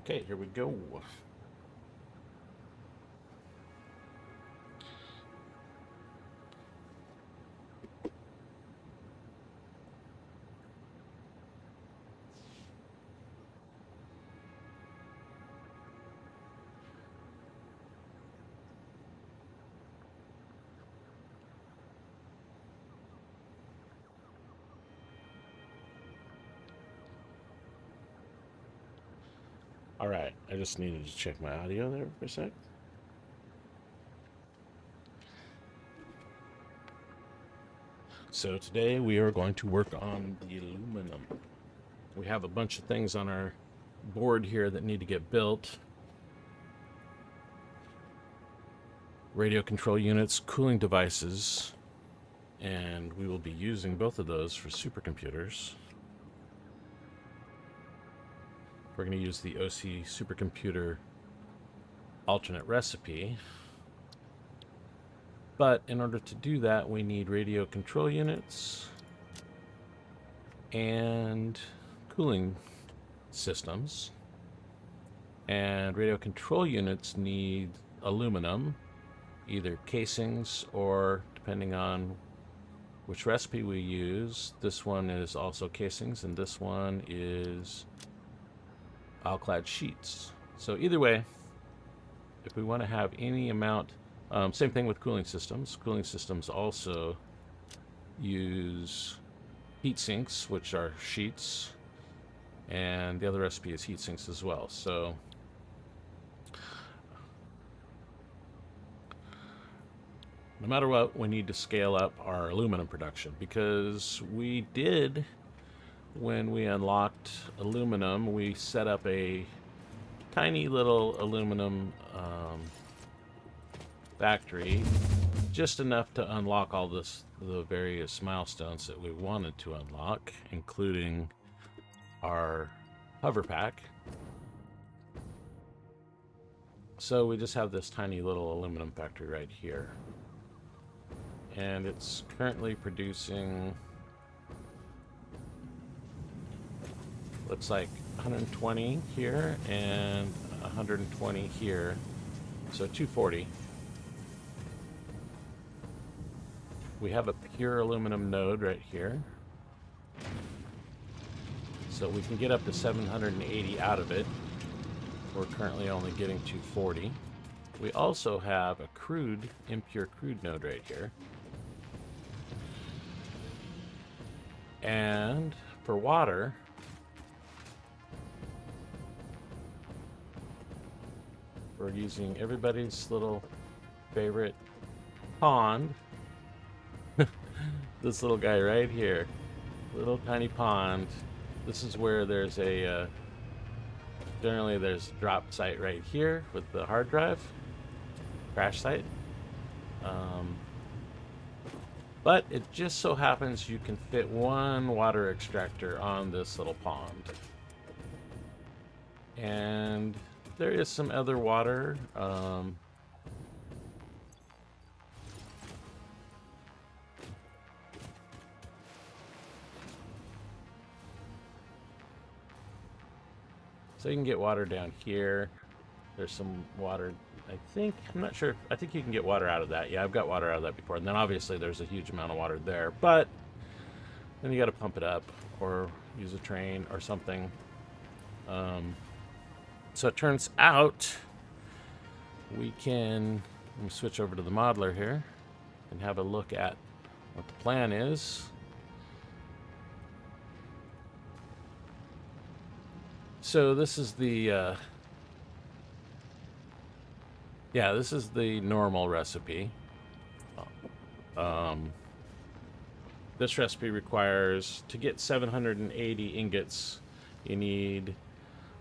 Okay, here we go. All right, I just needed to check my audio there for a sec. So today we are going to work on the aluminum. We have a bunch of things on our board here that need to get built. Radio control units, cooling devices, and we will be using both of those for supercomputers. We're going to use the OC supercomputer alternate recipe. But in order to do that, we need radio control units and cooling systems. And radio control units need aluminum, either casings or, depending on which recipe we use, this one is also casings and this one is alclad sheets. So either way, if we want to have any amount, same thing with cooling systems. Cooling systems also use heat sinks, which are sheets, and the other recipe is heat sinks as well. So no matter what, we need to scale up our aluminum production, because we did, when we unlocked aluminum, we set up a tiny little aluminum factory, just enough to unlock all the various milestones that we wanted to unlock, including our hover pack. So we just have this tiny little aluminum factory right here, and it's currently producing, looks like 120 here and 120 here, so 240. We have a pure aluminum node right here, so we can get up to 780 out of it. We're currently only getting 240. We also have a crude, impure crude node right here. And for water, we're using everybody's little favorite pond. This little guy right here, little tiny pond. This is where there's a generally there's a drop site right here with the hard drive, crash site. But it just so happens you can fit one water extractor on this little pond, and there is some other water. So you can get water down here. There's some water, I think. I'm not sure. I think you can get water out of that. Yeah, I've got water out of that before. And then obviously there's a huge amount of water there. But then you got to pump it up or use a train or something. So it turns out we can, let me switch over to the modeler here and have a look at what the plan is. So this is the, this is the normal recipe. This recipe requires, to get 780 ingots, you need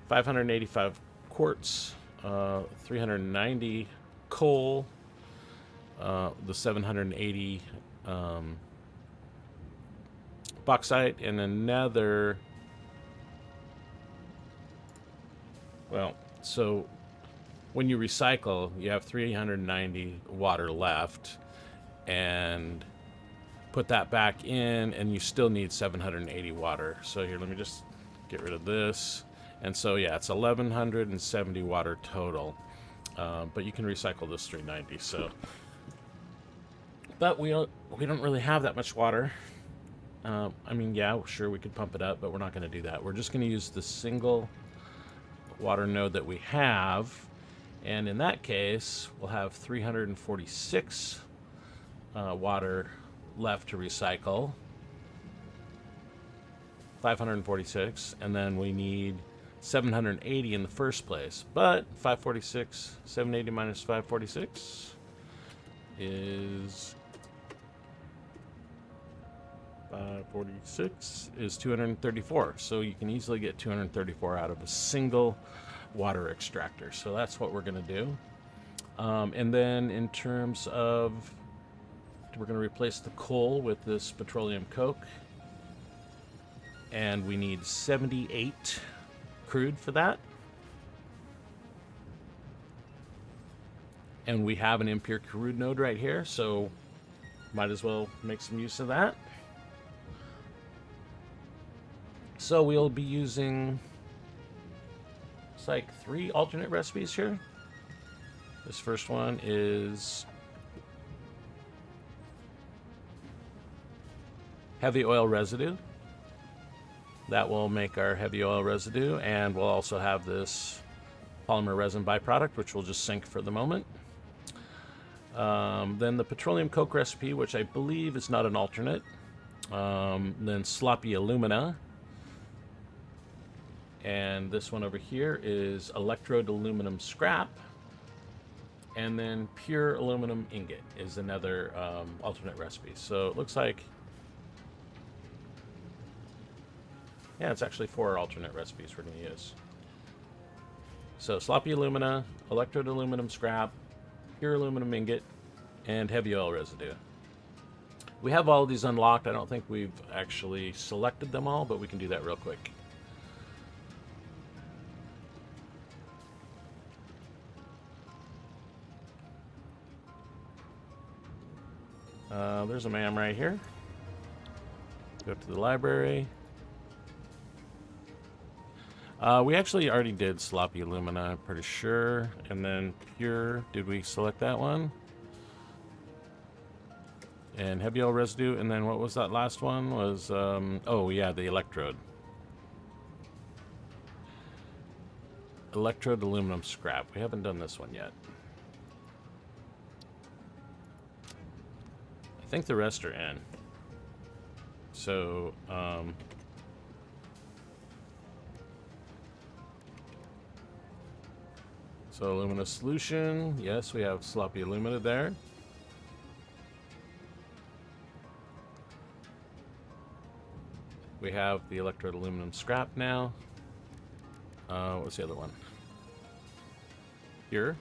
585 quartz, 390 coal, the 780 bauxite, and another. Well, so when you recycle, you have 390 water left, and put that back in, and you still need 780 water. So here, let me just get rid of this. And so, yeah, it's 1,170 water total. But you can recycle this 390, so... But we don't really have that much water. I mean, yeah, sure, we could pump it up, but we're not going to do that. We're just going to use the single water node that we have. And in that case, we'll have 346 water left to recycle. 546, and then we need 780 in the first place. But 546, 780 minus 546 is 234. So you can easily get 234 out of a single water extractor. So that's what we're going to do. And then in terms of, we're going to replace the coal with this petroleum coke. And we need 78 crude for that. And we have an impure crude node right here, so might as well make some use of that. So we'll be using, it's like 3 alternate recipes here. This first one is heavy oil residue. That will make our heavy oil residue, and we'll also have this polymer resin byproduct, which we'll just sink for the moment. Then the petroleum coke recipe, which I believe is not an alternate. Then sloppy alumina. And this one over here is electrode aluminum scrap. And then pure aluminum ingot is another alternate recipe. So it looks like, yeah, it's actually 4 alternate recipes we're going to use. So sloppy alumina, electrode aluminum scrap, pure aluminum ingot, and heavy oil residue. We have all of these unlocked. I don't think we've actually selected them all, but we can do that real quick. There's a MAM right here. Go to the library. We actually already did sloppy alumina, I'm pretty sure. And then pure, did we select that one? And heavy oil residue, and then what was that last one? Was, oh yeah, the electrode. Electrode aluminum scrap. We haven't done this one yet. I think the rest are in. So, so alumina solution. Yes, we have sloppy alumina there. We have the electrode aluminum scrap now. What's the other one? Pure.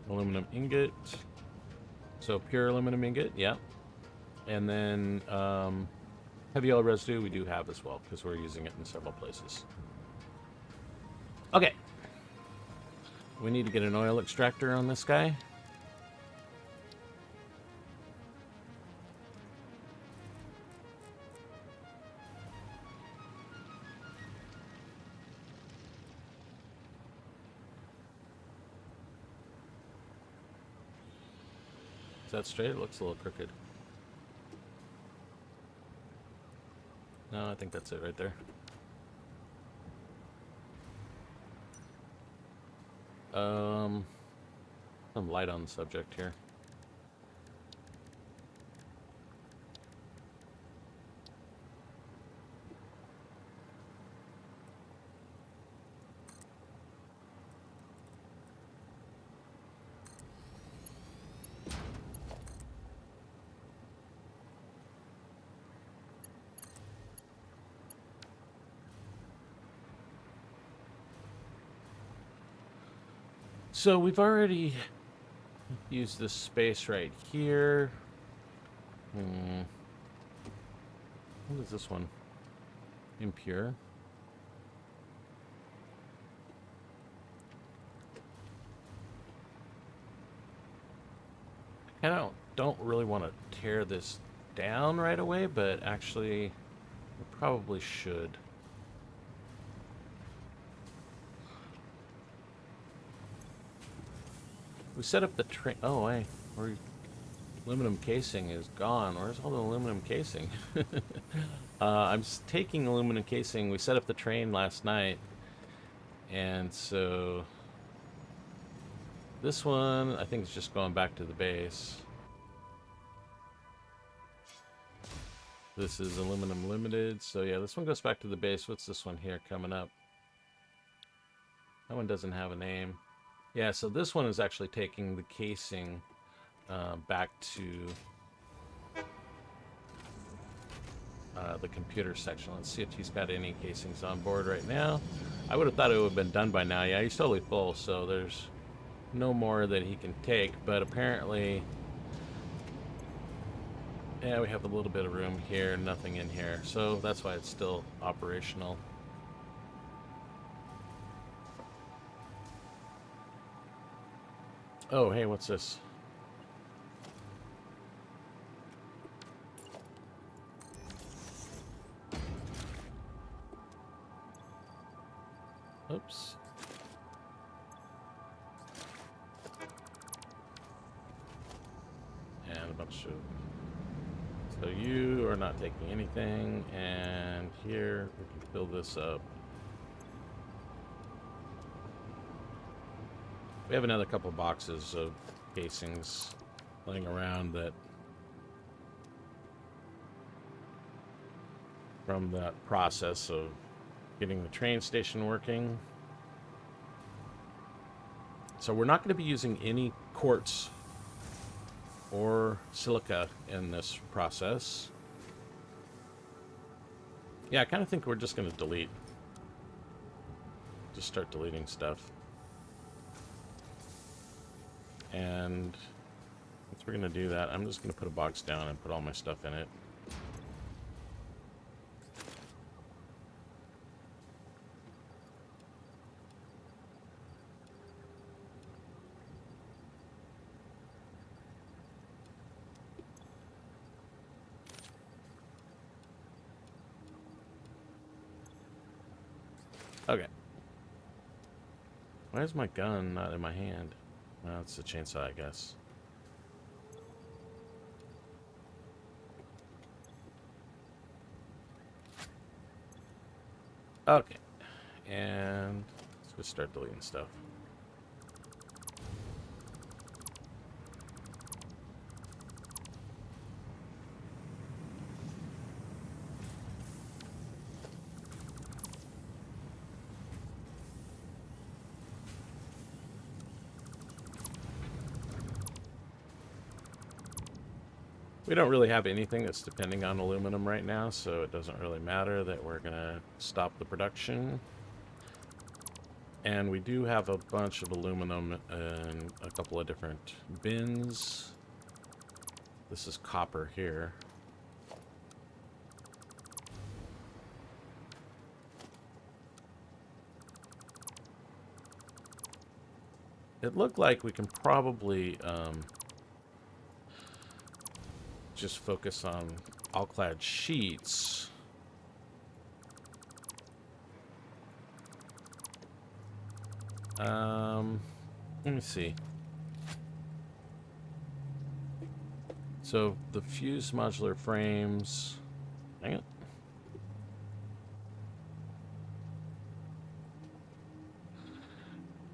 Aluminum ingot. So pure aluminum ingot, yeah. And then heavy oil residue we do have as well, because we're using it in several places. Okay. We need to get an oil extractor on this guy. Is that straight? It looks a little crooked. No, I think that's it right there. Some light on the subject here. So we've already used this space right here. What is this one? Impure. I don't really want to tear this down right away, but actually probably should. We set up the train. Oh, wait. Aluminum casing is gone. Where's all the aluminum casing? I'm taking aluminum casing. We set up the train last night. And so this one, I think, is just going back to the base. This is aluminum limited. So yeah, this one goes back to the base. What's this one here coming up? That one doesn't have a name. Yeah, so this one is actually taking the casing back to the computer section. Let's see if he's got any casings on board right now. I would have thought it would have been done by now. Yeah, he's totally full, so there's no more that he can take, but apparently, yeah, we have a little bit of room here, nothing in here, so that's why it's still operational. Oh, hey, what's this? Oops. And a bunch of... So you are not taking anything, and here we can fill this up. We have another couple boxes of casings laying around that from that process of getting the train station working. So we're not going to be using any quartz or silica in this process. Yeah, I kind of think we're just going to delete. Just start deleting stuff. And once we're going to do that, I'm just going to put a box down and put all my stuff in it. Okay. Why is my gun not in my hand? Well, it's a chainsaw, I guess. Okay. And let's just start deleting stuff. We don't really have anything that's depending on aluminum right now, so it doesn't really matter that we're going to stop the production. And we do have a bunch of aluminum in a couple of different bins. This is copper here. It looked like we can probably just focus on all-clad sheets. Let me see. So the fused modular frames. Hang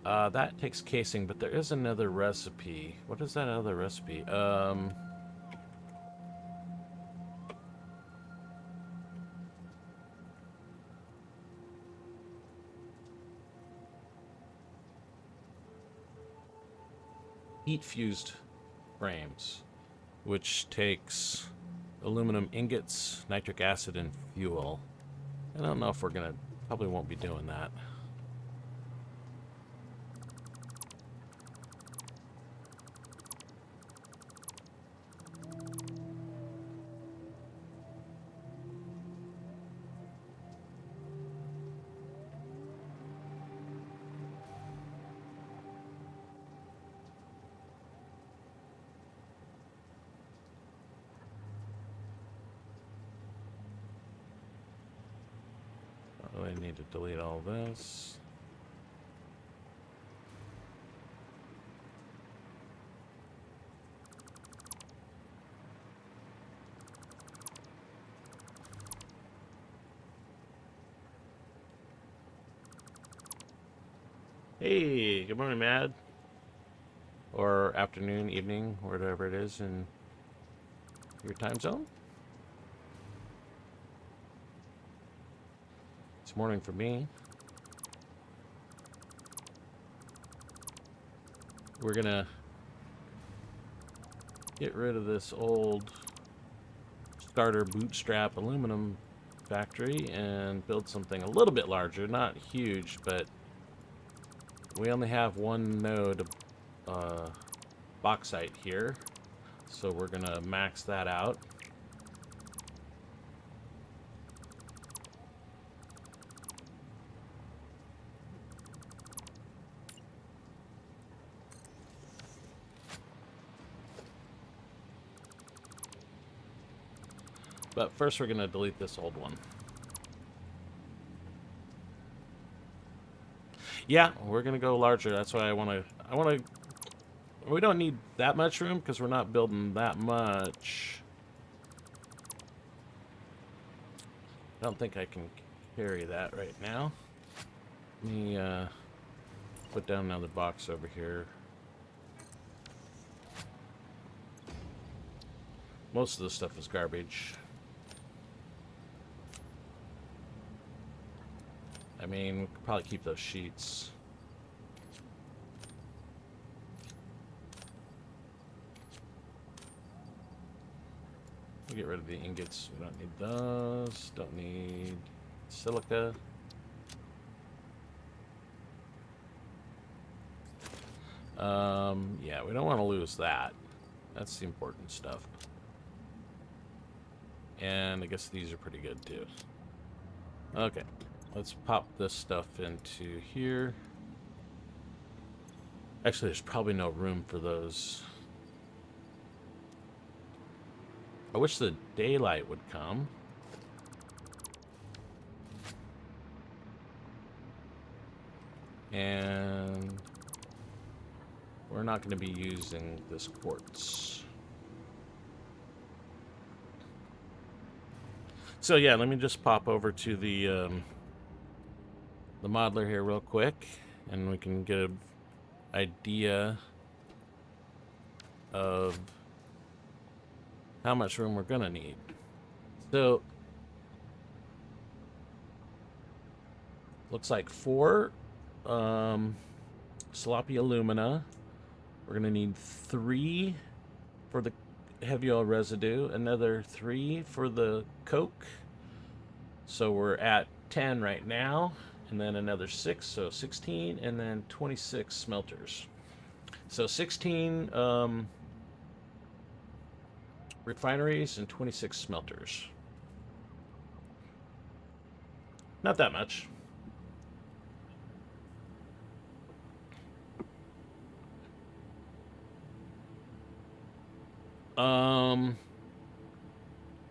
on. That takes casing, but there is another recipe. What is that other recipe? Heat fused frames, which takes aluminum ingots, nitric acid, and fuel. I don't know if we're gonna, probably won't be doing that. So I need to delete all this. Hey, good morning, Mad. Or afternoon, evening, whatever it is in your time zone. It's morning for me. We're gonna get rid of this old starter bootstrap aluminum factory and build something a little bit larger, not huge, but we only have one node bauxite here, so we're gonna max that out. But first we're gonna delete this old one. Yeah, we're gonna go larger. That's why I wanna we don't need that much room because we're not building that much. I don't think I can carry that right now. Let me put down another box over here. Most of the stuff is garbage. I mean, we could probably keep those sheets. We'll get rid of the ingots. We don't need those. Don't need silica. Yeah, we don't want to lose that. That's the important stuff. And I guess these are pretty good too. Okay. Let's pop this stuff into here. Actually, there's probably no room for those. I wish the daylight would come. And we're not going to be using this quartz. So yeah, let me just pop over to the modeler here real quick, and we can get an idea of how much room we're gonna need. So looks like 4 sloppy alumina. We're gonna need 3 for the heavy oil residue, another 3 for the coke. So we're at 10 right now, and then another 6, so 16, and then 26 smelters. So 16 refineries and 26 smelters. Not that much.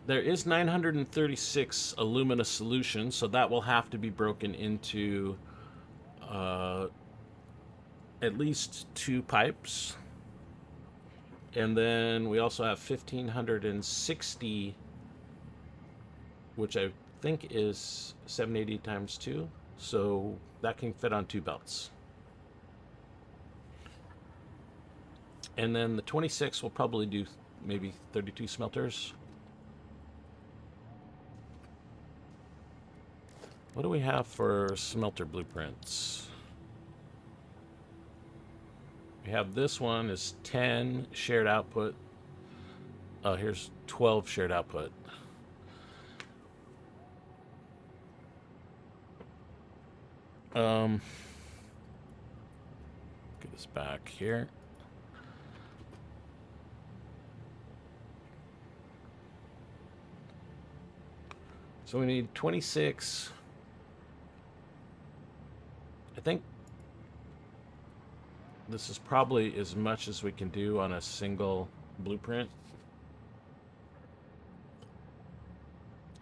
There is 936 alumina solution, so that will have to be broken into at least 2 pipes. And then we also have 1,560, which I think is 780 times 2, so that can fit on 2 belts. And then the 26 will probably do maybe 32 smelters. What do we have for smelter blueprints? We have this one is 10 shared output. Oh, here's 12 shared output. Get this back here. So we need 26. I think this is probably as much as we can do on a single blueprint.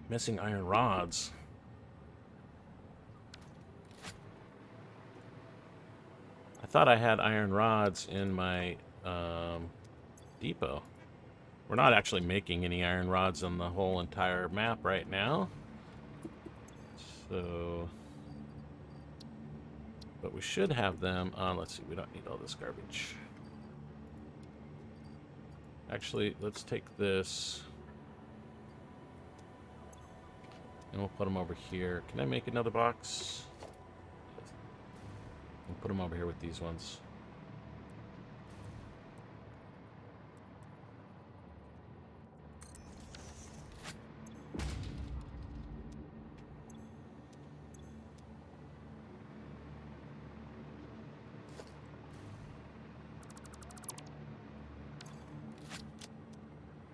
Missing iron rods. thought I had iron rods in my depot. We're not actually making any iron rods on the whole entire map right now. So, but we should have them on. Let's see, we don't need all this garbage. Actually, let's take this and we'll put them over here. Can I make another box? We'll put them over here with these ones.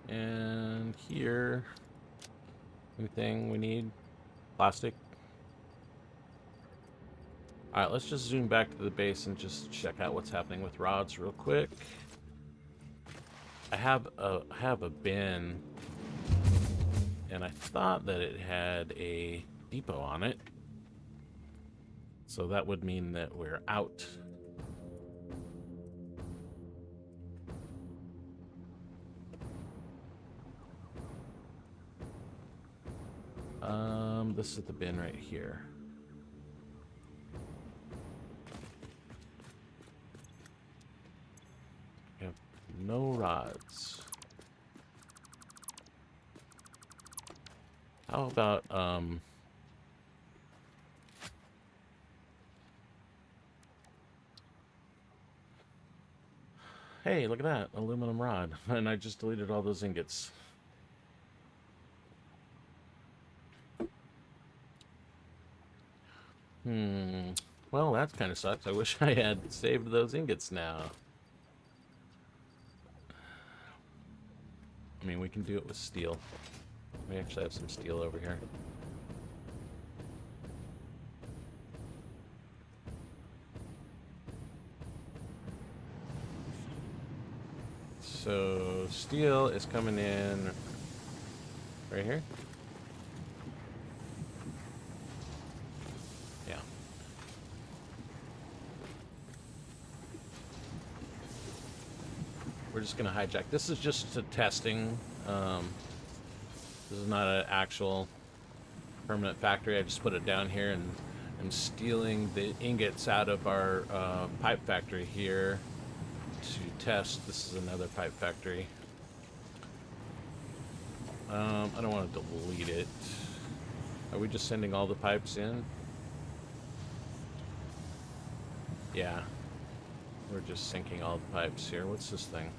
And here, anything we need? Plastic. Alright, let's just zoom back to the base and just check out what's happening with rods real quick. I have a bin, and I thought that it had a depot on it. So that would mean that we're out. This is the bin right here. We have no rods. How about, hey, look at that, aluminum rod. And I just deleted all those ingots. Well, that kind of sucks. I wish I had saved those ingots now. I mean, we can do it with steel. We actually have some steel over here. So, steel is coming in right here. Yeah. We're just going to hijack. This is just a testing. This is not an actual permanent factory. I just put it down here, and I'm stealing the ingots out of our pipe factory here to test. This is another pipe factory. I don't want to delete it. Are we just sending all the pipes in? Yeah. We're just sinking all the pipes here. What's this thing?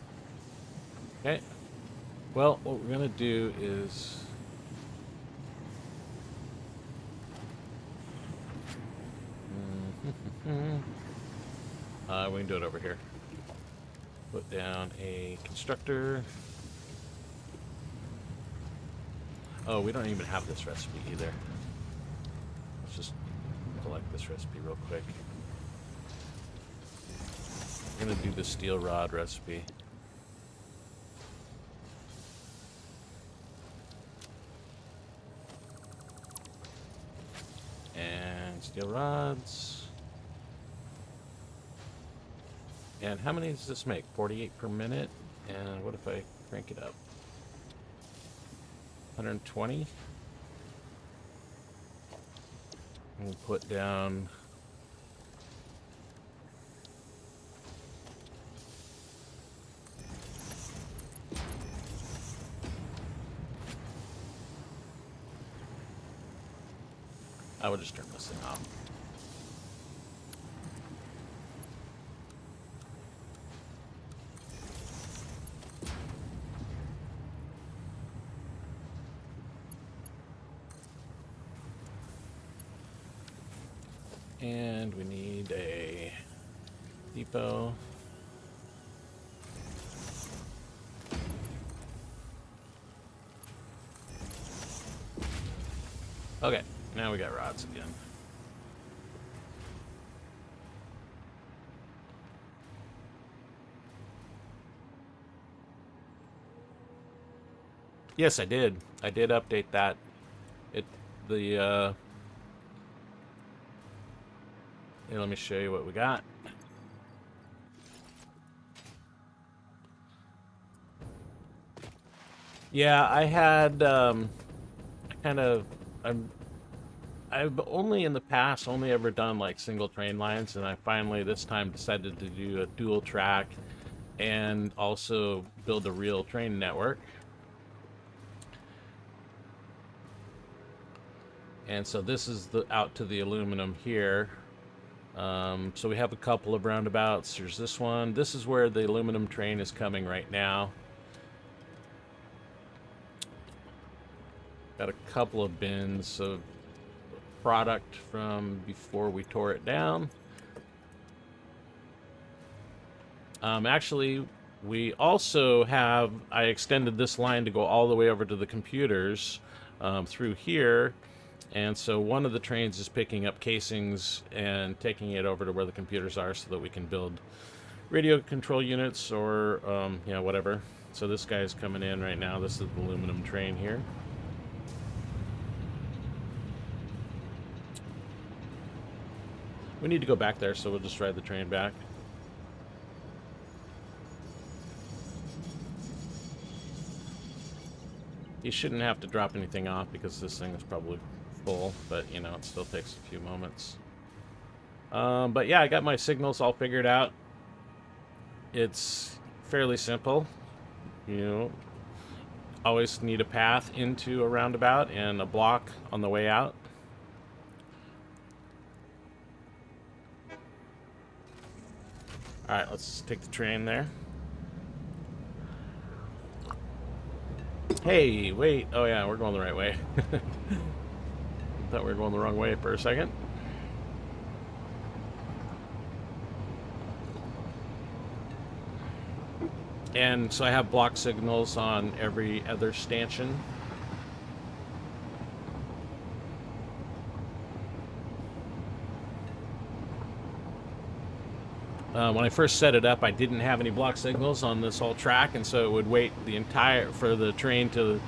Okay. Well, what we're going to do is... we can do it over here. Put down a constructor. Oh, we don't even have this recipe either. Let's just collect this recipe real quick. I'm going to do the steel rod recipe. And steel rods. And how many does this make? 48 per minute. And what if I crank it up? 120. We'll put down... I would just turn this thing off. And we need a depot. Okay, now we got rods again. Yes, I did. I did update that. Here, let me show you what we got. Yeah, I had kind of. I've only in the past only ever done like single train lines, and I finally this time decided to do a dual track and also build a real train network. And so this is the out to the aluminum here. So we have a couple of roundabouts. There's this one. This is where the aluminum train is coming right now. Got a couple of bins of product from before we tore it down. Actually, we also have, I extended this line to go all the way over to the computers through here. And so one of the trains is picking up casings and taking it over to where the computers are so that we can build radio control units or, whatever. So this guy's coming in right now. This is the aluminum train here. We need to go back there, so we'll just ride the train back. You shouldn't have to drop anything off because this thing is probably full, but you know, it still takes a few moments. But yeah, I got my signals all figured out. It's fairly simple. You know, always need a path into a roundabout and a block on the way out. Alright, let's take the train there. Hey, wait. Oh yeah, we're going the right way. Thought we were going the wrong way for a second. And so I have block signals on every other stanchion. When I first set it up, I didn't have any block signals on this whole track, and so it would wait for the train to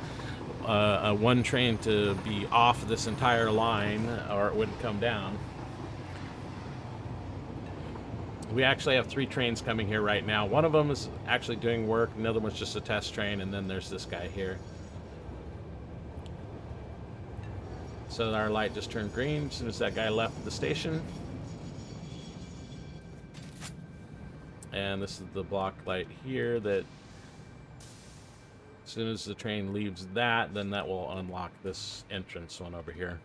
one train to be off this entire line, or it wouldn't come down. We actually have 3 trains coming here right now. One of them is actually doing work, another one's just a test train, and then there's this guy here. So our light just turned green as soon as that guy left the station. And this is the block light here that as soon as the train leaves that, then that will unlock this entrance one over here.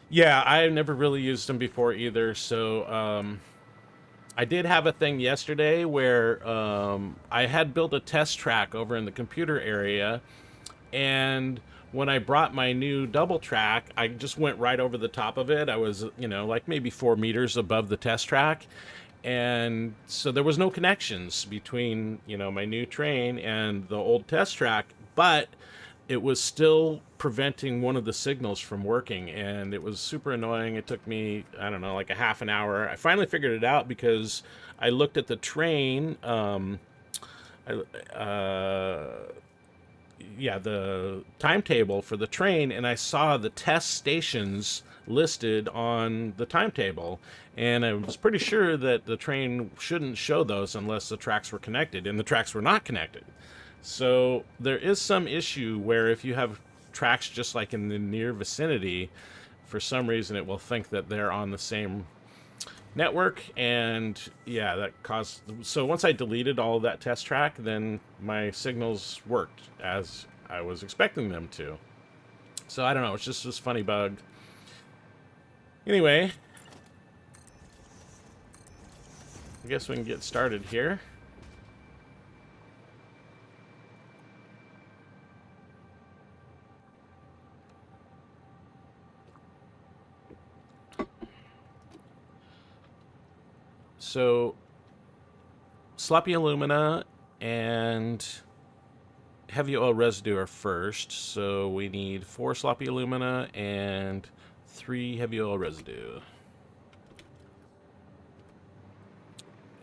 Yeah, I've never really used them before either, so I did have a thing yesterday where I had built a test track over in the computer area, and when I brought my new double track, I just went right over the top of it. I was, like maybe 4 meters above the test track. And so there was no connections between, my new train and the old test track, but it was still preventing one of the signals from working. And it was super annoying. It took me, I don't know, like a half an hour. I finally figured it out because I looked at the train, the timetable for the train, and I saw the test stations listed on the timetable, and I was pretty sure that the train shouldn't show those unless the tracks were connected, and the tracks were not connected. So there is some issue where if you have tracks just like in the near vicinity, for some reason it will think that they're on the same network, and yeah, that caused. So once I deleted all of that test track, then my signals worked as I was expecting them to. So I don't know, it's just this funny bug. Anyway, I guess we can get started here. So, sloppy alumina and heavy oil residue are first. So we need 4 sloppy alumina and 3 heavy oil residue.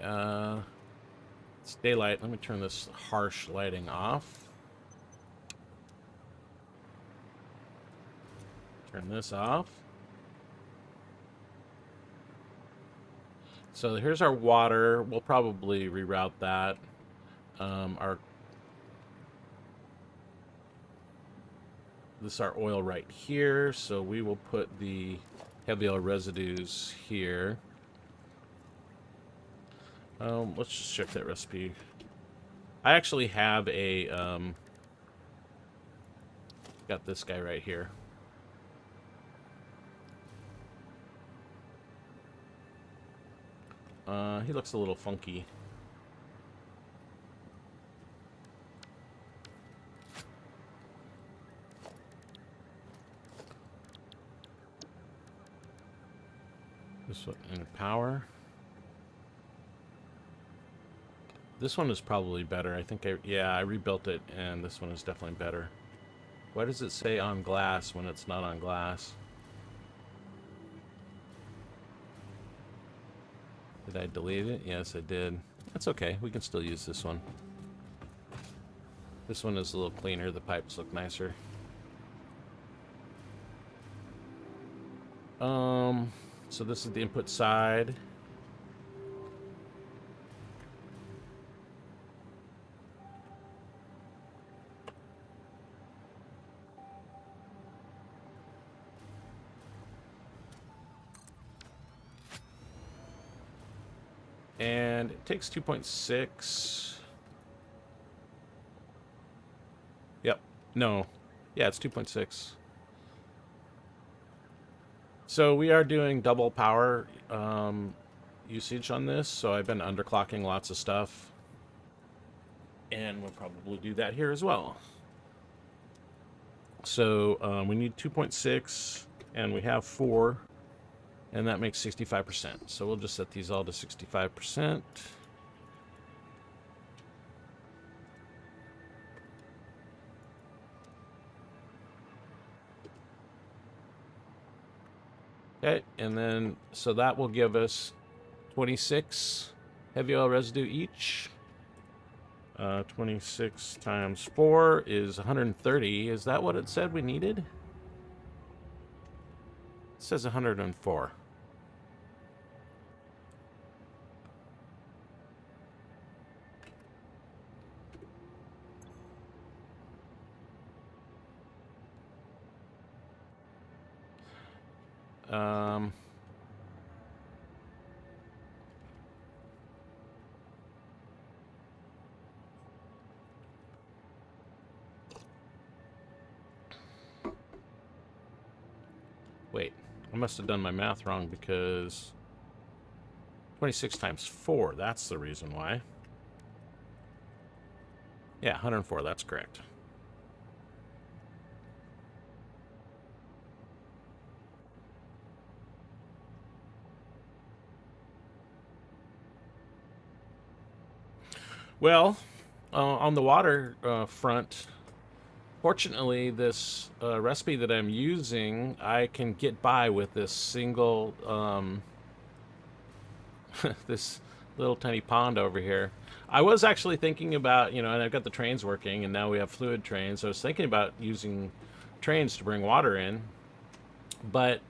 It's daylight. Let me turn this harsh lighting off. Turn this off. So here's our water. We'll probably reroute that. This is our oil right here, so we will put the heavy oil residues here. Let's just check that recipe. I actually have a got this guy right here. He looks a little funky. This one in power. This one is probably better. I think I rebuilt it, and this one is definitely better. Why does it say on glass when it's not on glass? Did I delete it? Yes, I did. That's okay. We can still use this one. This one is a little cleaner. The pipes look nicer. So this is the input side. And it takes 2.6. Yep. No. Yeah, it's 2.6. So we are doing double power usage on this, so I've been underclocking lots of stuff. And we'll probably do that here as well. So we need 2.6, and we have 4. And that makes 65%. So we'll just set these all to 65%. Okay, and then, so that will give us 26 heavy oil residue each. 26 times 4 is 130. Is that what it said we needed? It says 104. Wait, I must have done my math wrong because 26 times 4, that's the reason why. Yeah, 104, that's correct. Well, on the water front, fortunately, this recipe that I'm using, I can get by with this single, this little tiny pond over here. I was actually thinking about, and I've got the trains working, and now we have fluid trains. So I was thinking about using trains to bring water in, but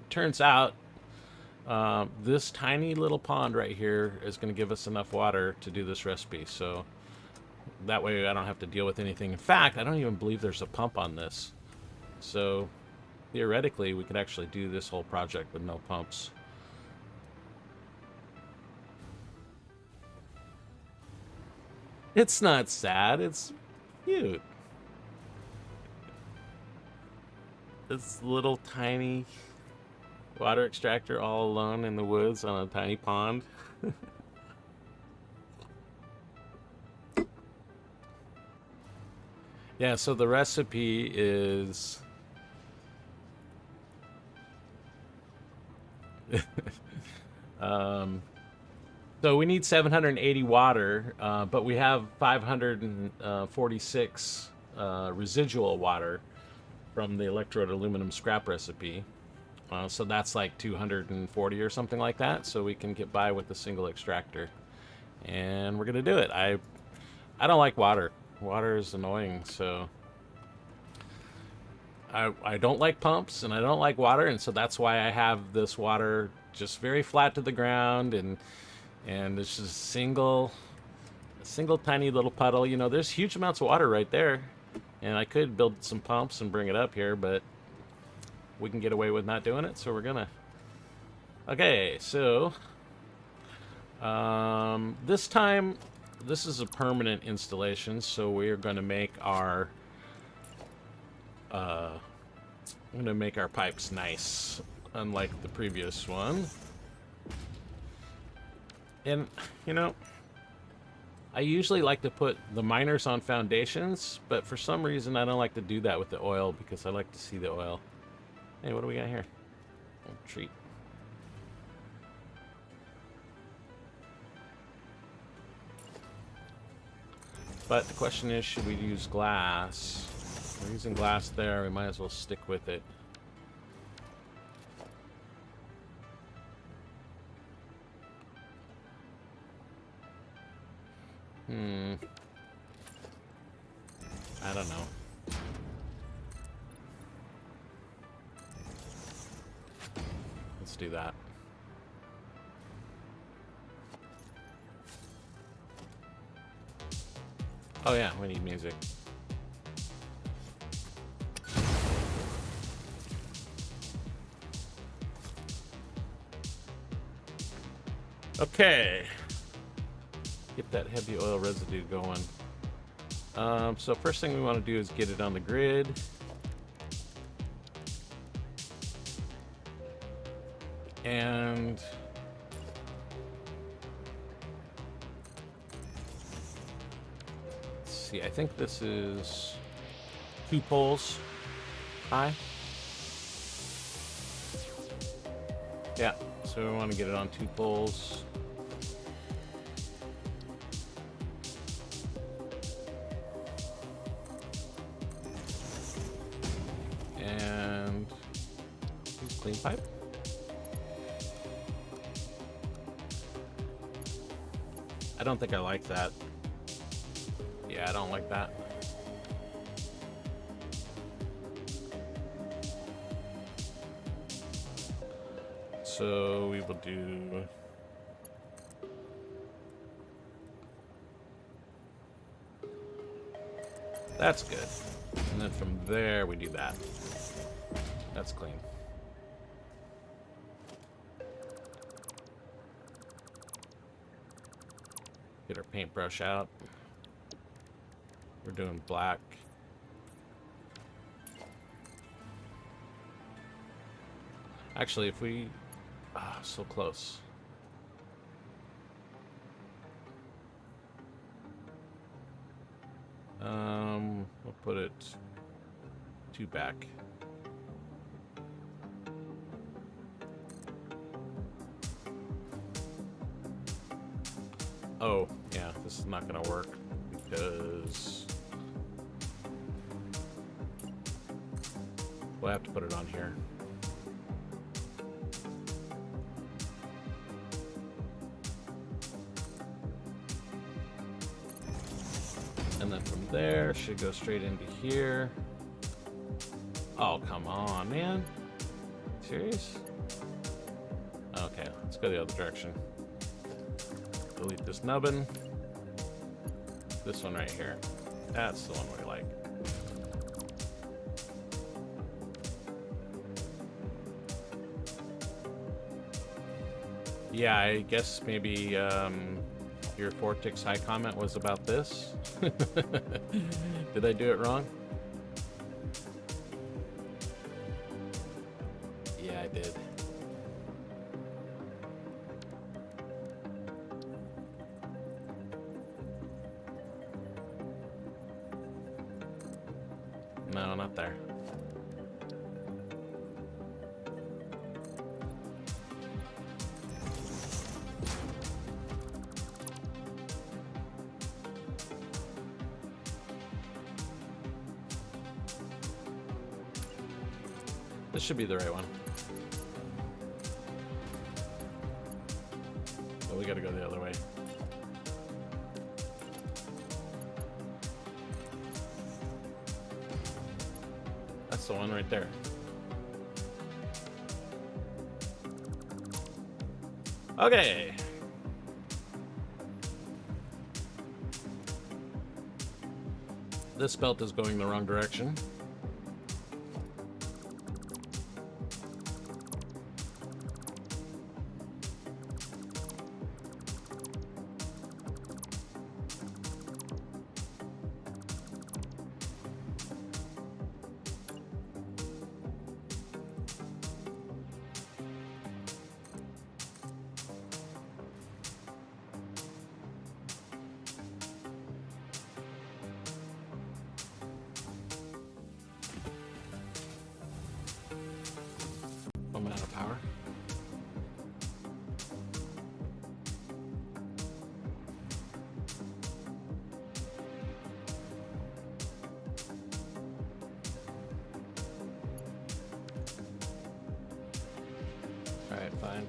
turns out this tiny little pond right here is going to give us enough water to do this recipe. So that way I don't have to deal with anything. In fact, I don't even believe there's a pump on this. So theoretically, we could actually do this whole project with no pumps. It's not sad, it's cute. This little tiny water extractor all alone in the woods on a tiny pond. Yeah, so the recipe is so we need 780 water, but we have 546 residual water from the electrode aluminum scrap recipe. So that's like 240 or something like that. So we can get by with a single extractor, and we're gonna do it. I don't like water. Water is annoying, so I don't like pumps and I don't like water, and so that's why I have this water just very flat to the ground, and it's just a single tiny little puddle. You know, there's huge amounts of water right there, and I could build some pumps and bring it up here, but we can get away with not doing it, so we're gonna. Okay, so this time, this is a permanent installation, so we're going to make our I'm going to make our pipes nice, unlike the previous one. And you know, I usually like to put the miners on foundations, but for some reason I don't like to do that with the oil because I like to see the oil. Hey, what do we got here? A treat. But the question is, should we use glass? We're using glass there, we might as well stick with it. I don't know. Let's do that. Oh yeah, we need music. Okay. Get that heavy oil residue going. So first thing we want to do is get it on the grid. And let's see, I think this is 2 poles high. Yeah, so we want to get it on 2 poles. And clean pipe. I don't think I like that. Yeah, I don't like that. So we will do... That's good. And then from there we do that. That's clean. Get our paintbrush out. We're doing black. Actually, if we... Ah, so close. We'll put it 2 back. Oh, yeah, this is not gonna work because we'll have to put it on here. And then from there, should go straight into here. Oh, come on, man. Serious? Okay, let's go the other direction. Delete this nubbin. This one right here. That's the one we like. Yeah, I guess maybe your Vortex High comment was about this. Did I do it wrong? Yeah, I did. No, not there. This should be the right one. But we gotta go the other way. That's the one right there. Okay. This belt is going the wrong direction. I'm out of power. All right, fine.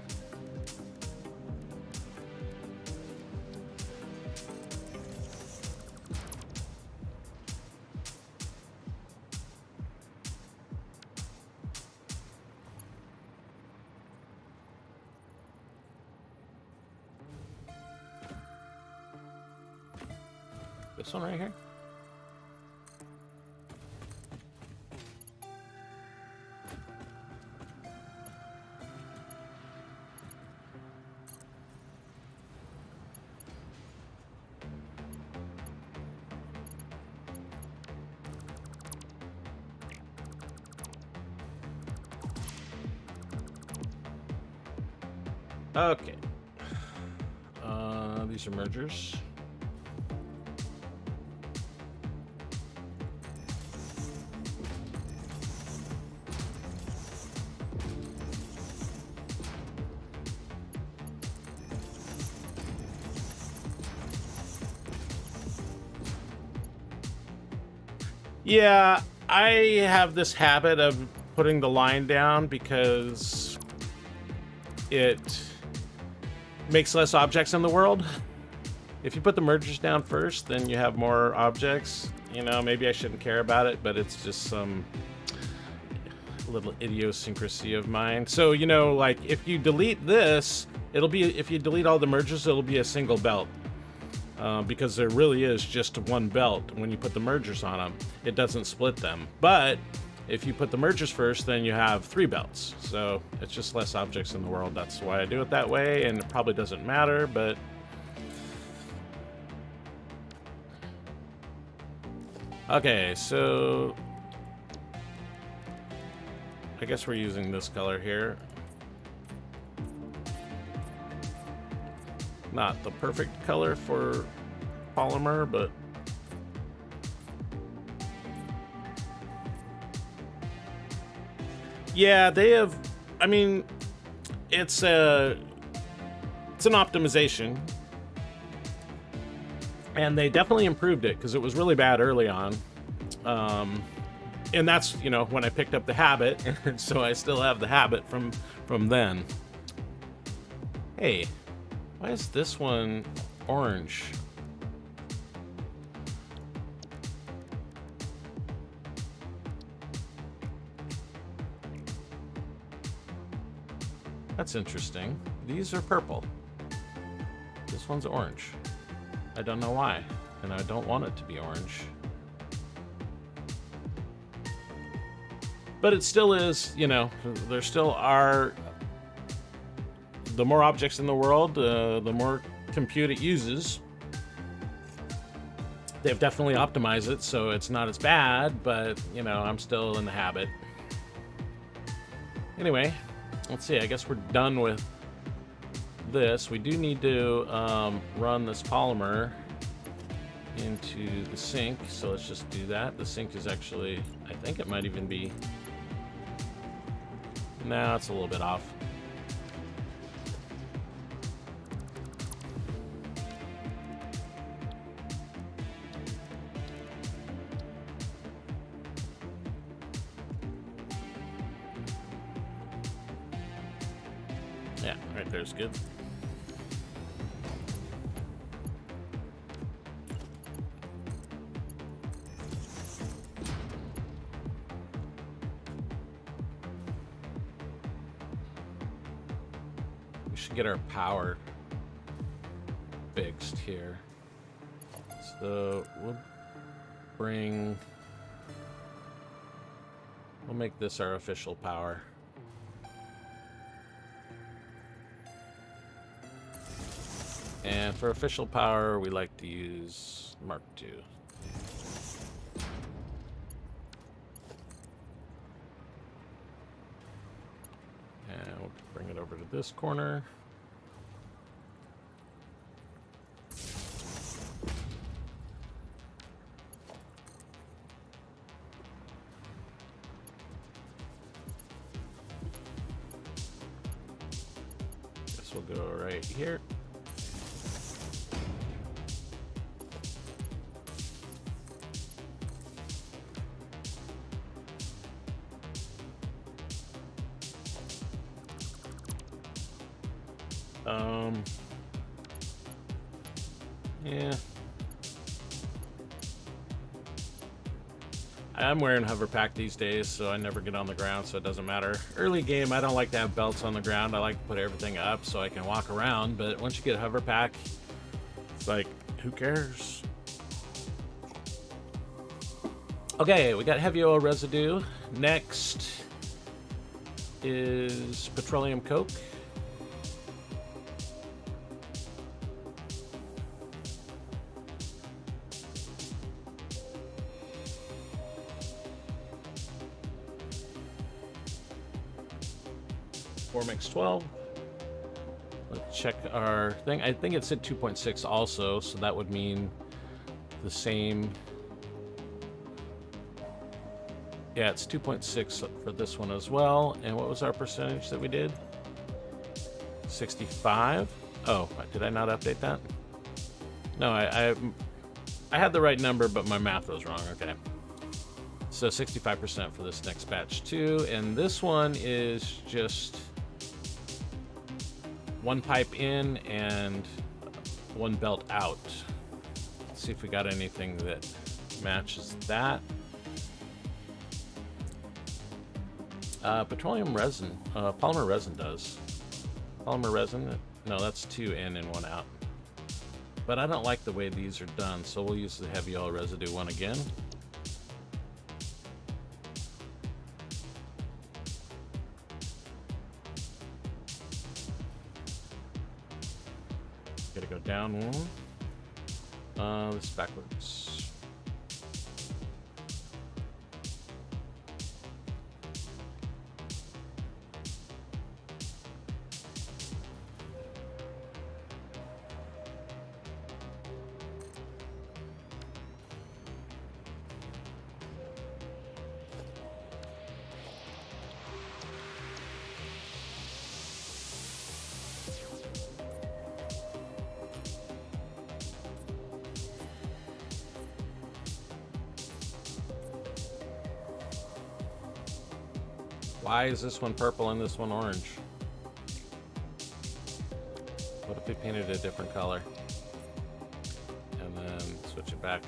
This one right here? Okay. These are mergers. Yeah, I have this habit of putting the line down because it makes less objects in the world. If you put the mergers down first, then you have more objects. You know, maybe I shouldn't care about it, but it's just some little idiosyncrasy of mine. So, you know, like if you delete this, if you delete all the mergers, it'll be a single belt. Because there really is just one belt when you put the mergers on them. It doesn't split them. But if you put the mergers first, then you have 3 belts. So it's just less objects in the world. That's why I do it that way, and it probably doesn't matter, but... Okay, so... I guess we're using this color here. Not the perfect color for polymer, but yeah, they have. I mean, it's an optimization, and they definitely improved it because it was really bad early on. And that's, you know, when I picked up the habit, so I still have the habit from then. Hey. Why is this one orange? That's interesting. These are purple. This one's orange. I don't know why, and I don't want it to be orange. But it still is, you know, there still are... The more objects in the world, the more compute it uses. They've definitely optimized it, so it's not as bad, but, you know, I'm still in the habit. Anyway, let's see, I guess we're done with this. We do need to run this polymer into the sink, so let's just do that. The sink is actually, I think it might even be... No, it's a little bit off. Yeah, right there's good. should get our power fixed here. So we'll make this our official power. And for official power, we like to use Mark II. And we'll bring it over to this corner. This will go right here. Yeah. I'm wearing hover pack these days, so I never get on the ground, so it doesn't matter. Early game, I don't like to have belts on the ground. I like to put everything up so I can walk around, but once you get a hover pack, it's like, who cares? Okay, we got heavy oil residue. Next is petroleum coke. Mix 12. Let's check our thing. I think it said 2.6 also, so that would mean the same. Yeah, it's 2.6 for this one as well. And what was our percentage that we did? 65. Oh, did I not update that? No, I had the right number, but my math was wrong. Okay. So 65% for this next batch too. And this one is just one pipe in and one belt out. Let's see if we got anything that matches that. Petroleum resin, polymer resin does. Polymer resin, no, that's 2 in and 1 out. But I don't like the way these are done, so we'll use the heavy oil residue one again. Gotta go down one. This is backwards. Why is this one purple and this one orange? What if we painted a different color? And then switch it back.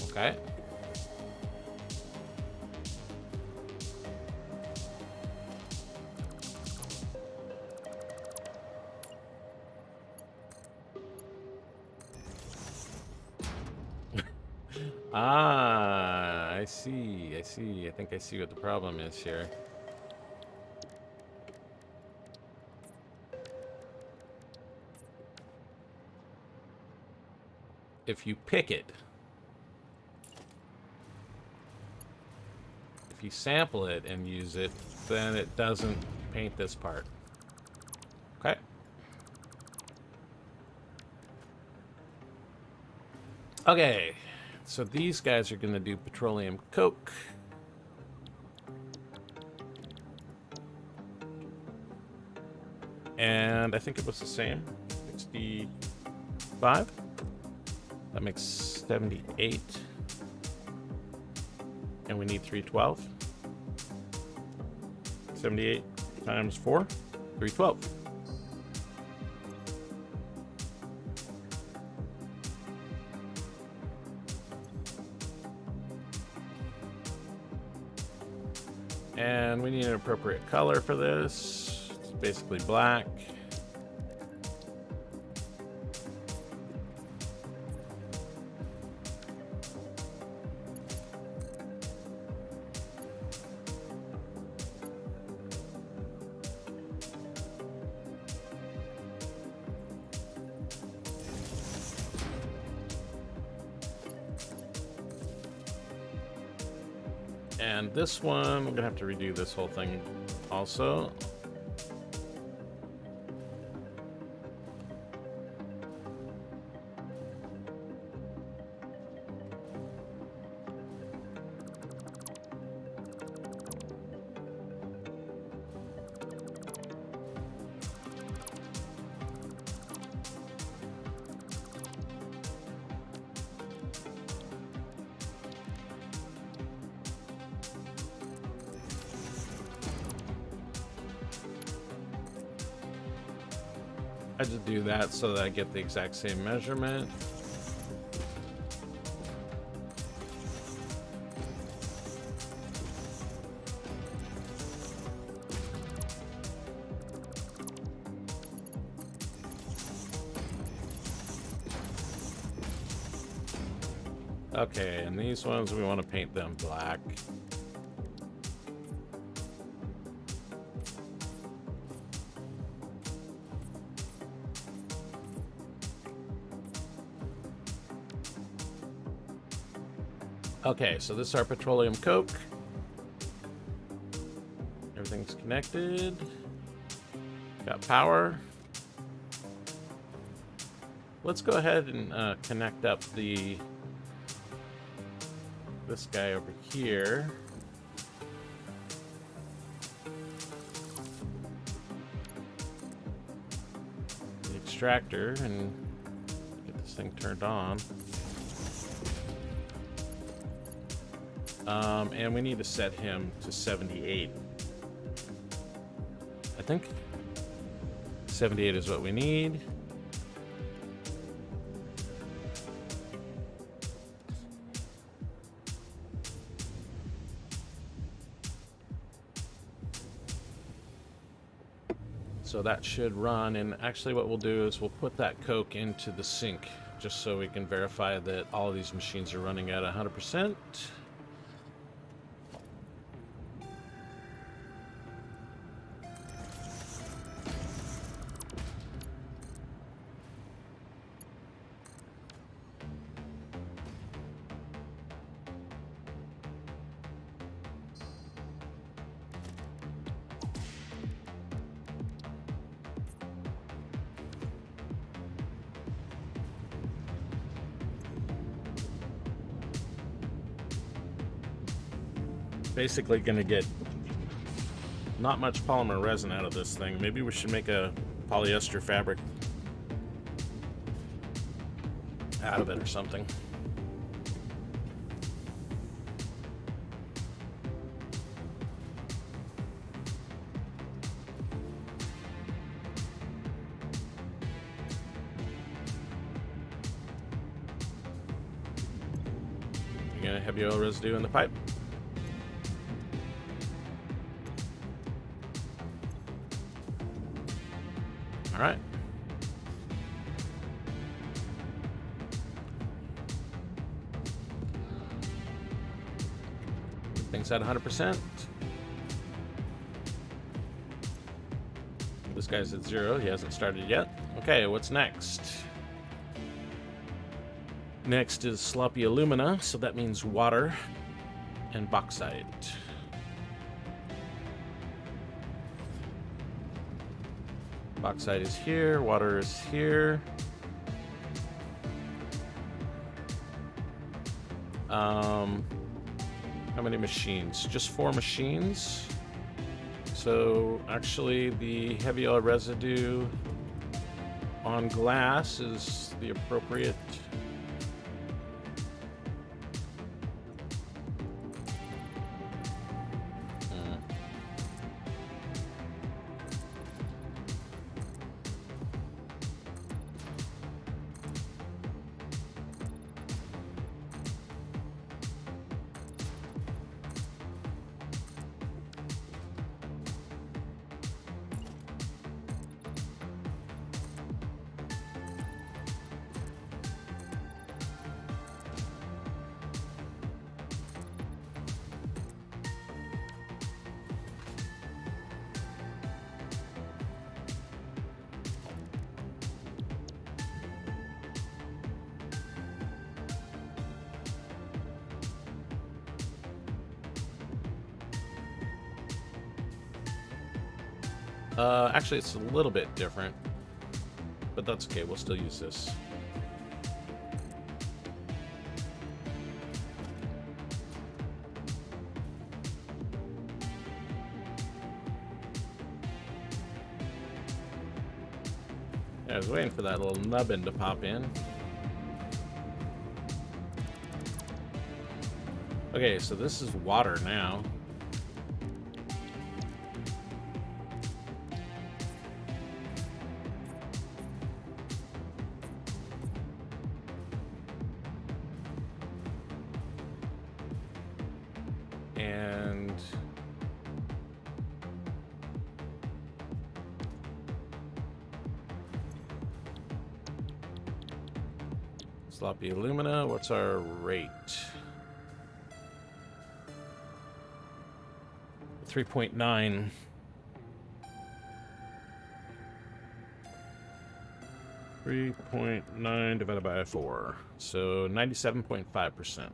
Okay. Ah, I see. I think I see what the problem is here. If you pick it, if you sample it and use it, then it doesn't paint this part. Okay. Okay. So these guys are going to do petroleum coke. And I think it was the same. 65. That makes 78. And we need 312. 78 times 4, 312. And we need an appropriate color for this. basically black. And this one, we're gonna have to redo this whole thing also. I just do that so that I get the exact same measurement. Okay, and these ones we want to paint them black. Okay, so this is our petroleum coke. Everything's connected. Got power. Let's go ahead and connect up this guy over here. The extractor, and get this thing turned on. And we need to set him to 78. I think 78 is what we need. So that should run, and actually what we'll do is we'll put that coke into the sink just so we can verify that all of these machines are running at 100%. Basically gonna get not much polymer resin out of this thing. Maybe we should make a polyester fabric out of it or something. You got heavy oil residue in the pipe. All right. Things at 100%. This guy's at 0. He hasn't started yet. Okay, what's next? Next is sloppy alumina, so that means water and bauxite. Bauxite is here, water is here. How many machines? Just 4 machines. So actually the heavy oil residue on glass is the appropriate Actually, it's a little bit different, but that's okay. We'll still use this. I was waiting for that little nubbin to pop in. Okay, so this is water now. And sloppy alumina, what's our rate? 3.9. .9 divided by 4. So 97.5%.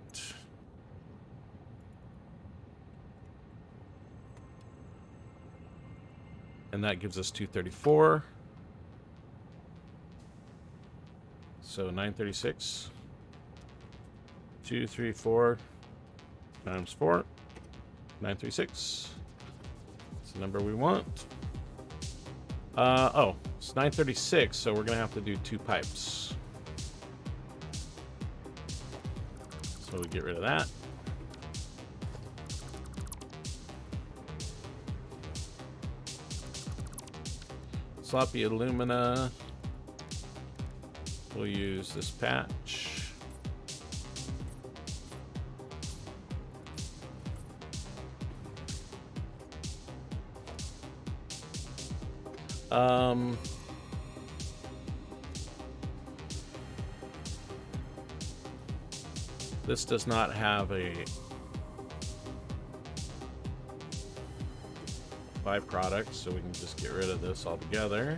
And that gives us 234. So 936. 234 times 4. 936. That's the number we want. Oh, it's 936, so we're gonna have to do 2 pipes. So we get rid of that. Sloppy alumina. We'll use this patch. This does not have a byproduct, so we can just get rid of this altogether.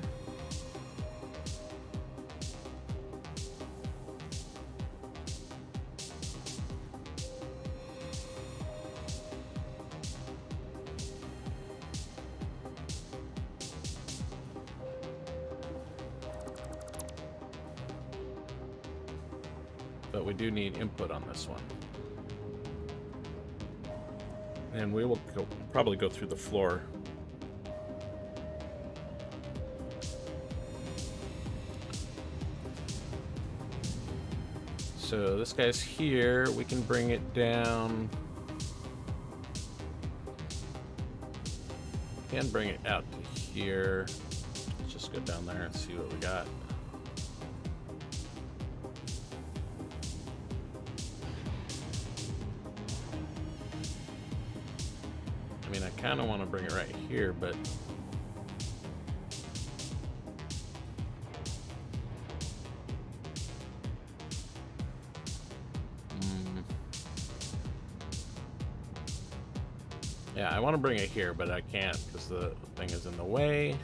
But we do need input on this one. And we will probably go through the floor. So this guy's here. We can bring it down. Can bring it out to here. Let's just go down there and see what we got. I mean, I kind of want to bring it right here, but yeah, I want to bring it here, but I can't because the thing is in the way.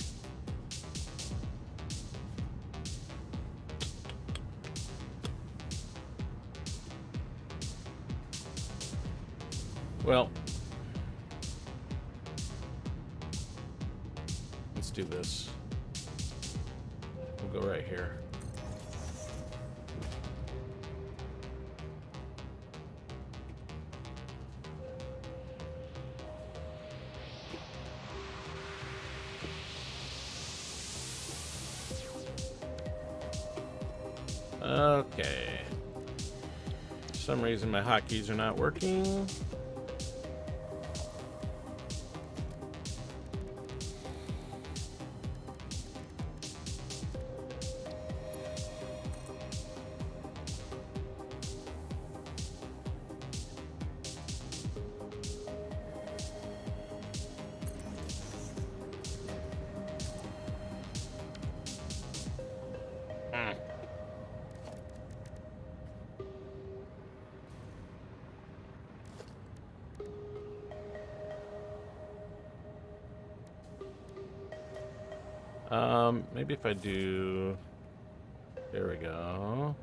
Well, let's do this. We'll go right here. Okay. For some reason my hotkeys are not working. Maybe if I do, there we go.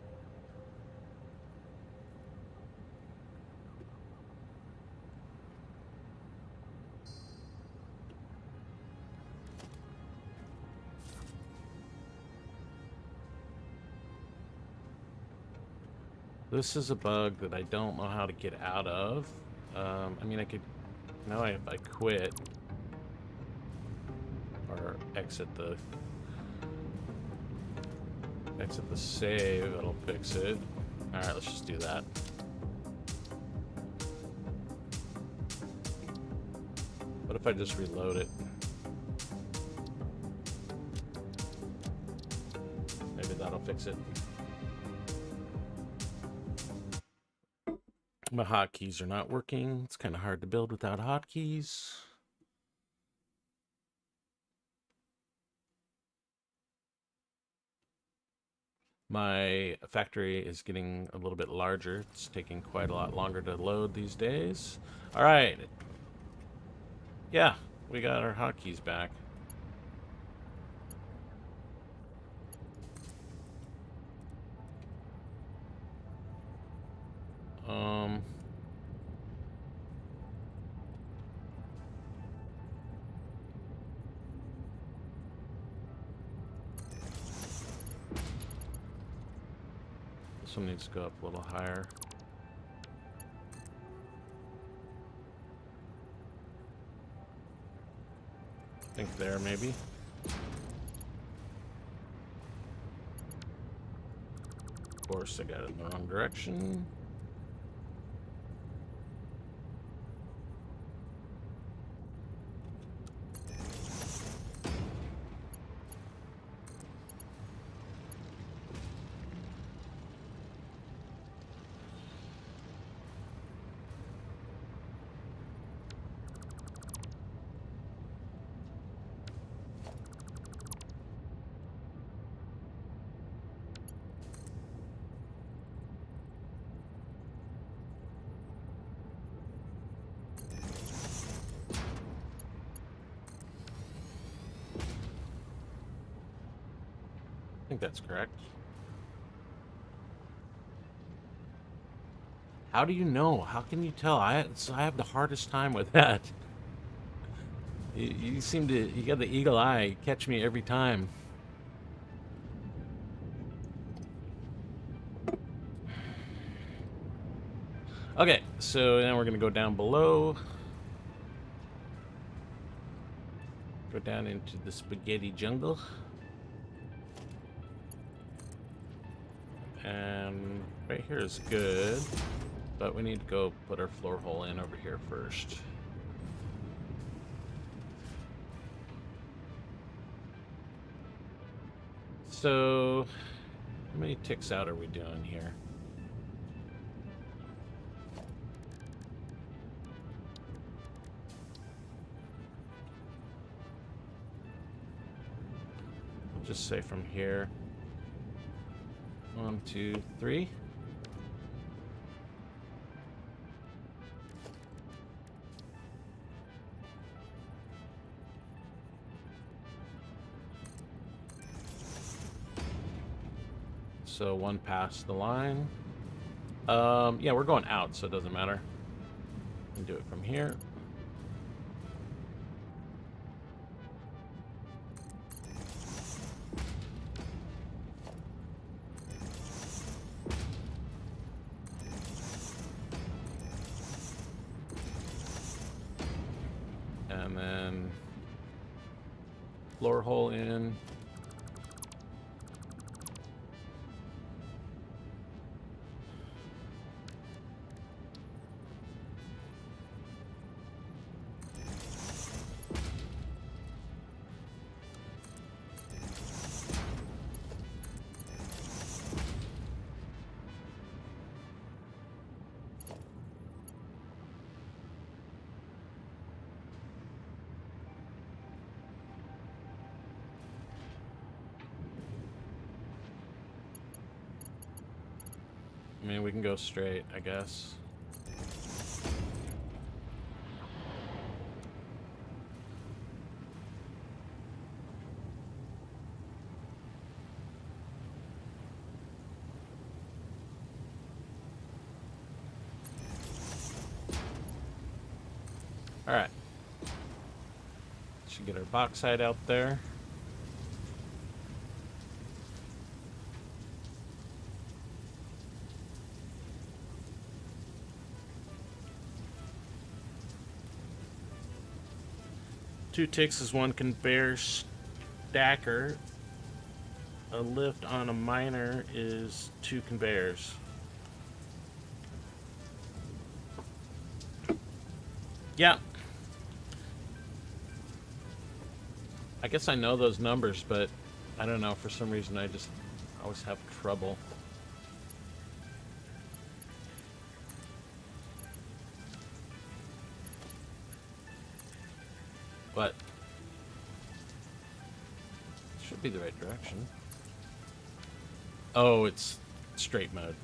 This is a bug that I don't know how to get out of. I mean, I could... Now if I quit... Or exit the save, it'll fix it. Alright, let's just do that. What if I just reload it? Maybe that'll fix it. My hotkeys are not working. It's kind of hard to build without hotkeys. My factory is getting a little bit larger. It's taking quite a lot longer to load these days. All right. Yeah, we got our hotkeys back. This one needs to go up a little higher. I think there, maybe. Of course, I got it in the wrong direction. I think that's correct. How do you know? How can you tell? I have the hardest time with that. You seem to, you got the eagle eye. Catch me every time. Okay, so now we're gonna go down below. Go down into the spaghetti jungle. And right here is good, but we need to go put our floor hole in over here first. So, how many ticks out are we doing here? I'll just say from here. 1, 2, 3. So one past the line. Yeah, we're going out, so it doesn't matter. We can do it from here. And then floor hole in. I mean, we can go straight, I guess. All right. Should get our bauxite out there. 2 ticks is 1 conveyor stacker. A lift on a miner is 2 conveyors. Yeah. I guess I know those numbers, but I don't know, for some reason I just always have trouble. But should be the right direction. Oh, it's straight mode.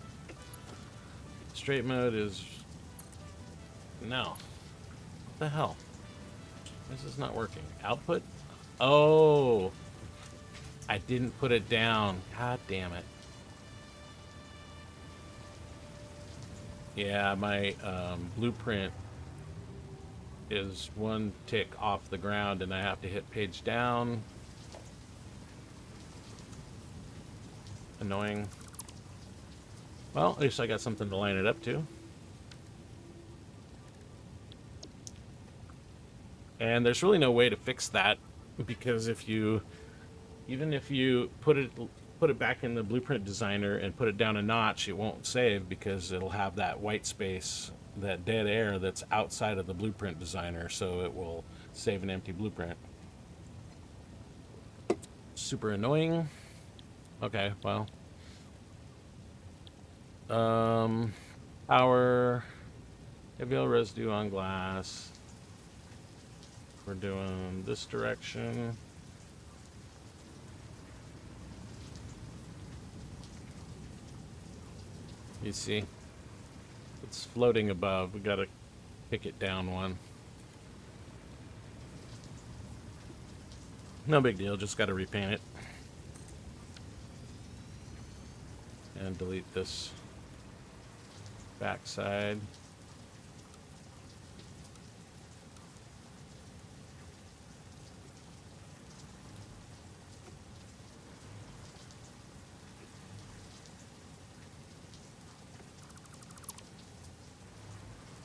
Straight mode is... No. What the hell? This is not working. Output? Oh! I didn't put it down. God damn it. Yeah, my blueprint is 1 tick off the ground and I have to hit page down. Annoying. Well, at least I got something to line it up to. And there's really no way to fix that, because even if you put it back in the blueprint designer and put it down a notch, it won't save, because it'll have that white space, that dead air that's outside of the blueprint designer, so it will save an empty blueprint. Super annoying. Okay, well. Power, heavy oil residue on glass. We're doing this direction. You see, it's floating above. We gotta kick it down 1. No big deal, just gotta repaint it. And delete this backside.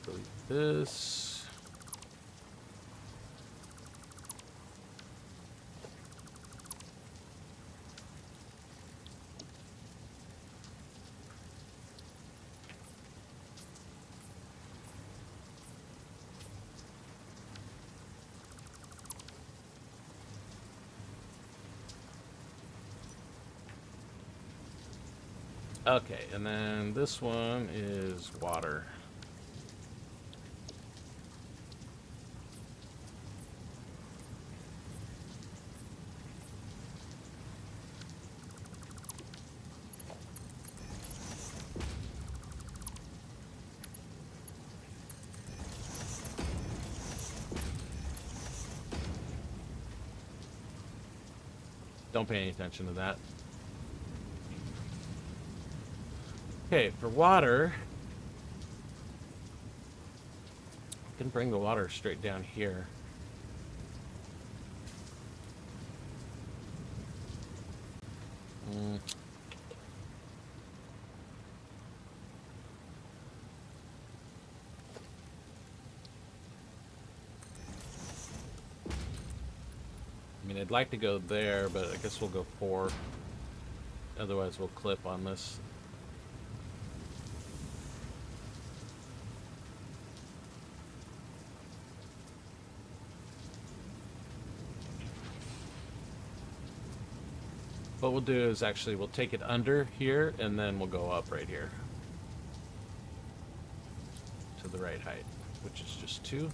Delete this. Okay, and then this one is water. Don't pay any attention to that. Okay, for water, I can bring the water straight down here. I mean, I'd like to go there, but I guess we'll go 4. Otherwise, we'll clip on this. What we'll do is actually we'll take it under here and then we'll go up right here to the right height, which is just 2.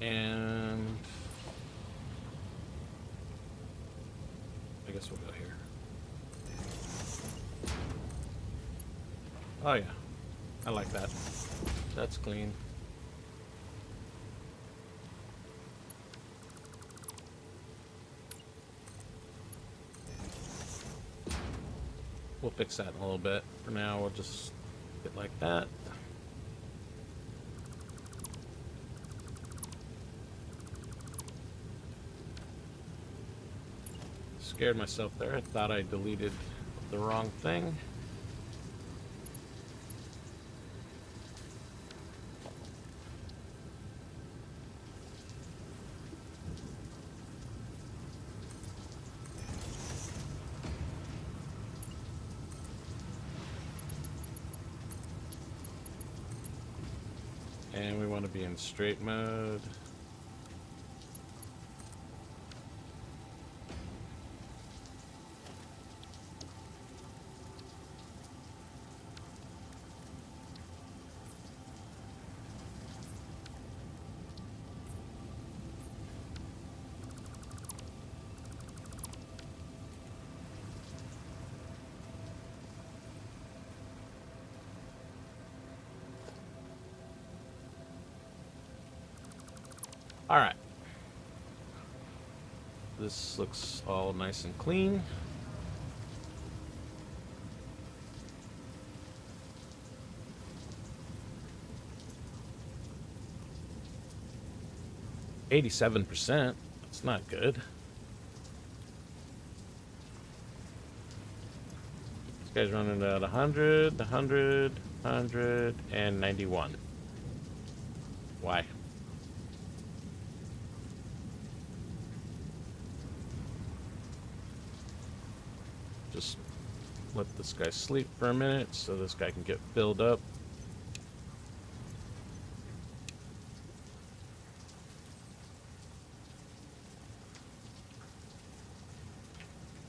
And I guess we'll go here. Oh yeah, I like that. That's clean. we'll fix that in a little bit. For now, we'll just get like that. Scared myself there. I thought I deleted the wrong thing. And we want to be in straight mode. All right. This looks all nice and clean. %. That's not good. This guy's running at 100, 100, 100, and 91. Why? Just let this guy sleep for a minute so this guy can get filled up.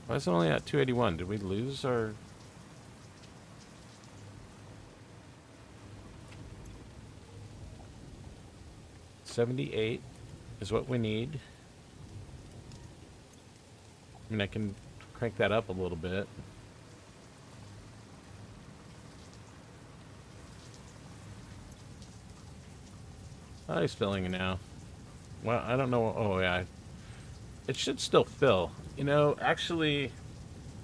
Why is it only at 281? Did we lose our... $78 is what we need. I mean, I can crank that up a little bit. Oh, he's filling it now. Well, I don't know. Oh, yeah. It should still fill. You know, actually,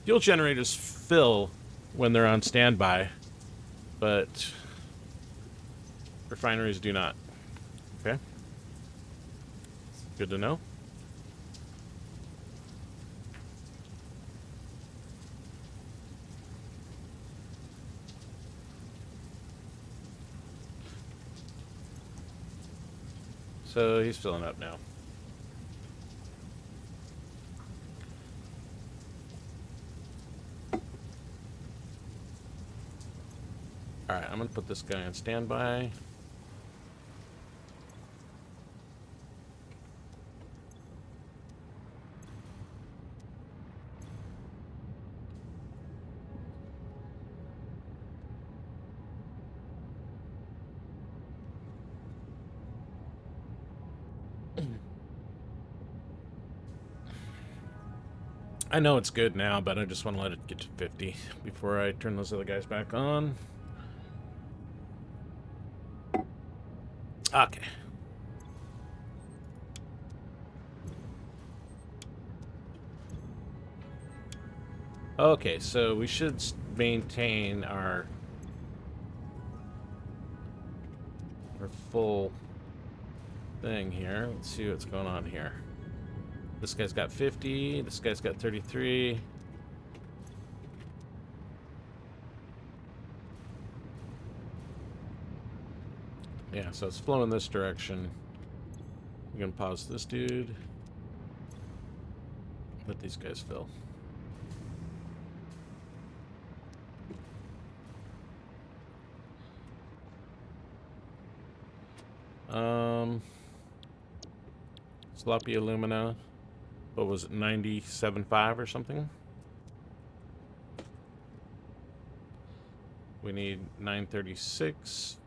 fuel generators fill when they're on standby, but refineries do not. Okay. Good to know. So he's filling up now. All right, I'm gonna put this guy on standby. I know it's good now, but I just want to let it get to 50 before I turn those other guys back on. Okay. Okay, so we should maintain our full thing here. Let's see what's going on here. This guy's got 50. This guy's got 33. Yeah, so it's flowing this direction. I'm gonna pause this dude. Let these guys fill. Sloppy alumina. What was it, 97.5 or something? We need 936.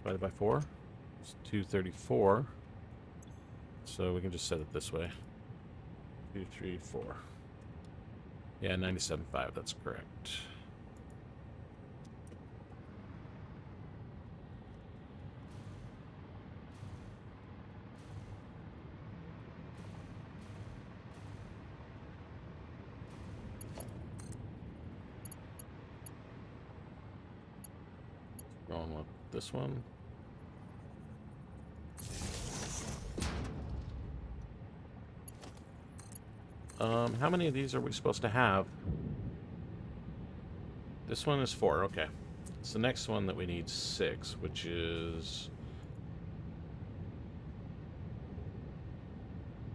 Divided by 4. It's 234. So we can just set it this way. 2, 3, 4. Yeah, 97.5, that's correct. going with this one. How many of these are we supposed to have? This one is 4, okay. It's the next one that we need 6, which is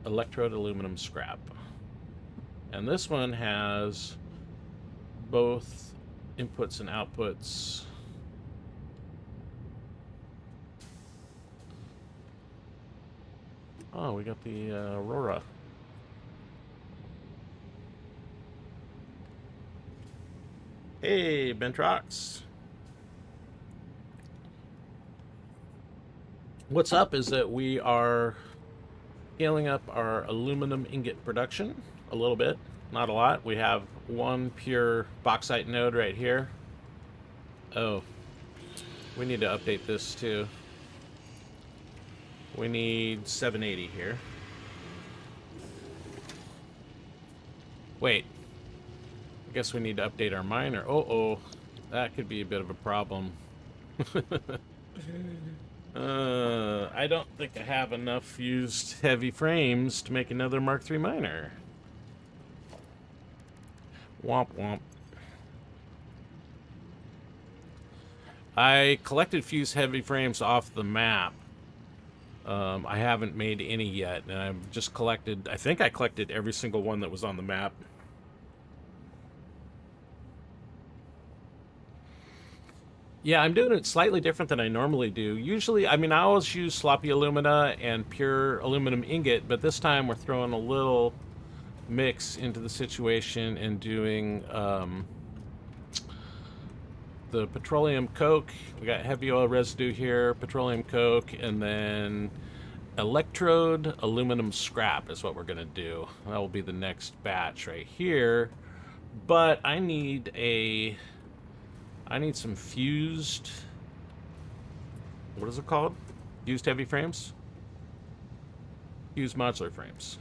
electrode aluminum scrap. And this one has both inputs and outputs. Oh, we got the Aurora. Hey, Bentrox. What's up is that we are scaling up our aluminum ingot production a little bit, not a lot. We have one pure bauxite node right here. Oh, we need to update this too. We need 780 here. Wait. I guess we need to update our miner. Oh, that could be a bit of a problem. I don't think I have enough fused heavy frames to make another Mark III miner. Womp womp. I collected fused heavy frames off the map. I haven't made any yet, and I've just collected, I think I collected every single one that was on the map. Yeah, I'm doing it slightly different than I normally do. Usually, I mean, I always use sloppy alumina and pure aluminum ingot, but this time we're throwing a little mix into the situation and doing the petroleum coke. We got heavy oil residue here, petroleum coke, and then electrode aluminum scrap is what we're gonna do. That will be the next batch right here. But I need some fused, what is it called? Fused heavy frames? Fused modular frames.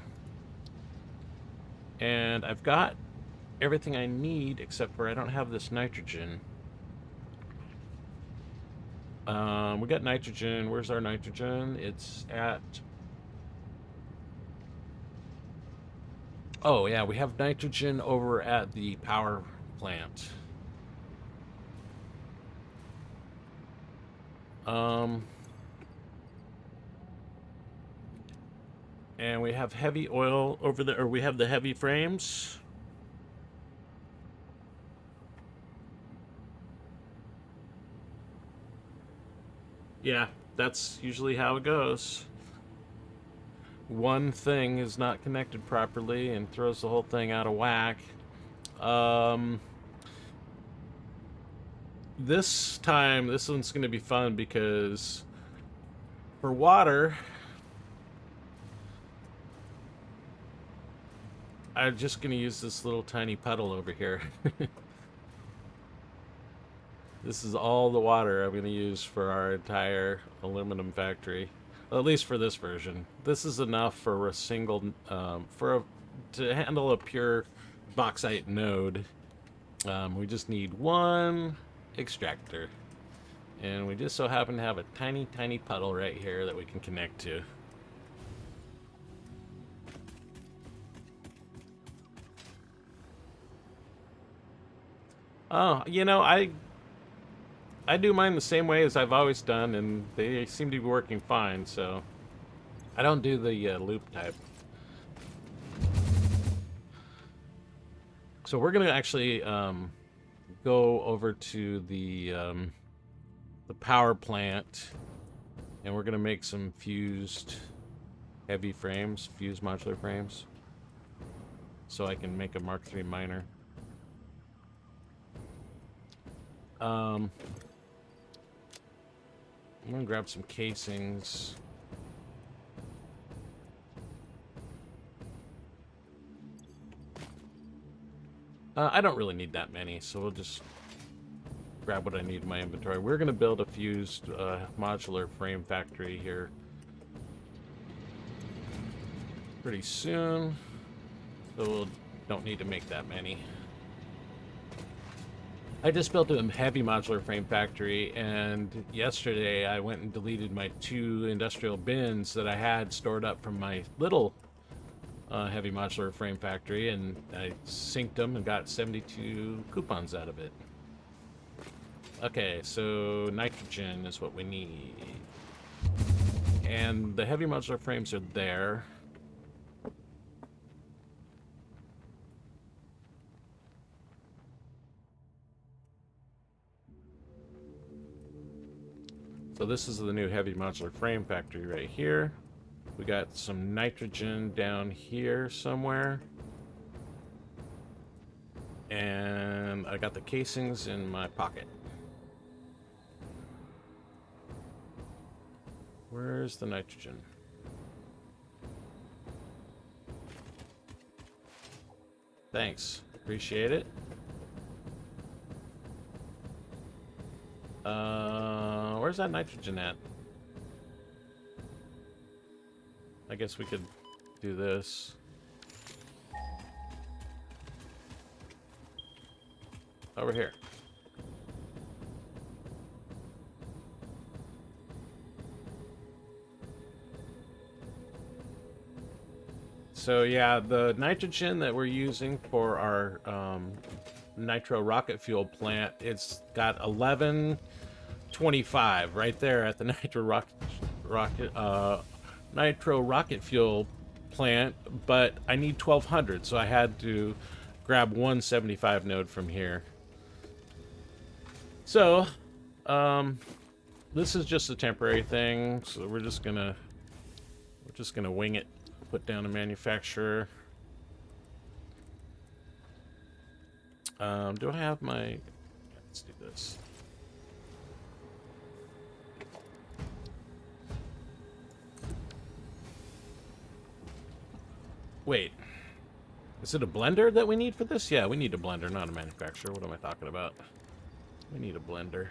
And I've got everything I need except for I don't have this nitrogen. We got nitrogen. Where's our nitrogen? It's at... Oh, yeah, we have nitrogen over at the power plant. And we have heavy oil over there, or we have the heavy frames. Yeah, that's usually how it goes. One thing is not connected properly and throws the whole thing out of whack. This time, this one's going to be fun because for water, I'm just going to use this little tiny puddle over here. This is all the water I'm going to use for our entire aluminum factory. Well, at least for this version. This is enough for a single, to handle a pure bauxite node. We just need one extractor. And we just so happen to have a tiny, tiny puddle right here that we can connect to. Oh, you know, I do mine the same way as I've always done, and they seem to be working fine, so I don't do the loop type. So we're gonna actually go over to the power plant, and we're gonna make some fused heavy frames, fused modular frames, so I can make a Mark III miner. I'm gonna grab some casings. I don't really need that many, so we'll just grab what I need in my inventory. We're gonna build a fused modular frame factory here pretty soon, so we'll don't need to make that many. I just built a heavy modular frame factory, and yesterday I went and deleted my 2 industrial bins that I had stored up from my little heavy modular frame factory, and I synced them and got 72 coupons out of it. Okay, so nitrogen is what we need. And the heavy modular frames are there. So this is the new heavy modular frame factory right here. We got some nitrogen down here somewhere. And I got the casings in my pocket. Where's the nitrogen? Thanks. Appreciate it. Where's that nitrogen at? I guess we could do this. Over here. So yeah, the nitrogen that we're using for our nitro rocket fuel plant, it's got 1125 right there at the nitro rocket fuel plant, but I need 1200, so I had to grab 175 node from here. So this is just a temporary thing, so we're just gonna wing it. Put down a manufacturer. Do I have my... Let's do this. Wait. Is it a blender that we need for this? Yeah, we need a blender, not a manufacturer. What am I talking about? We need a blender.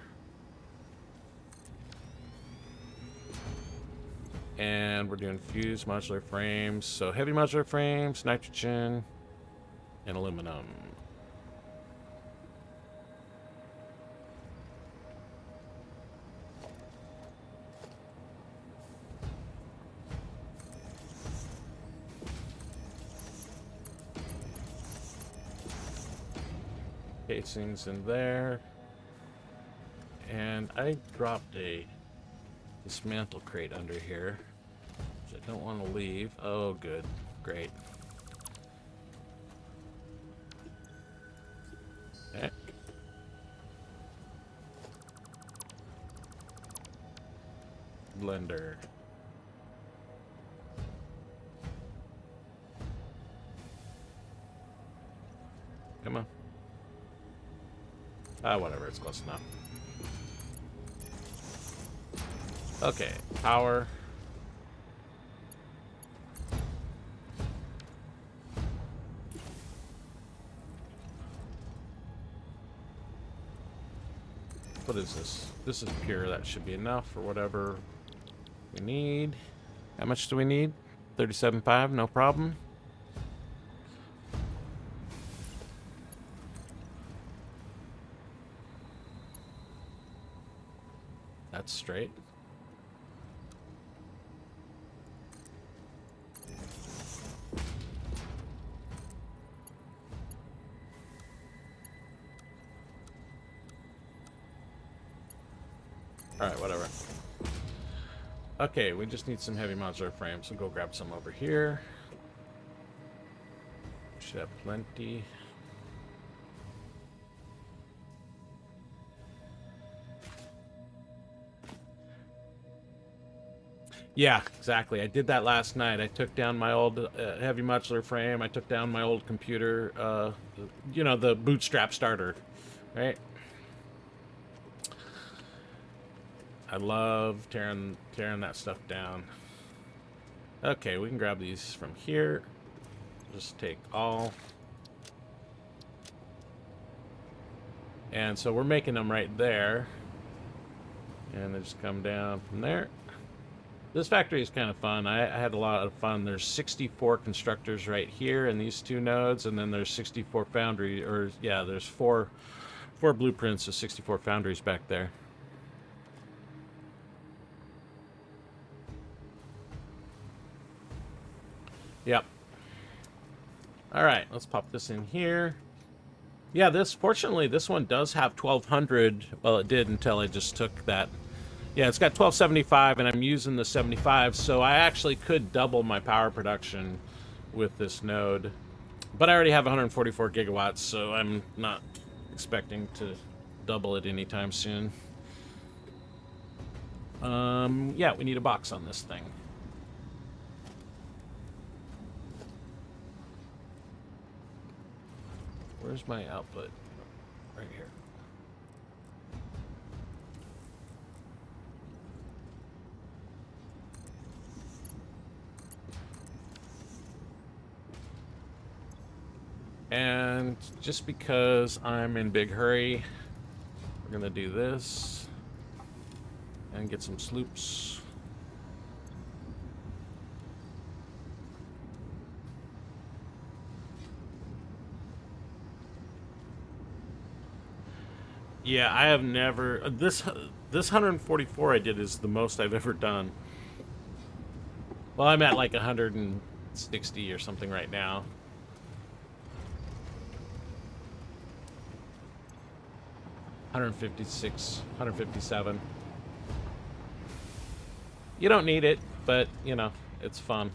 And we're doing fused modular frames. So heavy modular frames, nitrogen, and aluminum. Casings in there. And I dropped a dismantle crate under here, which I don't want to leave. Oh, good. Great. Okay. Blender. Come on. Whatever, it's close enough. Okay, power. What is this? This is pure. That should be enough for whatever we need. How much do we need? 37.5, no problem. That's straight. Alright, whatever. Okay, we just need some heavy modular frames, so go grab some over here. We should have plenty. Yeah, exactly. I did that last night. I took down my old heavy modular frame. I took down my old computer, you know, the bootstrap starter, right? I love tearing that stuff down. Okay, we can grab these from here. Just take all. And so we're making them right there. And they just come down from there. This factory is kind of fun. I had a lot of fun. There's 64 constructors right here in these two nodes, and then there's 64 foundry, or yeah, there's four 4 blueprints of 64 foundries back there. Yep. All right, let's pop this in here. Yeah, fortunately, this one does have 1200. Well, it did until I just took that. Yeah, it's got 1275, and I'm using the 75, so I actually could double my power production with this node. But I already have 144 gigawatts, so I'm not expecting to double it anytime soon. Yeah, we need a box on this thing. Where's my output? Right here. And just because I'm in big hurry, we're gonna do this and get some sloops. Yeah, I have never this 144 I did is the most I've ever done. Well, I'm at like 160 or something right now. $156, $157. You don't need it, but you know, it's fun.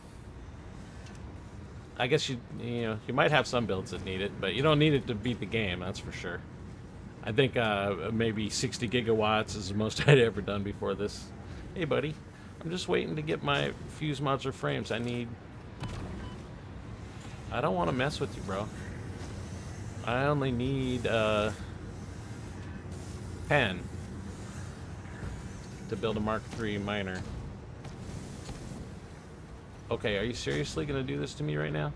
I guess you might have some builds that need it, but you don't need it to beat the game, that's for sure. I think maybe 60 gigawatts is the most I'd ever done before this. Hey, buddy. I'm just waiting to get my fuse modular frames. I don't want to mess with you, bro. I only need 10 to build a Mark III miner. Okay, are you seriously going to do this to me right now?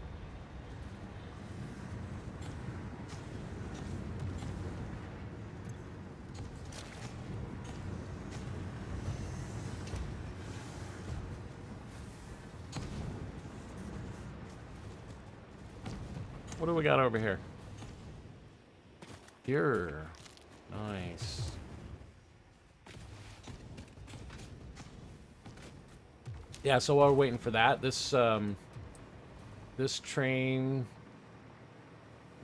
What do we got over here? Here. Nice. Yeah, so while we're waiting for that, this train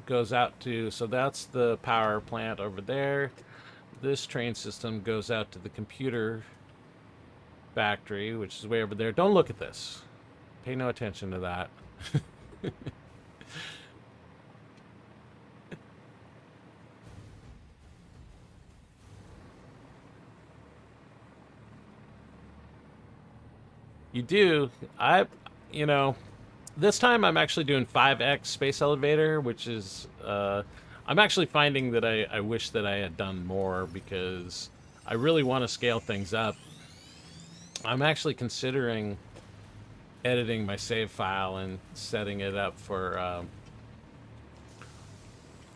goes out to, so that's the power plant over there. This train system goes out to the computer factory, which is way over there. Don't look at this. Pay no attention to that. You do. This time I'm actually doing 5x space elevator, which is, I'm actually finding that I wish that I had done more because I really want to scale things up. I'm actually considering editing my save file and setting it up for,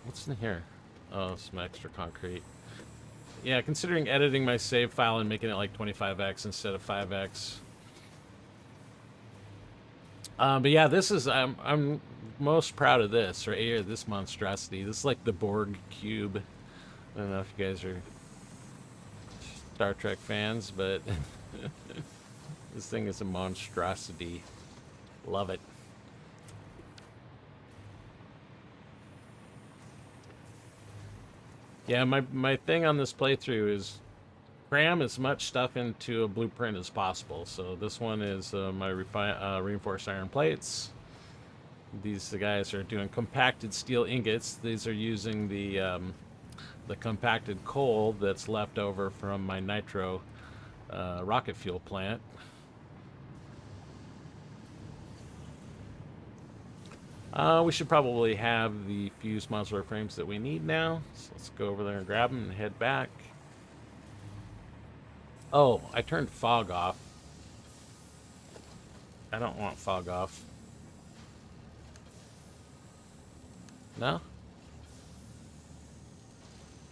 what's in here? Oh, some extra concrete. Yeah, considering editing my save file and making it like 25x instead of 5x. But yeah, this is I'm most proud of this right here. This monstrosity. This is like the Borg cube. I don't know if you guys are Star Trek fans, but this thing is a monstrosity. Love it. Yeah, my thing on this playthrough is cram as much stuff into a blueprint as possible. So this one is my reinforced iron plates. These guys are doing compacted steel ingots. These are using the compacted coal that's left over from my nitro rocket fuel plant. We should probably have the fuse modular frames that we need now. So let's go over there and grab them and head back. Oh, I turned fog off. I don't want fog off. No?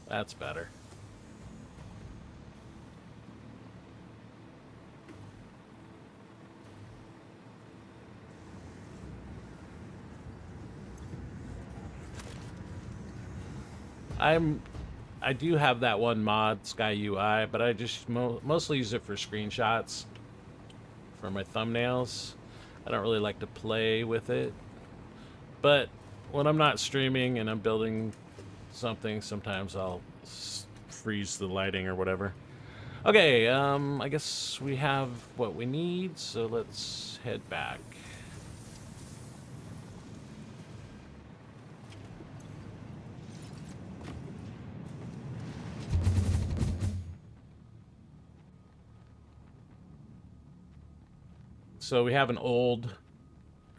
That's better. I do have that one mod, Sky UI, but I just mostly use it for screenshots for my thumbnails. I don't really like to play with it. But when I'm not streaming and I'm building something, sometimes I'll freeze the lighting or whatever. Okay, I guess we have what we need, so let's head back. So we have an old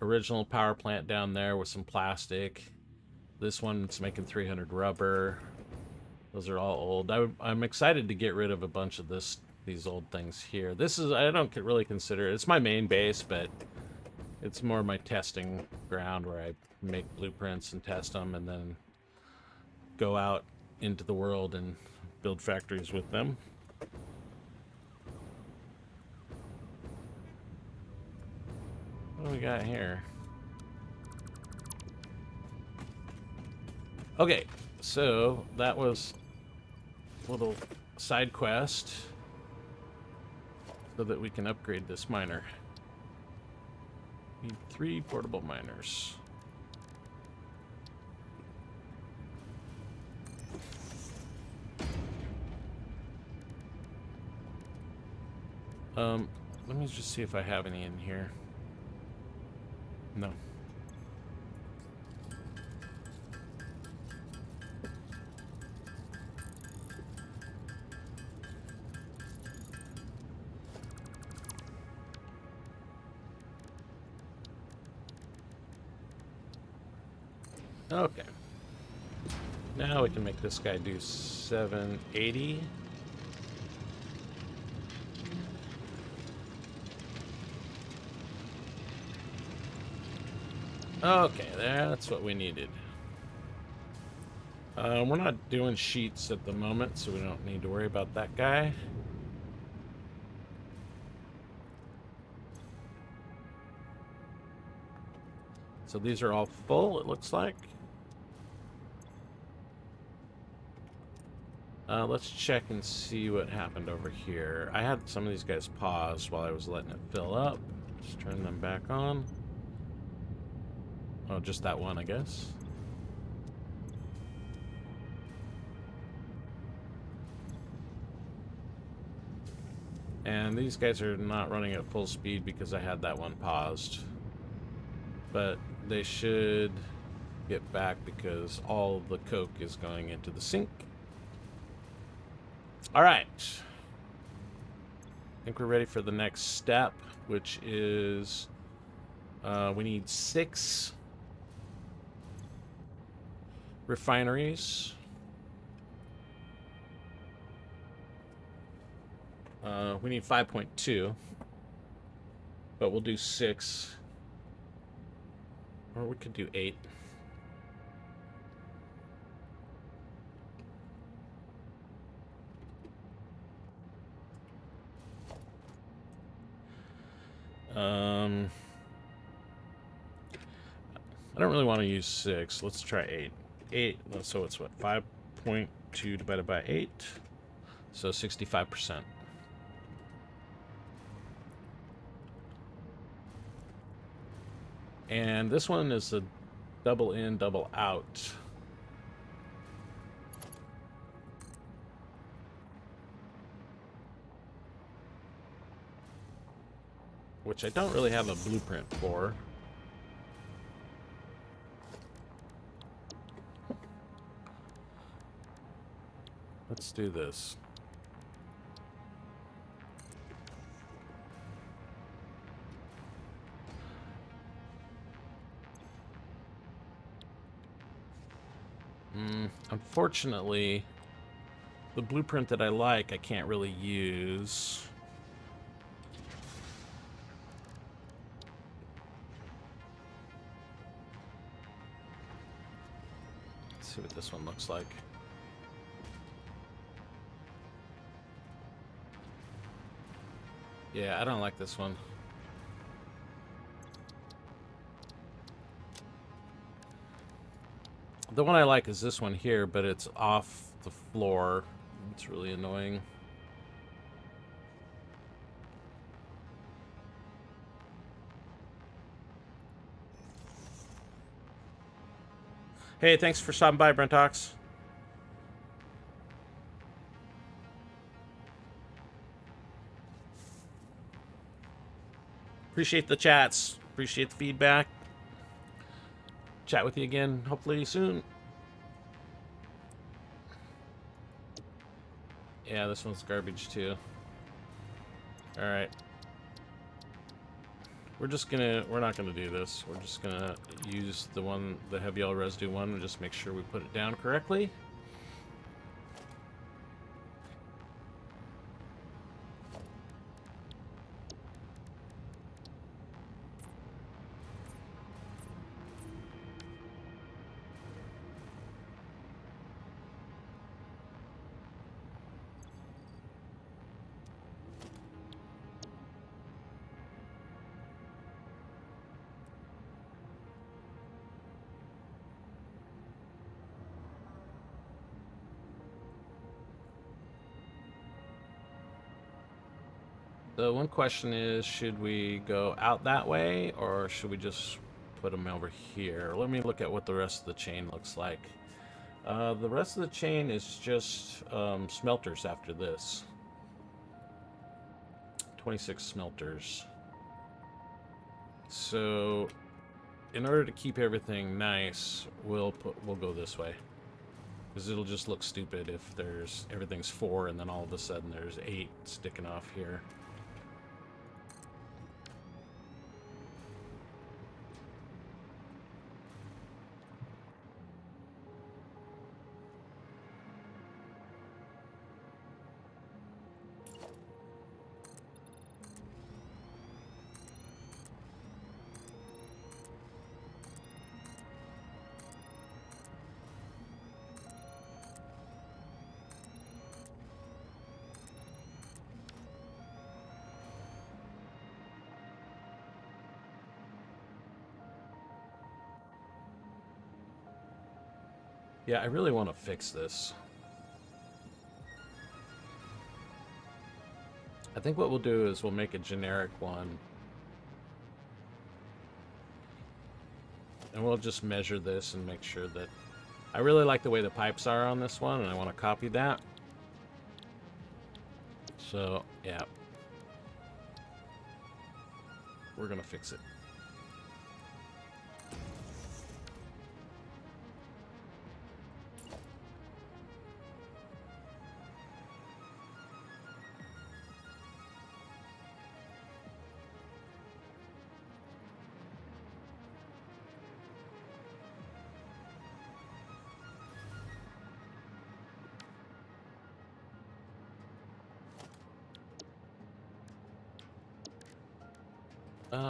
original power plant down there with some plastic. This one's making 300 rubber. Those are all old. I'm excited to get rid of a bunch of these old things here. This is, I don't really consider it. It's my main base, but it's more my testing ground where I make blueprints and test them and then go out into the world and build factories with them. What do we got here? Okay, so that was a little side quest so that we can upgrade this miner. Need 3 portable miners. Let me just see if I have any in here. No. Okay. Now we can make this guy do 780. Okay, that's what we needed. We're not doing sheets at the moment, so we don't need to worry about that guy. So these are all full, it looks like. Let's check and see what happened over here. I had some of these guys paused while I was letting it fill up. Just turn them back on. Oh, just that one, I guess. And these guys are not running at full speed because I had that one paused. But they should get back because all the coke is going into the sink. All right. I think we're ready for the next step, which is we need 6 refineries. We need 5.2, but we'll do 6, or we could do 8. I don't really want to use 6. Let's try 8. 8, so it's what, 5.2 divided by 8? So 65%. And this one is a double in, double out. Which I don't really have a blueprint for. Let's do this. Unfortunately, the blueprint that I like, I can't really use. Let's see what this one looks like. Yeah, I don't like this one. The one I like is this one here, but it's off the floor. It's really annoying. Hey, thanks for stopping by, Brentox. Appreciate the chats. Appreciate the feedback. Chat with you again, hopefully soon. Yeah, this one's garbage too. Alright. We're not gonna do this. We're just gonna use the heavy yellow residue one, and just make sure we put it down correctly. The one question is, should we go out that way, or should we just put them over here? Let me look at what the rest of the chain looks like. The rest of the chain is just smelters after this. 26 smelters. So, in order to keep everything nice, we'll go this way. Because it'll just look stupid if everything's 4 and then all of a sudden there's 8 sticking off here. Yeah, I really want to fix this. I think what we'll do is we'll make a generic one. And we'll just measure this and make sure that... I really like the way the pipes are on this one, and I want to copy that. So, yeah. We're going to fix it.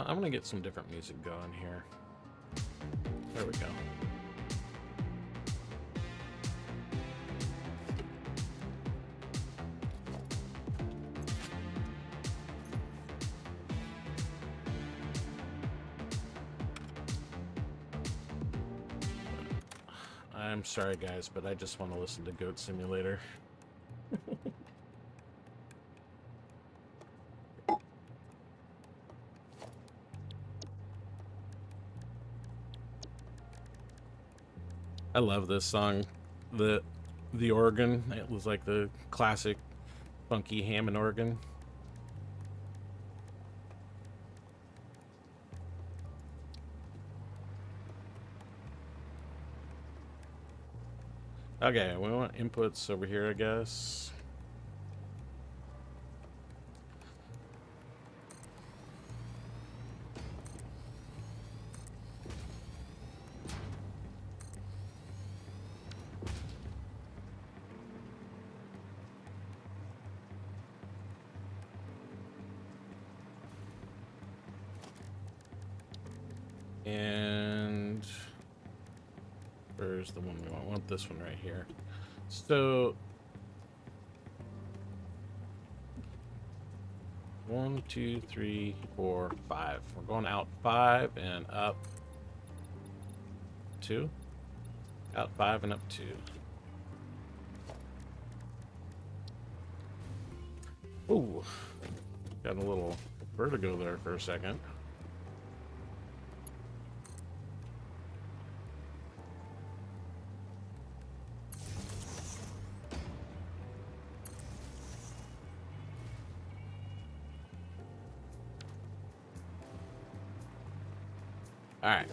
I'm gonna get some different music going here. There we go. I'm sorry guys, but I just want to listen to Goat Simulator. I love this song. The organ, it was like the classic funky Hammond organ. Okay, we want inputs over here, I guess. And where's the one we want? I want this one right here. So 1, 2, 3, 4, 5. We're going out 5 and up 2. Out 5 and up 2. Ooh, got a little vertigo there for a second. All right.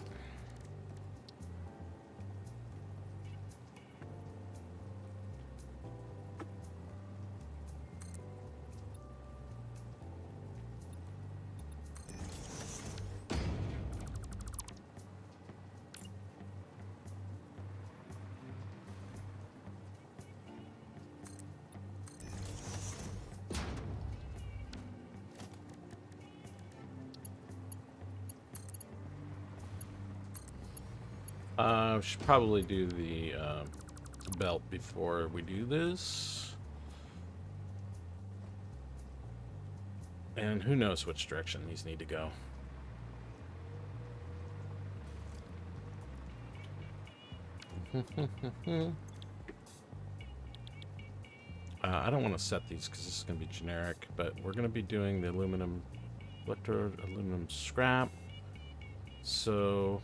Should probably do the belt before we do this. And who knows which direction these need to go. I don't want to set these because this is going to be generic, but we're going to be doing the aluminum electrode, aluminum scrap. So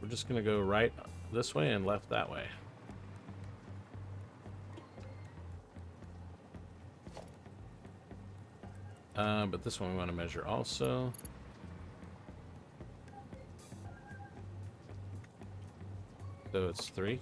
we're just going to go right this way and left that way. But this one we want to measure also. So it's 3.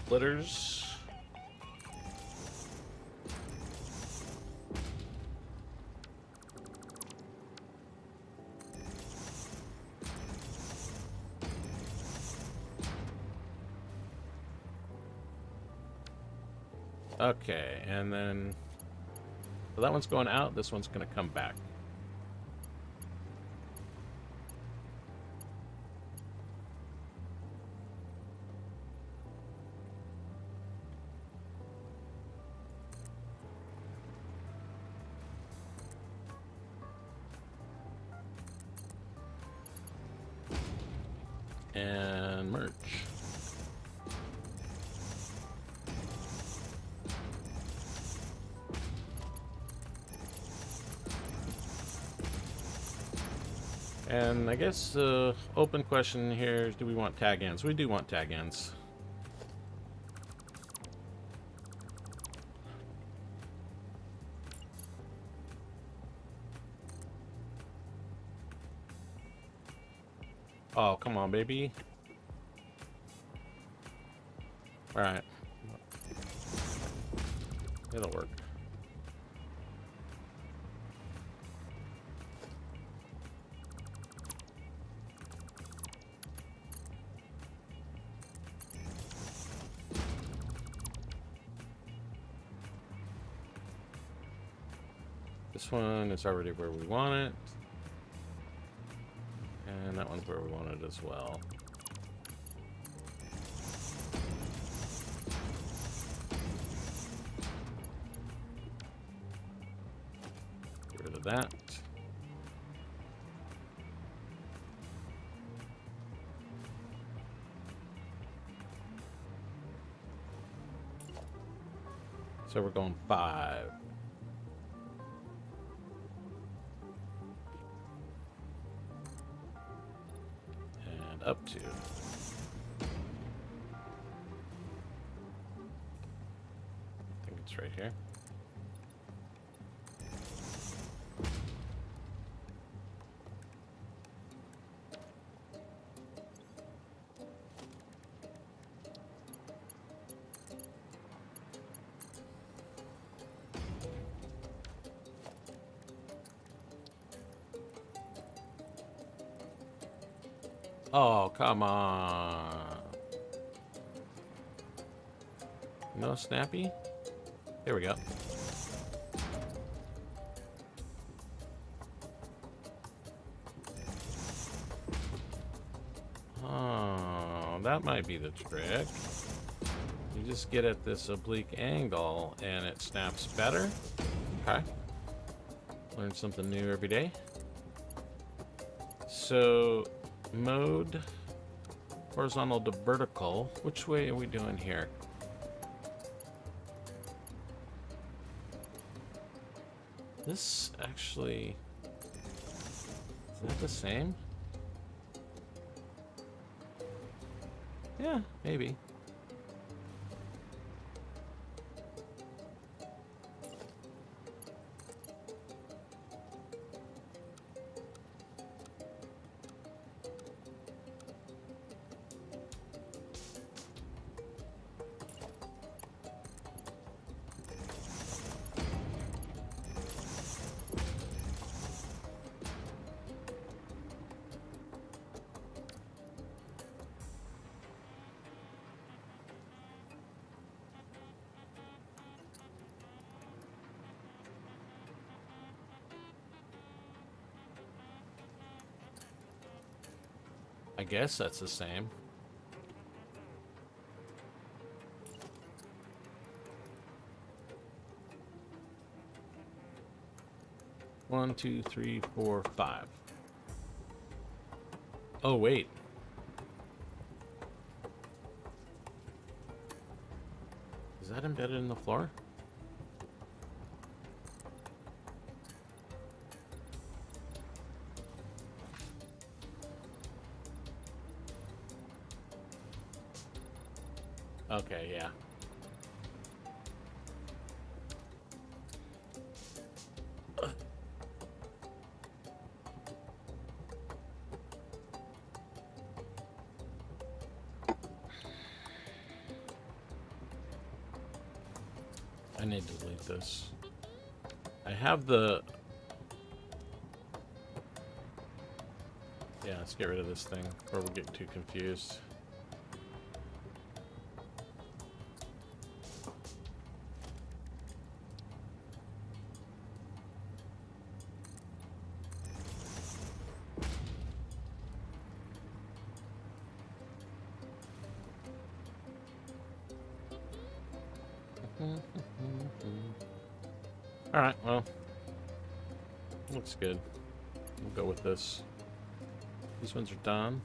Splitters. Okay, and then so that one's going out, this one's going to come back. And merge. And I guess the open question here is, do we want tag ends? We do want tag ends. Oh, come on, baby. All right. It'll work. This one is already where we want it. And that one's where we want it as well. Get rid of that. So we're going 5. And up 2. I think it's right here. Oh, come on. No snappy? There we go. Oh, that might be the trick. You just get at this oblique angle and it snaps better. Okay. Learn something new every day. So, mode horizontal to vertical. Which way are we doing here? This actually, is that the same? Yeah, maybe. I guess that's the same. One, two, three, four, five. Oh, wait. Is that embedded in the floor? Okay, yeah. I need to delete this. I have the... Yeah, let's get rid of this thing before we get too confused. Alright, well, looks good. We'll go with this. These ones are done.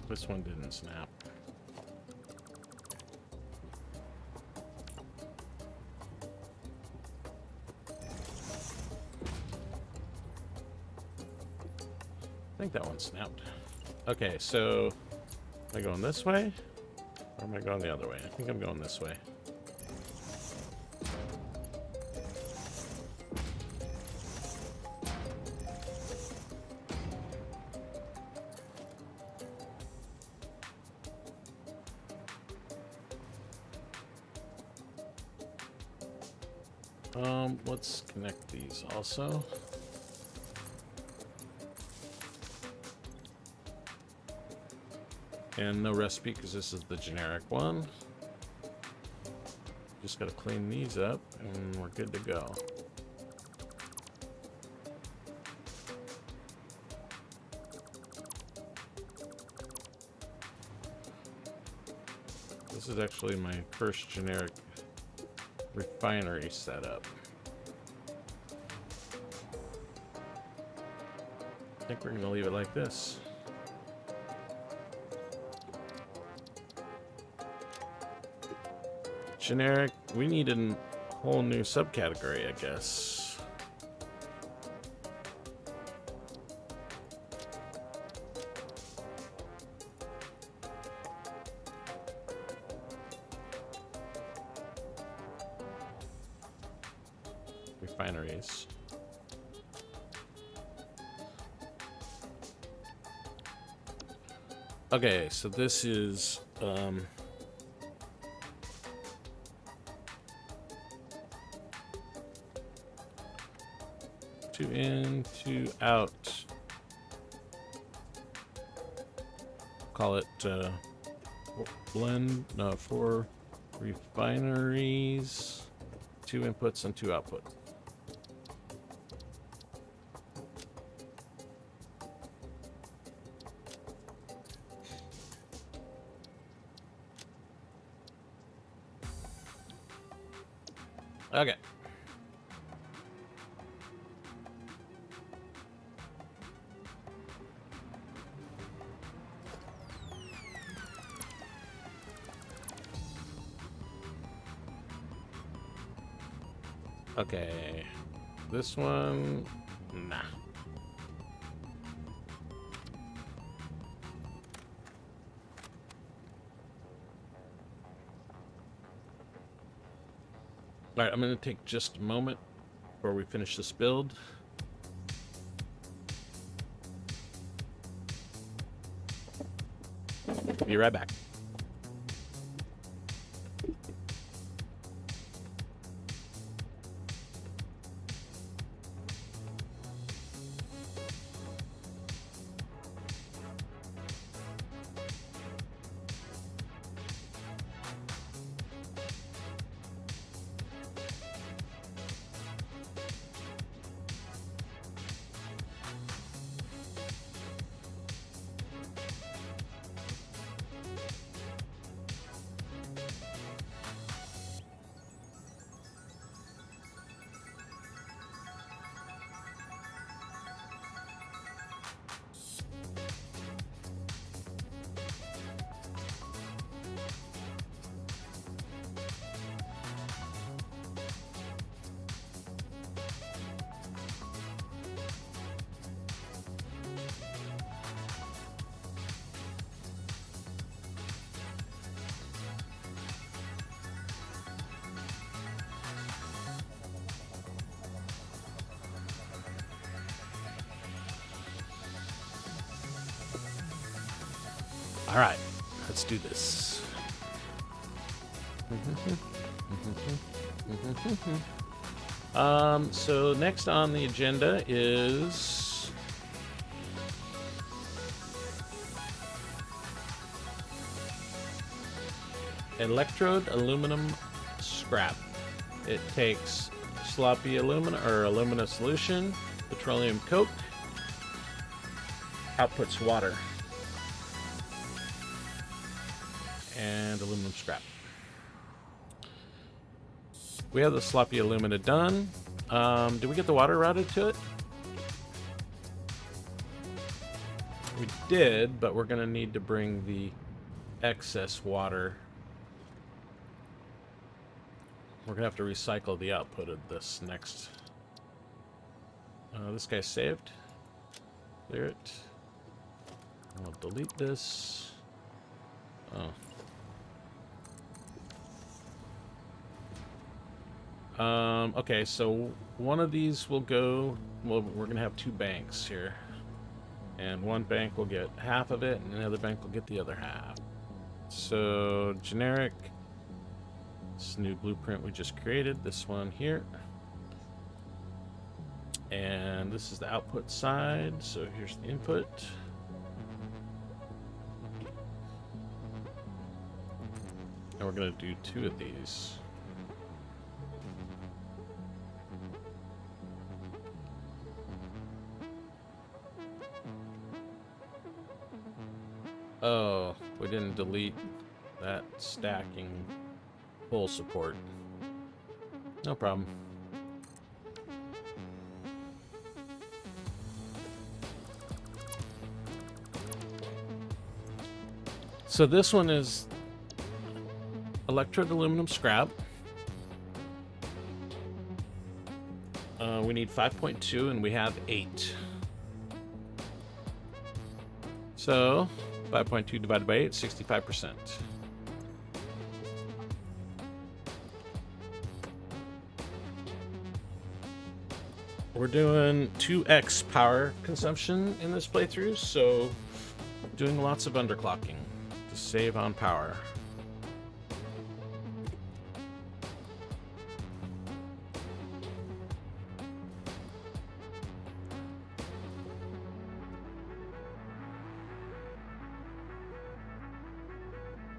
This one didn't snap. I think that one snapped. Okay, so am I going this way? Or am I going the other way? I think I'm going this way. Let's connect these also. And no recipe because this is the generic one. Just gotta clean these up and we're good to go. This is actually my first generic refinery setup. I think we're gonna leave it like this. Generic, we need a whole new subcategory, I guess. refineries. Okay, so this is 2 in, 2 out. Call it blend. No, 4 refineries, 2 inputs and 2 outputs. Okay. Okay. This one, nah. All right, I'm going to take just a moment before we finish this build. Be right back. All right, let's do this. So next on the agenda is electrode aluminum scrap. It takes sloppy alumina or alumina solution, petroleum coke, outputs water, and aluminum scrap. We have the sloppy alumina done. Did we get the water routed to it? We did, but we're gonna need to bring the excess water. We're gonna have to recycle the output of this next. This guy's saved. Clear it. I'll delete this. Oh. Okay, so one of these will go, well, we're going to have 2 banks here. And one bank will get half of it, and another bank will get the other half. So, generic. This new blueprint we just created, this one here. And this is the output side, so here's the input. And we're going to do 2 of these. Oh, we didn't delete that stacking pull support. No problem. So this one is electrode aluminum scrap. We need 5.2 and we have 8. So 5.2 divided by 8, 65%. we're doing 2x power consumption in this playthrough, so doing lots of underclocking to save on power.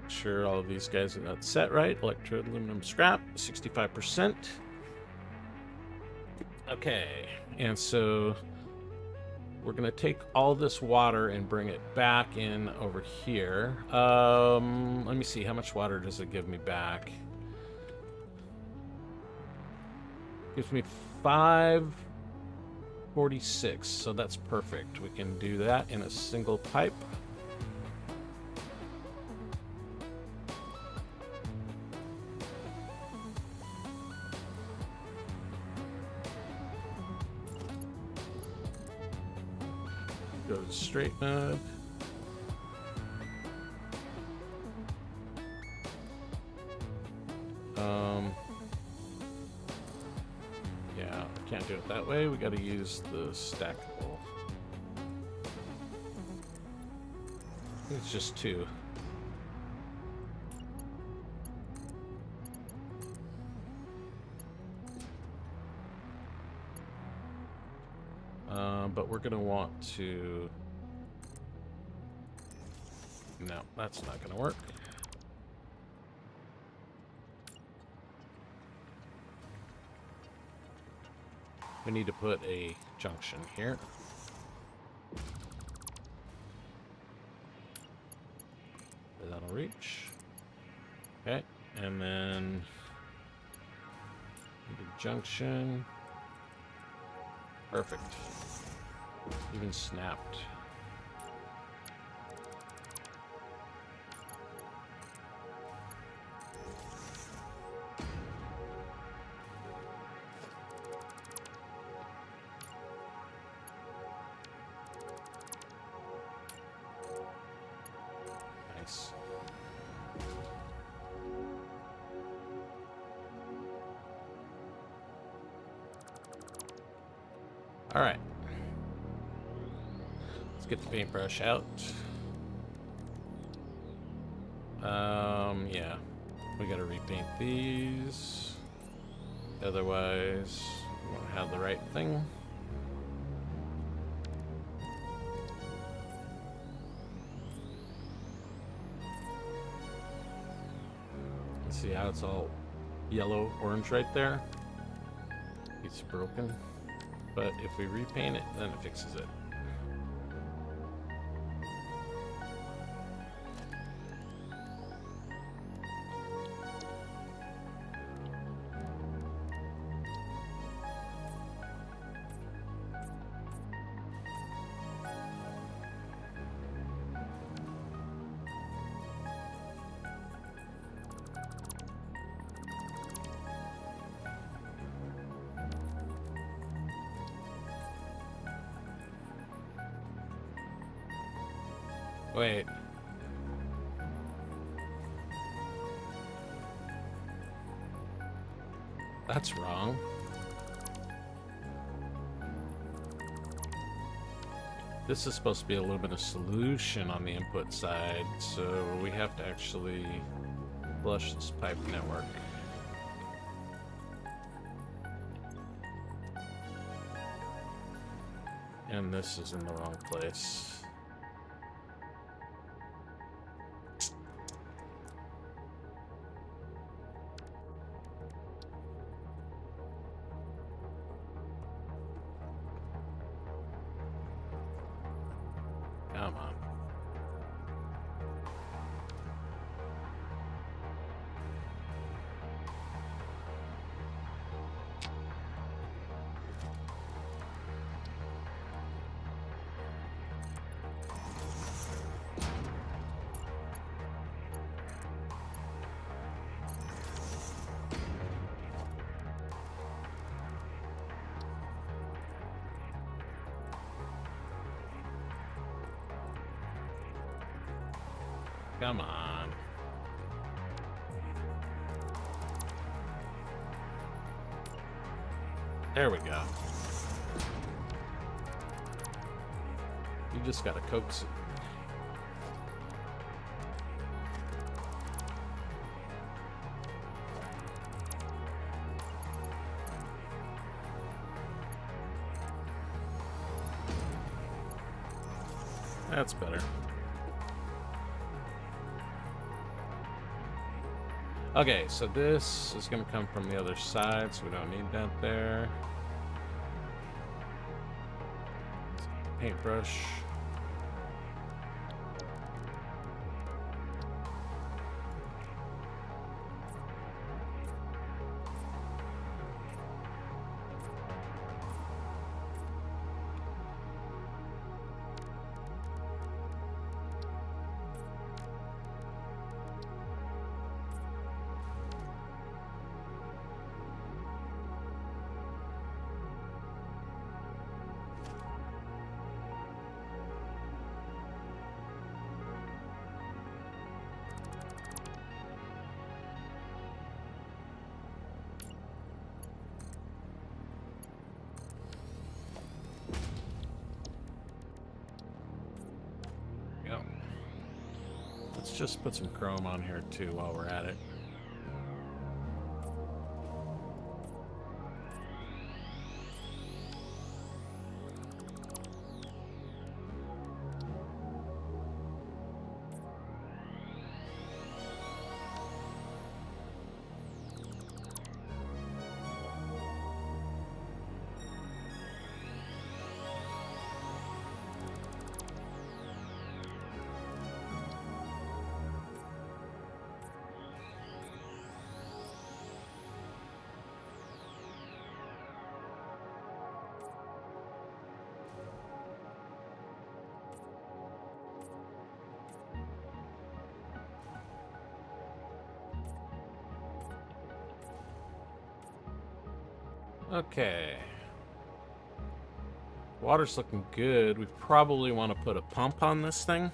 Sure, all of these guys are not set right. Electrode, aluminum, scrap, 65%. Okay, and so we're gonna take all this water and bring it back in over here. Let me see, how much water does it give me back? Gives me 546, so that's perfect. We can do that in a single pipe. Go to straight mode. Yeah, can't do it that way. We got to use the stackable. It's just 2. But we're gonna want to... No, that's not gonna work. We need to put a junction here. That'll reach. Okay, and then need a junction. Perfect. Even snapped. Nice. All right. Get the paintbrush out. Yeah, we gotta repaint these. Otherwise, we won't have the right thing. See how it's all yellow, orange right there? It's broken. But if we repaint it, then it fixes it. Wait. That's wrong. This is supposed to be a little bit of solution on the input side, so we have to actually flush this pipe network. And this is in the wrong place. Come on. Come on. There we go. just gotta coax it. That's better. Okay, so this is going to come from the other side, so we don't need that there. Paintbrush. Let's just put some chrome on here too while we're at it. Okay. Water's looking good. We probably want to put a pump on this thing.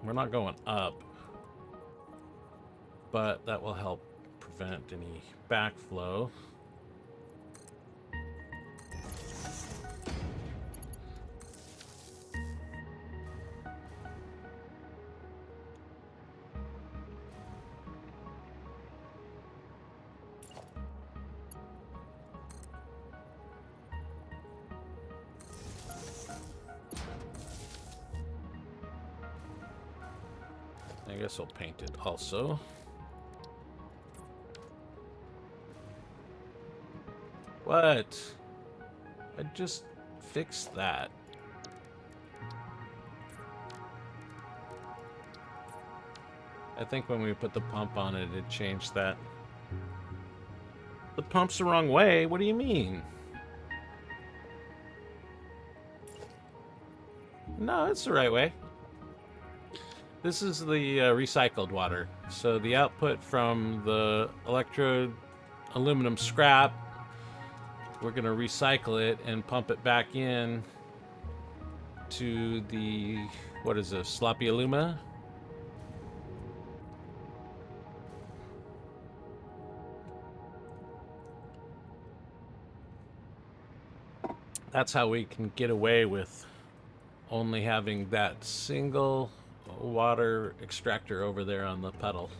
We're not going up, but that will help prevent any backflow. I guess I'll paint it also. What? I just fixed that. I think when we put the pump on it, it changed that. The pump's the wrong way? What do you mean? No, it's the right way. This is the recycled water. So the output from the electrode aluminum scrap, we're going to recycle it and pump it back in to the, what is this, sloppy aluma? That's how we can get away with only having that single water extractor over there on the pedal.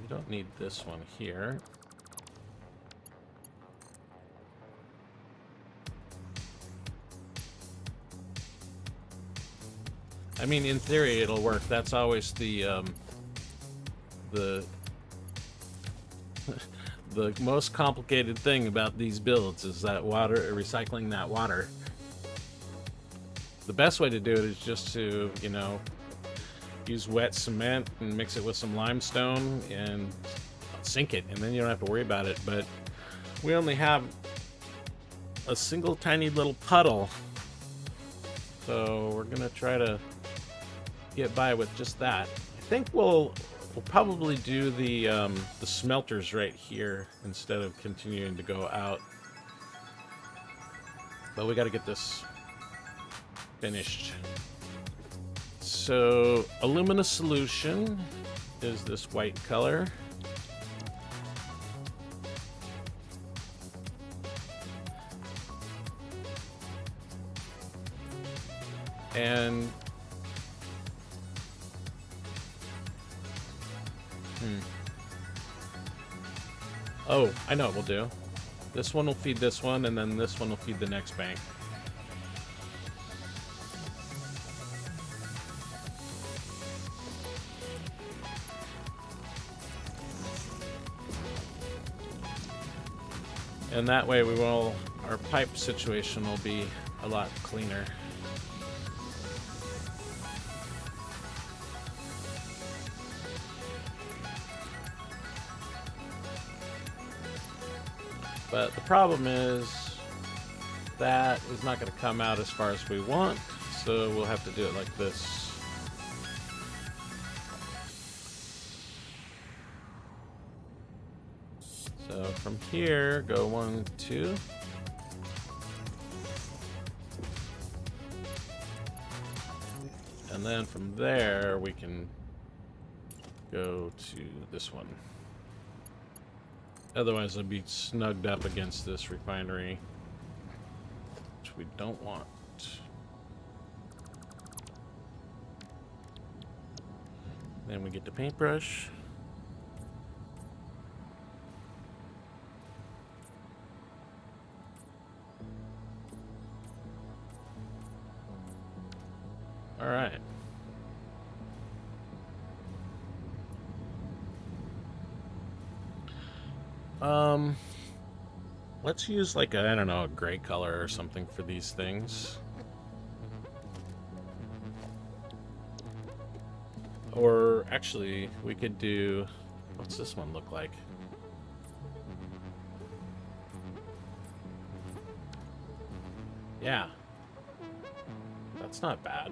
We don't need this one here. I mean, in theory, it'll work. That's always the the most complicated thing about these builds is that water, recycling that water. The best way to do it is just to, you know, use wet cement and mix it with some limestone and sink it, and then you don't have to worry about it. But we only have a single tiny little puddle, so we're gonna try to get by with just that. I think we'll probably do the smelters right here instead of continuing to go out. But we got to get this finished. So alumina solution is this white color. And oh, I know what we'll do. This one will feed this one, and then this one will feed the next bank. And that way our pipe situation will be a lot cleaner. But the problem is that is not going to come out as far as we want, so we'll have to do it like this. So from here, go 1, 2. And then from there, we can go to this one. Otherwise, it'll be snugged up against this refinery, which we don't want. Then we get the paintbrush. All right. Let's use like a, I don't know, a gray color or something for these things. Or actually, we could do, what's this one look like? Yeah. That's not bad.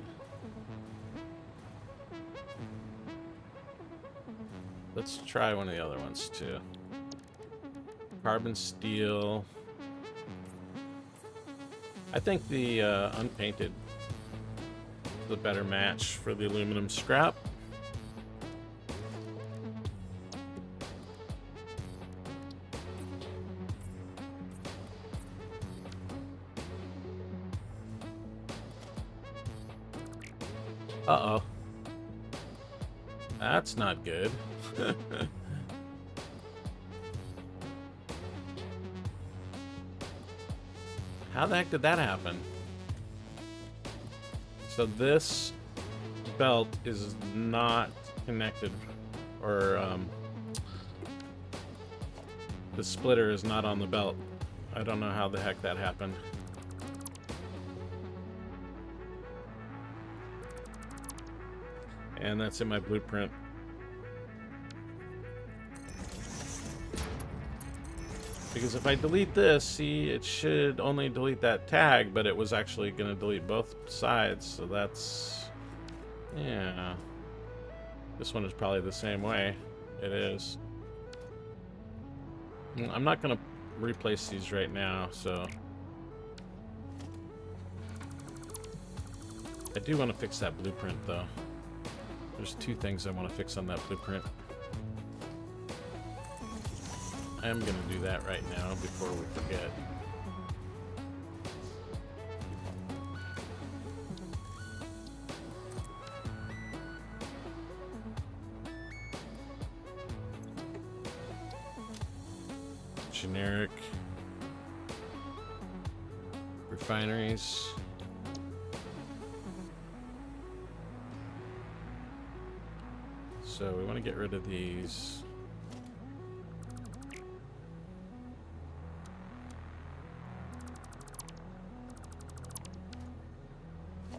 Let's try one of the other ones too. Carbon steel. I think the unpainted is the better match for the aluminum scrap. Uh-oh. That's not good. How the heck did that happen? So this belt is not connected, or the splitter is not on the belt. I don't know how the heck that happened. And that's in my blueprint. Because if I delete this, see, it should only delete that tag, but it was actually going to delete both sides, so that's... yeah. This one is probably the same way. It is. I'm not going to replace these right now, so... I do want to fix that blueprint, though. There's two things I want to fix on that blueprint. I am going to do that right now before we forget. Generic refineries. So we want to get rid of these.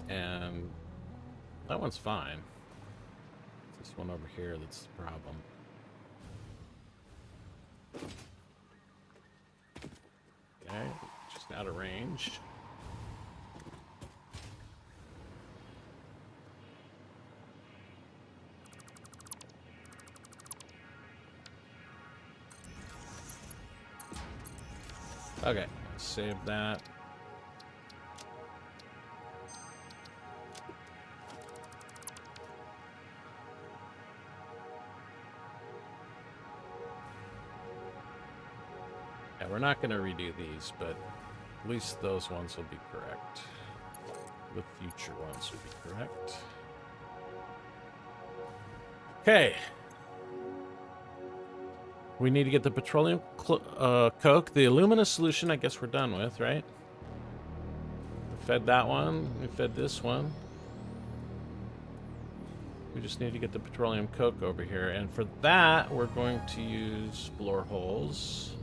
And that one's fine. It's this one over here that's the problem. Okay, just out of range. Okay, save that. Yeah, we're not going to redo these, but at least those ones will be correct. The future ones will be correct. Okay. We need to get the petroleum coke. The alumina solution, I guess we're done with, right? We fed that one. We fed this one. We just need to get the petroleum coke over here. And for that, we're going to use blower holes.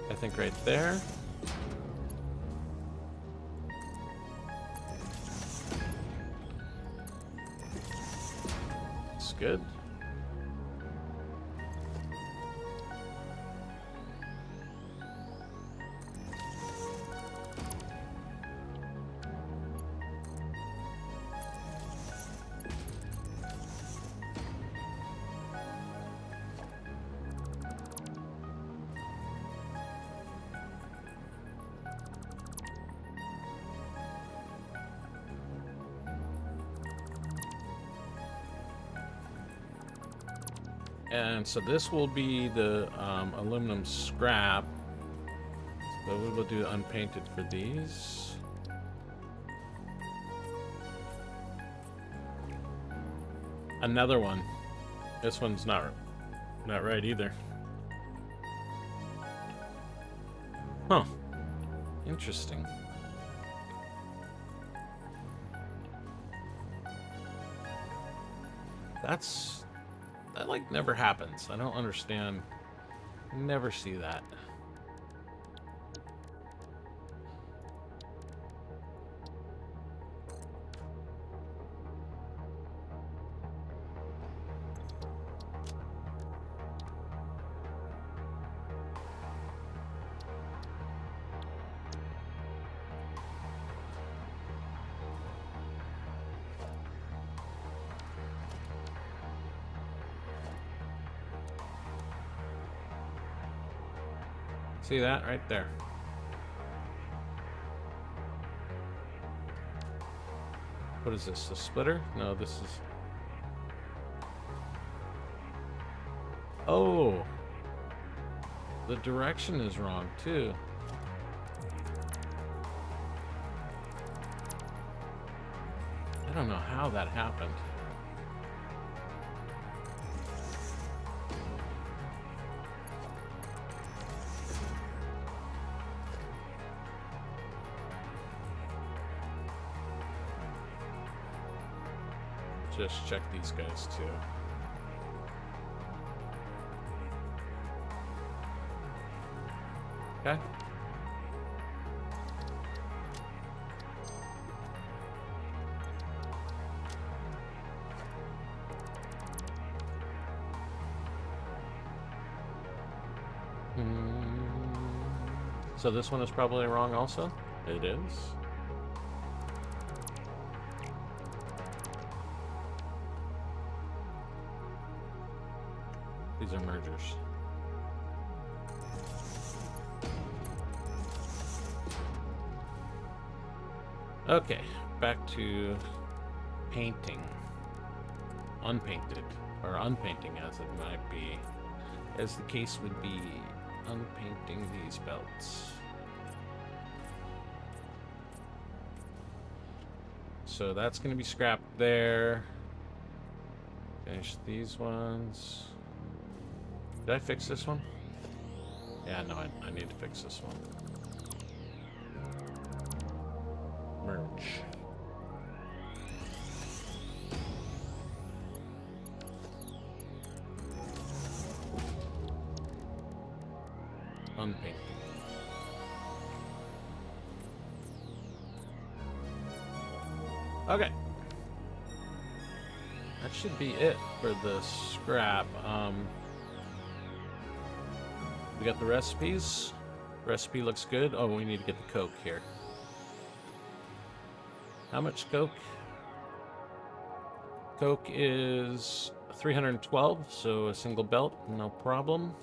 I think right there. It's good. And so this will be the aluminum scrap. So we will do unpainted for these. Another one. This one's not right either. Huh. Interesting. That like never happens. I don't understand. Never see that. See that right there? What is this? A splitter? No, this is... Oh! The direction is wrong, too. I don't know how that happened. Just check these guys too. Okay. So this one is probably wrong also? It is. These are mergers. Okay, back to painting. Unpainted, or unpainting as it might be, as the case would be, unpainting these belts. So that's going to be scrapped there. Finish these ones. Did I fix this one? Yeah, no, I need to fix this one. Merge. Unpainted. Okay. That should be it for the scrap. We got the recipes. Recipe looks good. Oh, we need to get the coke here. How much coke? Coke is 312, so a single belt, no problem.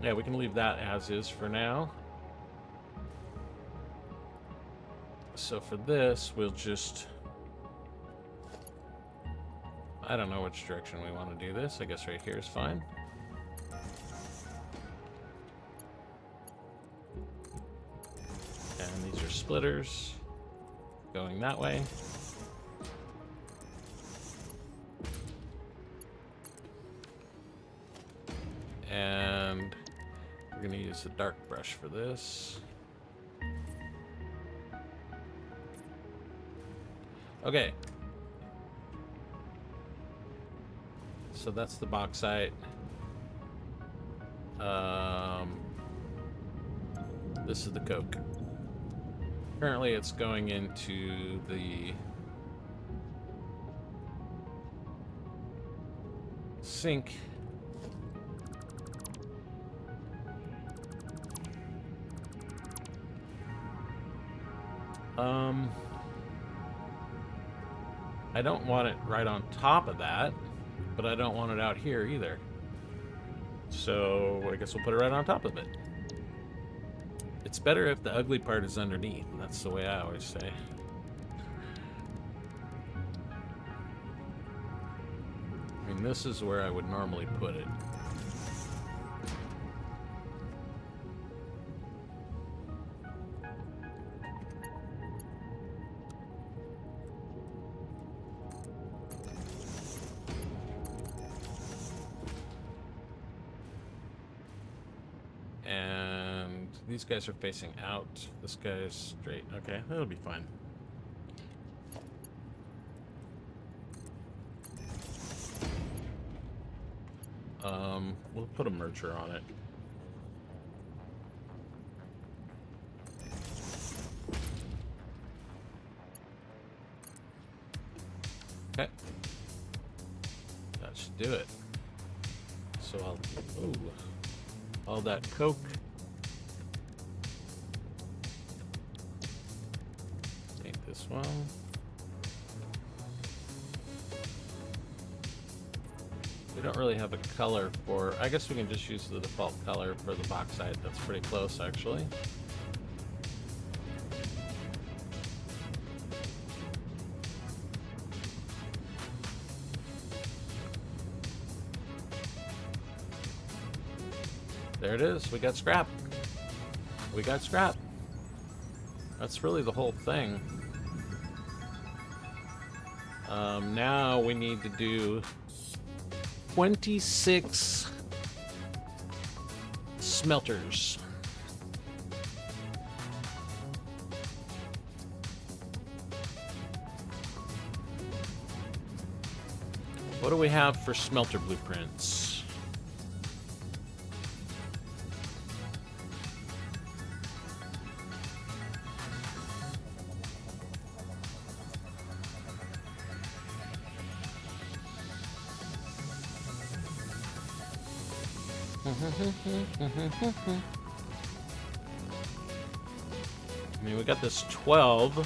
Yeah, we can leave that as is for now. So for this, we'll just... I don't know which direction we want to do this. I guess right here is fine. And these are splitters going that way. And we're going to use a dark brush for this. Okay. So that's the bauxite. This is the coke. Currently it's going into the sink. I don't want it right on top of that, but I don't want it out here either. So I guess we'll put it right on top of it. It's better if the ugly part is underneath. That's the way I always say. I mean, this is where I would normally put it. And these guys are facing out. This guy is straight. Okay, that'll be fine. We'll put a merger on it. Okay. That should do it. So I'll... Ooh. All that coke. Take this one. We don't really have a color for... I guess we can just use the default color for the bauxite. That's pretty close, actually. There it is. We got scrap. We got scrap. That's really the whole thing. Now we need to do 26 smelters. What do we have for smelter blueprints? I mean, we got this 12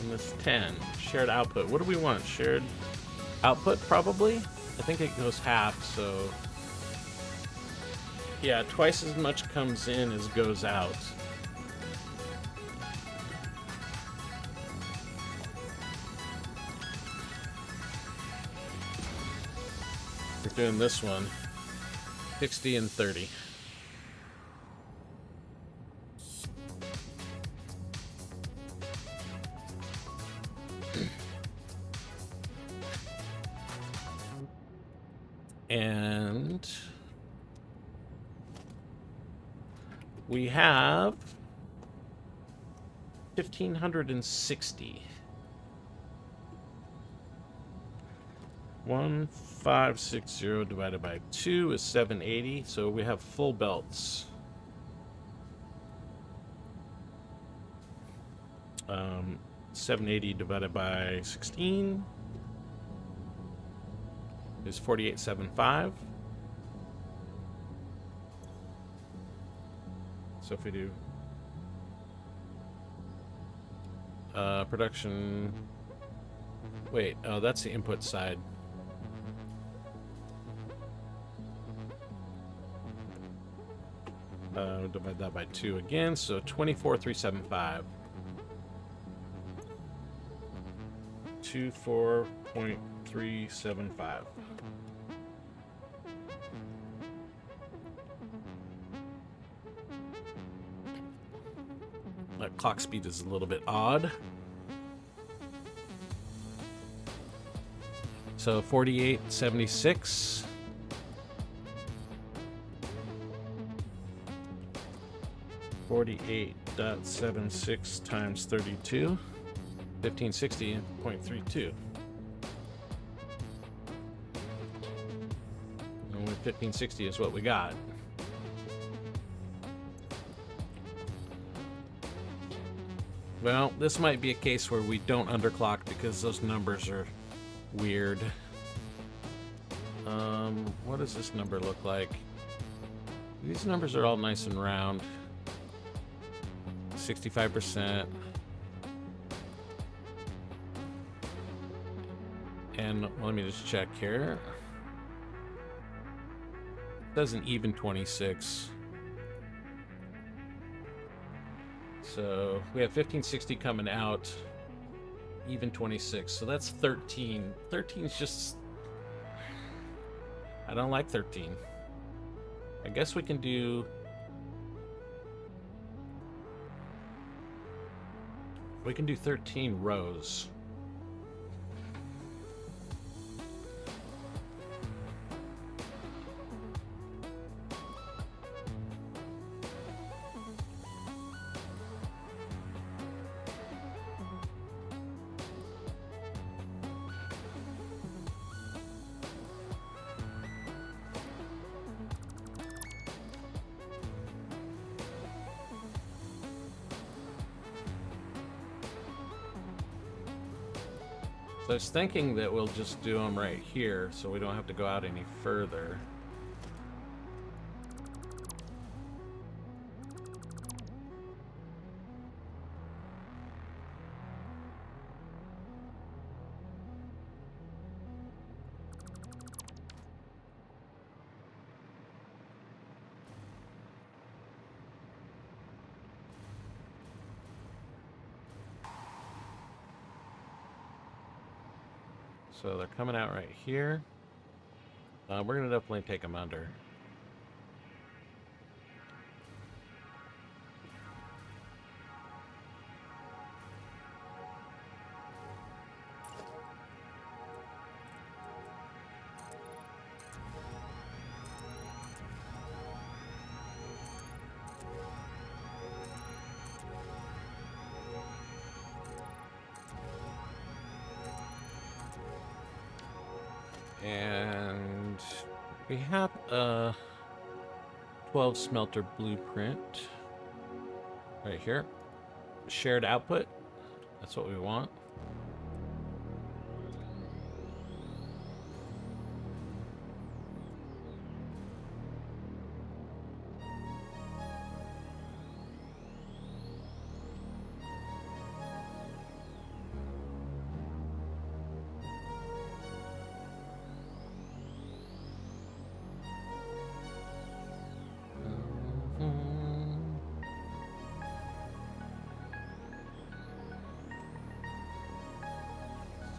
and this 10. Shared output. What do we want? Shared output, probably? I think it goes half, so... Yeah, twice as much comes in as goes out. We're doing this one. 60 and 30. And we have 1,560. 1,560 divided by 2 is 780, so we have full belts. 780 divided by 16 is 4875. So if we do production, wait, oh, that's the input side. Divide that by 2 again, so 24,375. 24.375. That clock speed is a little bit odd. So 48.76. .76 times 32. 1560.32. And 1560 is what we got. Well, this might be a case where we don't underclock because those numbers are weird. What does this number look like? These numbers are all nice and round. 65%. And let me just check here. It does an even 26. So we have 1560 coming out, even 26. So that's 13. 13 is just... I don't like 13. I guess we can do... We can do 13 rows. So I was thinking that we'll just do them right here so we don't have to go out any further. So they're coming out right here. We're going to definitely take them under. And we have a 12 smelter blueprint right here. Shared output. That's what we want.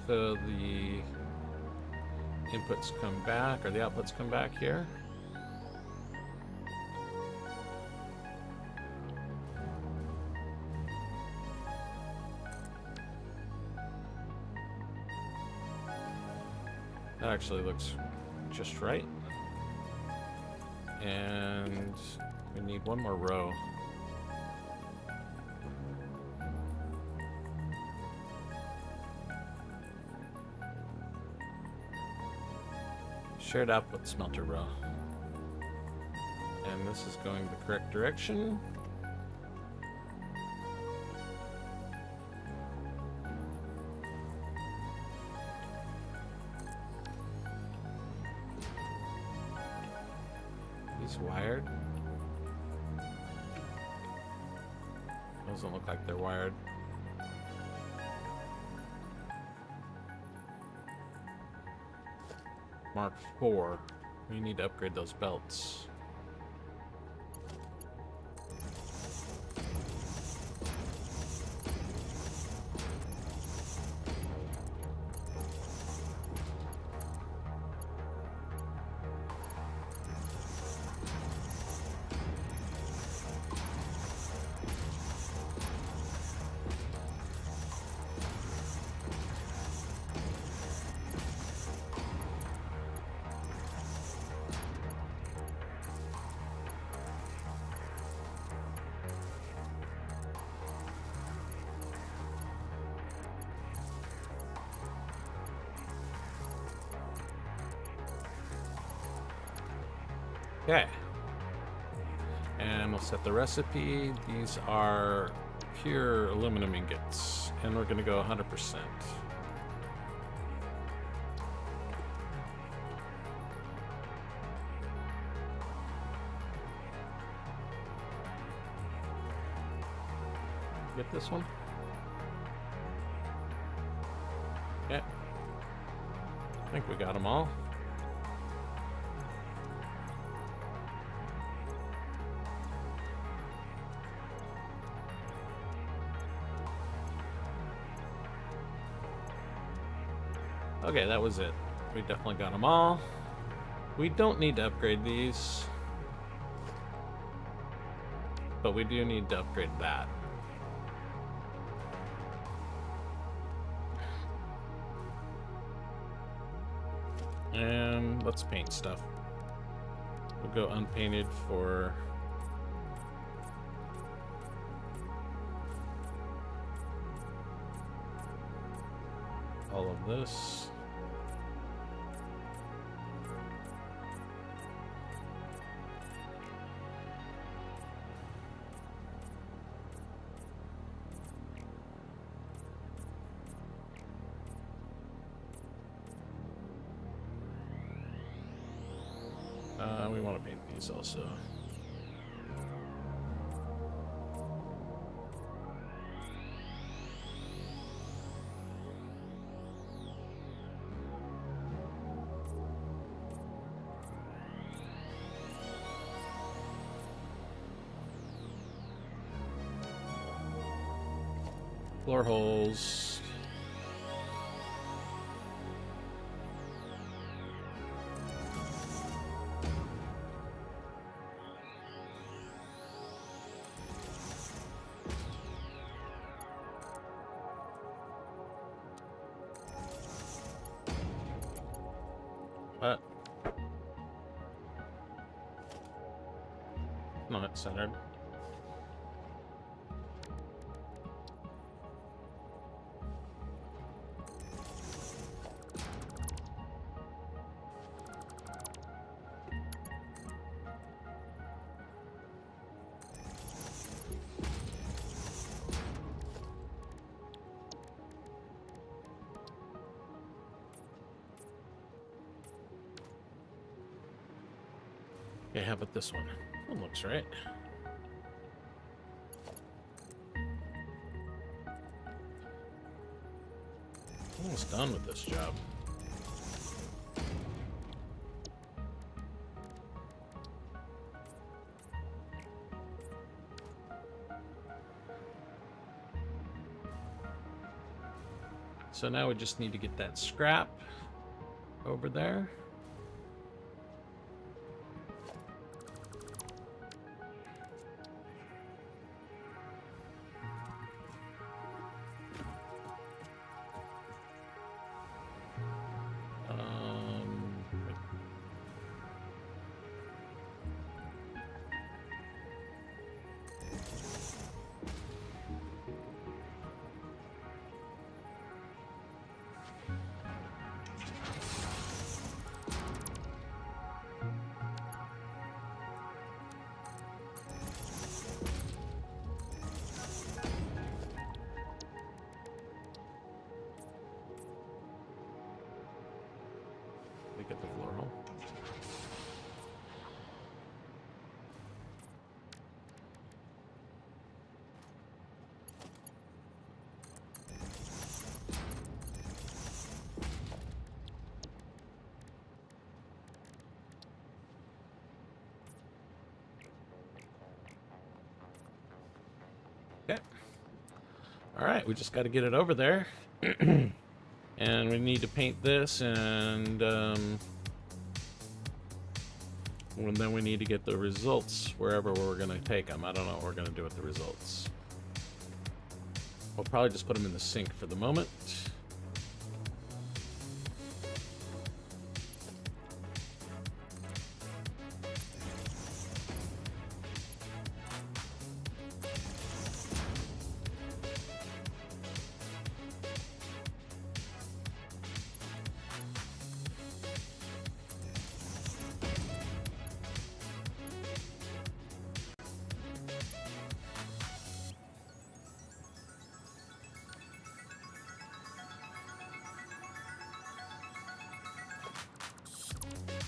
So the inputs come back, or the outputs come back here. That actually looks just right. And we need one more row. Shared output smelter row. And this is going the correct direction. These wired. Doesn't look like they're wired. Mark 4. We need to upgrade those belts. Okay. And we'll set the recipe. These are pure aluminum ingots. And we're going to go 100%. Get this one? Okay. I think we got them all. Okay, that was it. We definitely got them all. We don't need to upgrade these, but we do need to upgrade that. And let's paint stuff. We'll go unpainted for all of this. We want to paint these also. Floor holes. But not centered. Okay, how about this one? That looks right. Almost done with this job. So now we just need to get that scrap over there. Get the floor hole. Okay. All right, we just got to get it over there. And we need to paint this, and then we need to get the results wherever we're going to take them. I don't know what we're going to do with the results. We'll probably just put them in the sink for the moment.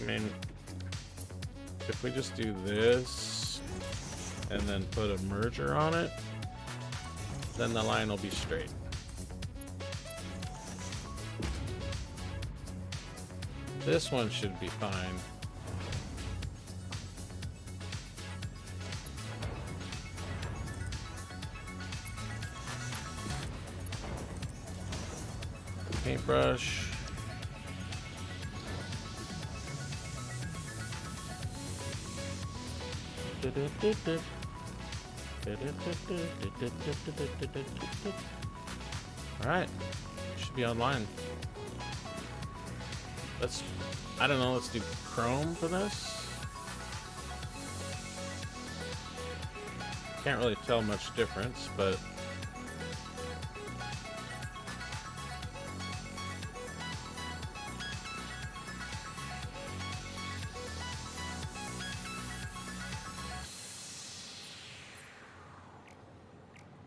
I mean, if we just do this and then put a merger on it, then the line will be straight. This one should be fine. Paintbrush. All right, should be online. I don't know, let's do Chrome for this. Can't really tell much difference, but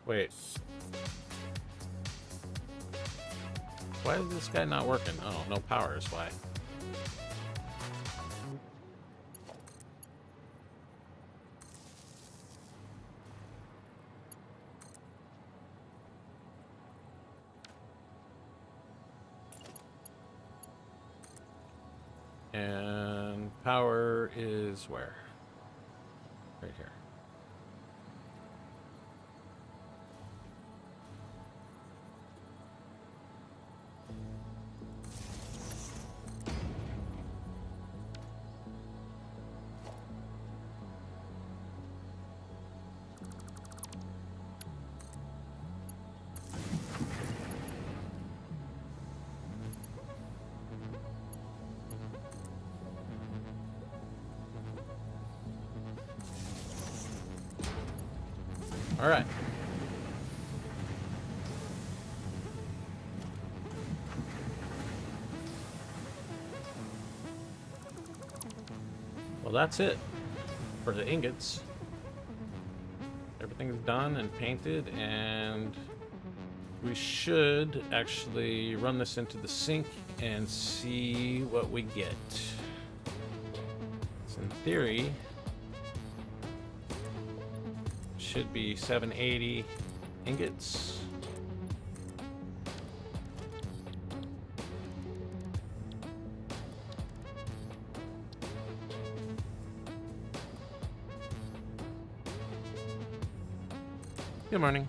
wait. Why is this guy not working? Oh, no power is why. And power is where? Right here. All right. Well, that's it for the ingots. Everything's done and painted, and we should actually run this into the sink and see what we get. So in theory, should be 780 ingots. Good morning.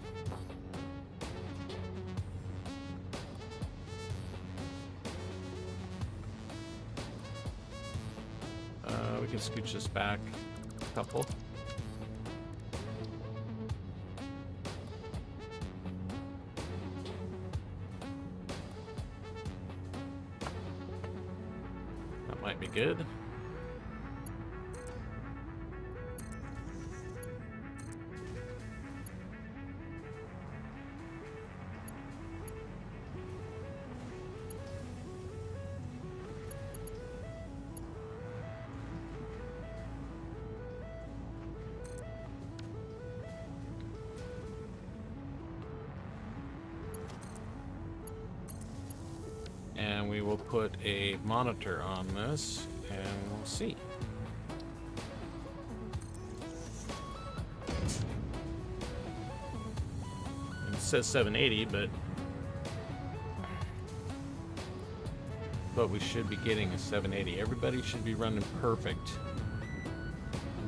We can scooch this back a couple. That might be good. And we will put a monitor on this, and we'll see. It says 780, but we should be getting a 780. Everybody should be running perfect.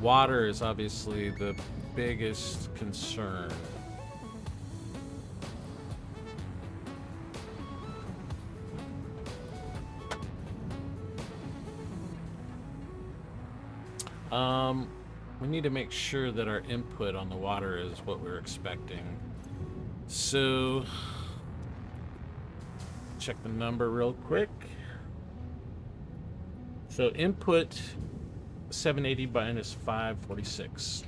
Water is obviously the biggest concern. We need to make sure that our input on the water is what we're expecting. So, check the number real quick. So input 780 minus 546.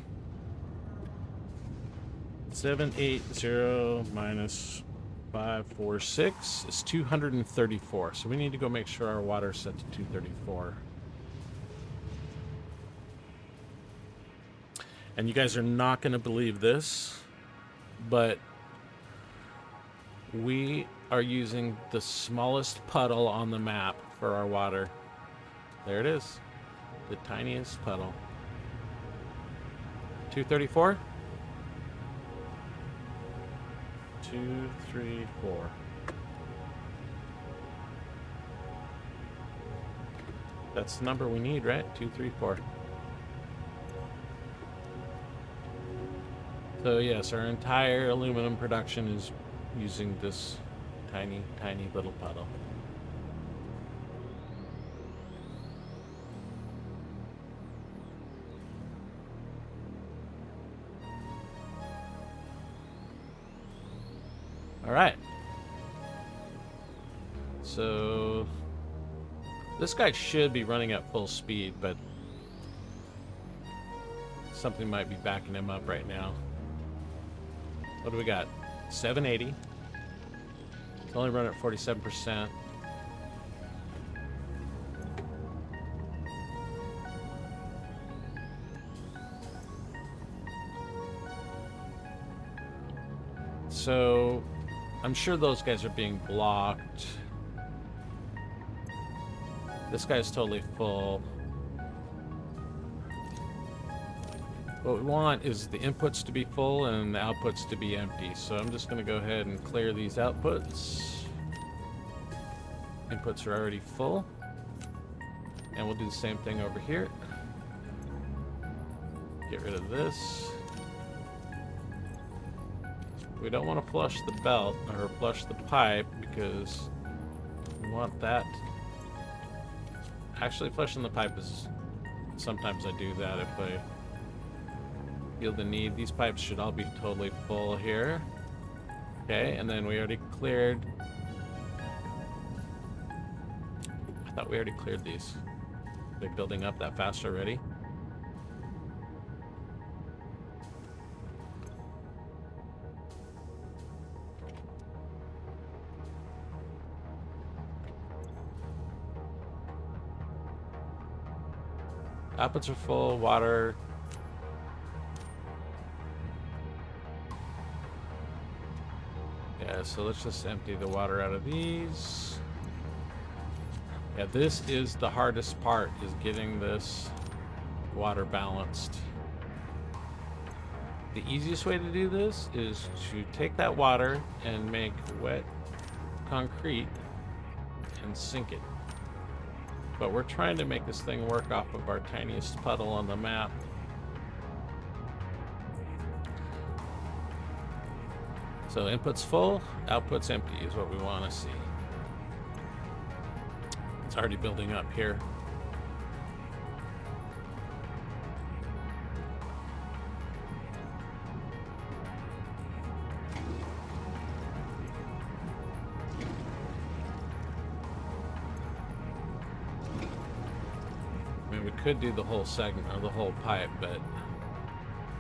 780 minus 546 is 234. So we need to go make sure our water's set to 234. And you guys are not going to believe this, but we are using the smallest puddle on the map for our water. There it is. The tiniest puddle. 234? 234. That's the number we need, right? 234. So yes, our entire aluminum production is using this tiny, tiny little puddle. All right. So this guy should be running at full speed, but something might be backing him up right now. What do we got? 780. It's only running at 47%. So I'm sure those guys are being blocked. This guy's totally full. What we want is the inputs to be full and the outputs to be empty. So I'm just going to go ahead and clear these outputs. Inputs are already full. And we'll do the same thing over here. Get rid of this. We don't want to flush the belt or flush the pipe because we want that. Actually, flushing the pipe is, sometimes I do that if I feel the need. These pipes should all be totally full here. Okay, and then we already cleared. I thought we already cleared these. They're building up that fast already. Outputs are full, water. Yeah, so let's just empty the water out of these. Yeah, this is the hardest part, is getting this water balanced. The easiest way to do this is to take that water and make wet concrete and sink it. But we're trying to make this thing work off of our tiniest puddle on the map. So input's full, output's empty is what we want to see. It's already building up here. We could do the whole segment or the whole pipe, but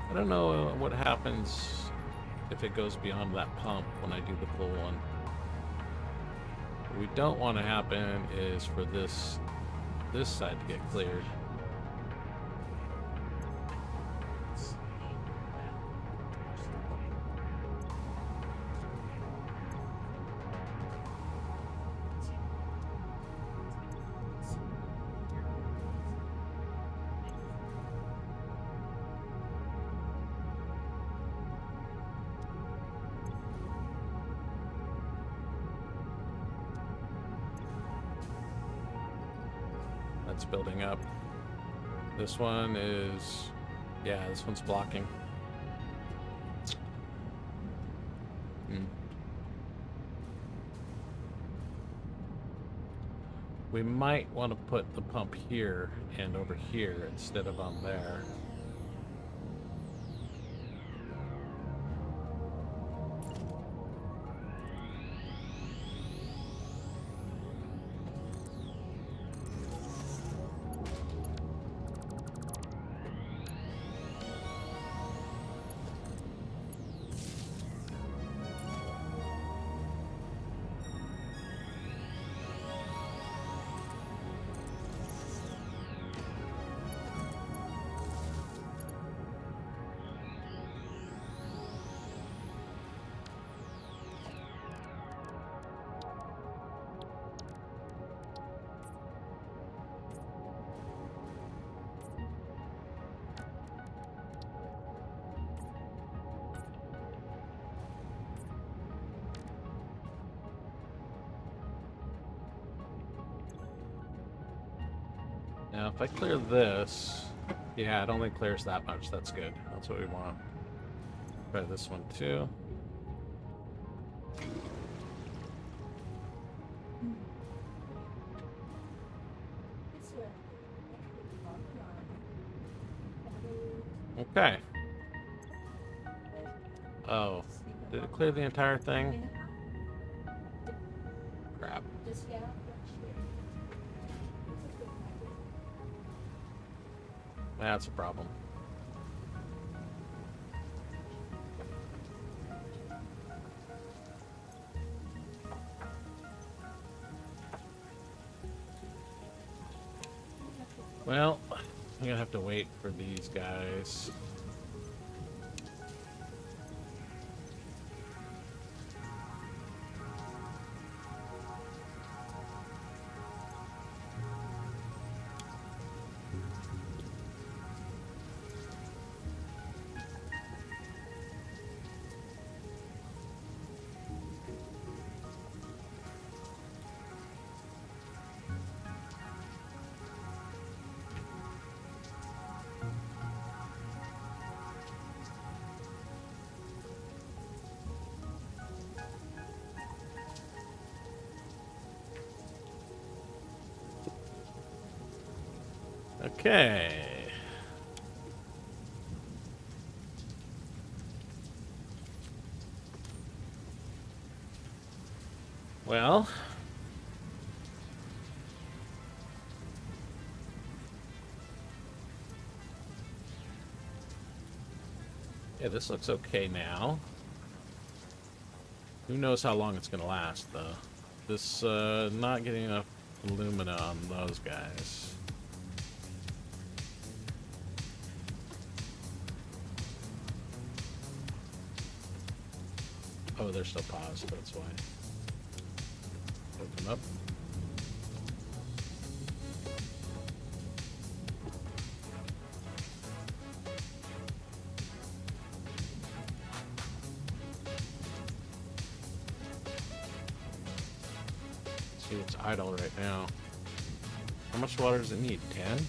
I don't know what happens if it goes beyond that pump when I do the full one. What we don't want to happen is for this side to get cleared. That's building up. This one is, yeah, this one's blocking. We might want to put the pump here and over here instead of on there. Now, if I clear this, yeah, it only clears that much. That's good. That's what we want. Try this one too. Okay. Oh, did it clear the entire thing? Crap. That's a problem. Well, I'm gonna have to wait for these guys. Okay. Well, yeah, this looks okay now. Who knows how long it's gonna last, though. This, not getting enough alumina on those guys. Oh, they're still paused, that's why. Open up. Let's see what's idle right now. How much water does it need? 10?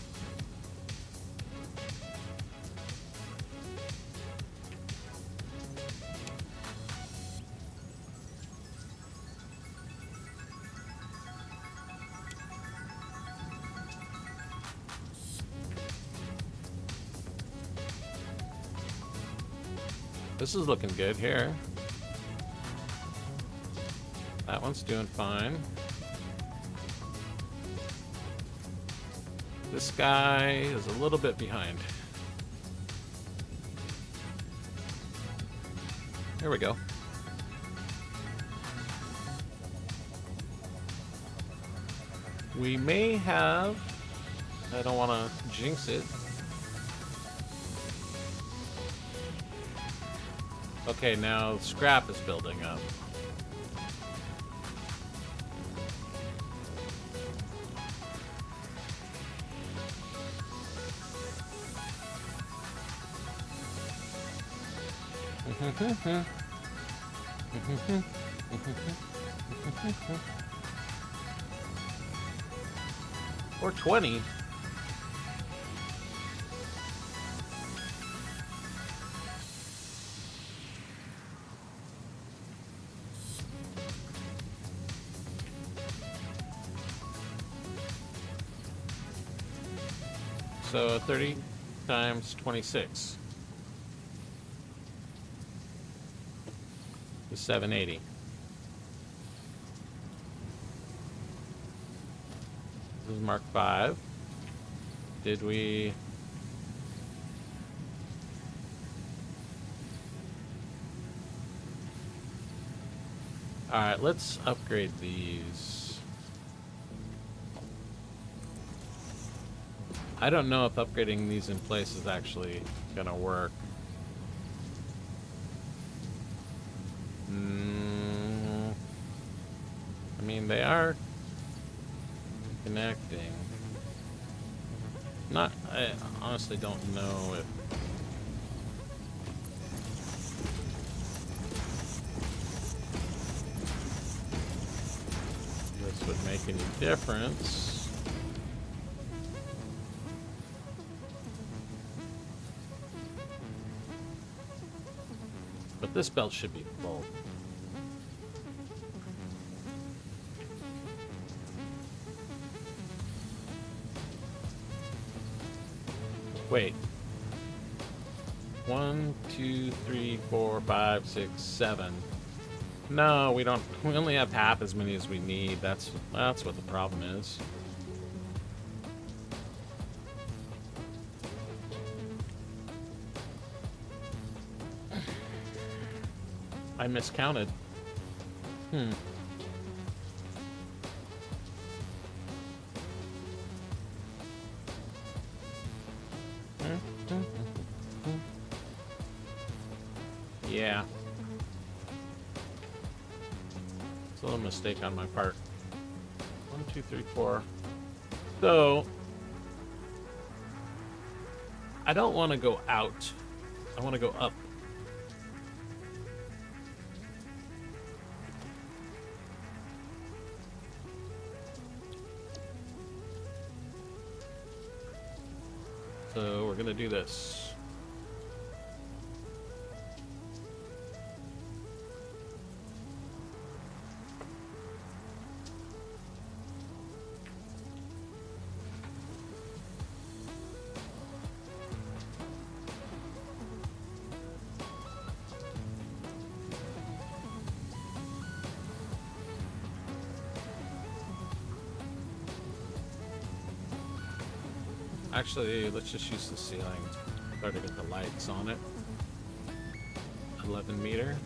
This is looking good here. That one's doing fine. This guy is a little bit behind. There we go. We may have... I don't want to jinx it. Okay, now scrap is building up. Or 20. So 30 times 26 is 780. This is Mark 5. Did we... Alright, let's upgrade these. I don't know if upgrading these in place is actually gonna work. I mean, they are connecting. I honestly don't know if... this would make any difference. But this belt should be full. Wait. 1, 2, 3, 4, 5, 6, 7. No, we don't. We only have half as many as we need. That's what the problem is. I miscounted. Yeah. It's a little mistake on my part. 1, 2, 3, 4. So, I don't want to go out. I want to go up. So we're going to do this. Actually, let's just use the ceiling. Try to get the lights on it. 11 meter.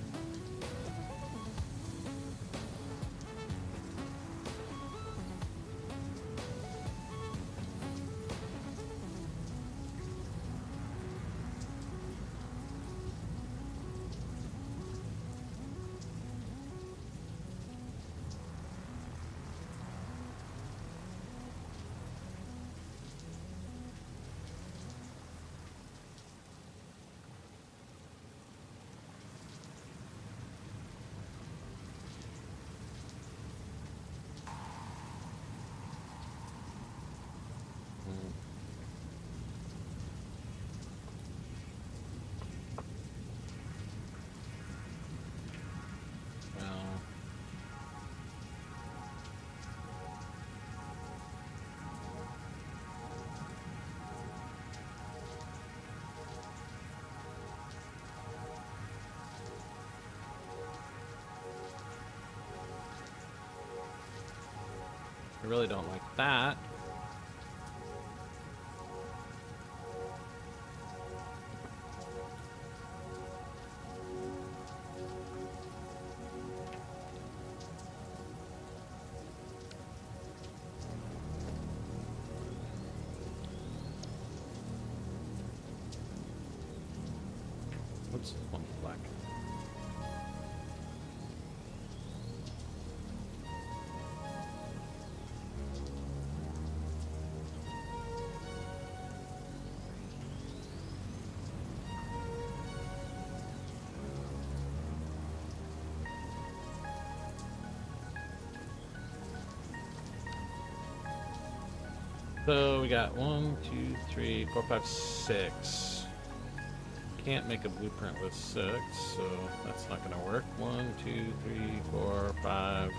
I really don't like that. Oops, one black. So we got 1, 2, 3, 4, 5, 6. Can't make a blueprint with 6, so that's not going to work. 1, 2, 3, 4, 5,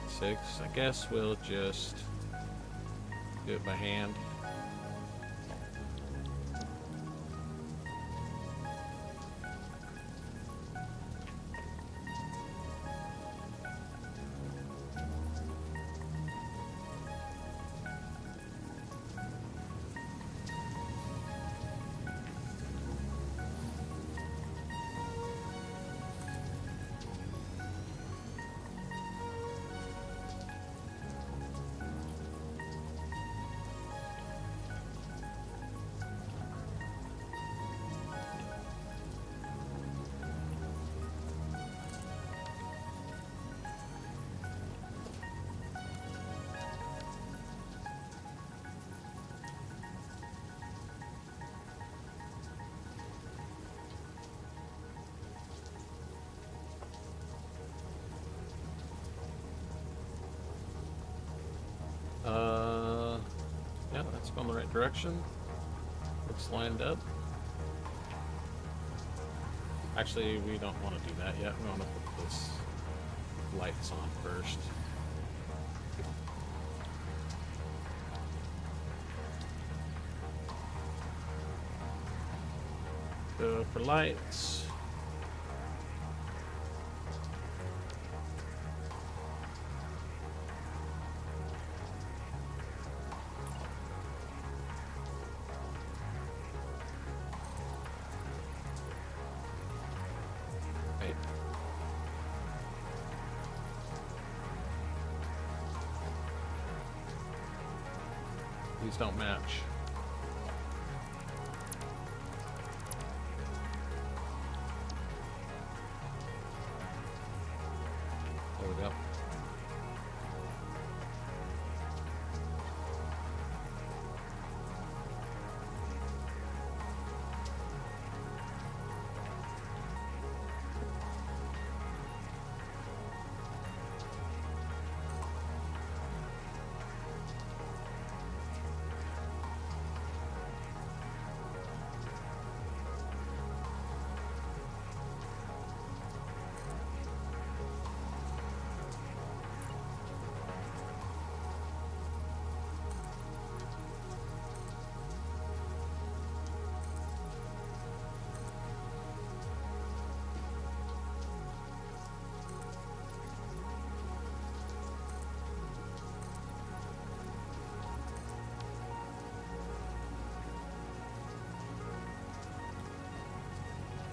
6. I guess we'll just do it by hand. Yeah, that's going the right direction. Looks lined up. Actually, we don't want to do that yet. We want to put this lights on first. Go for lights. Wait. These don't match. There we go.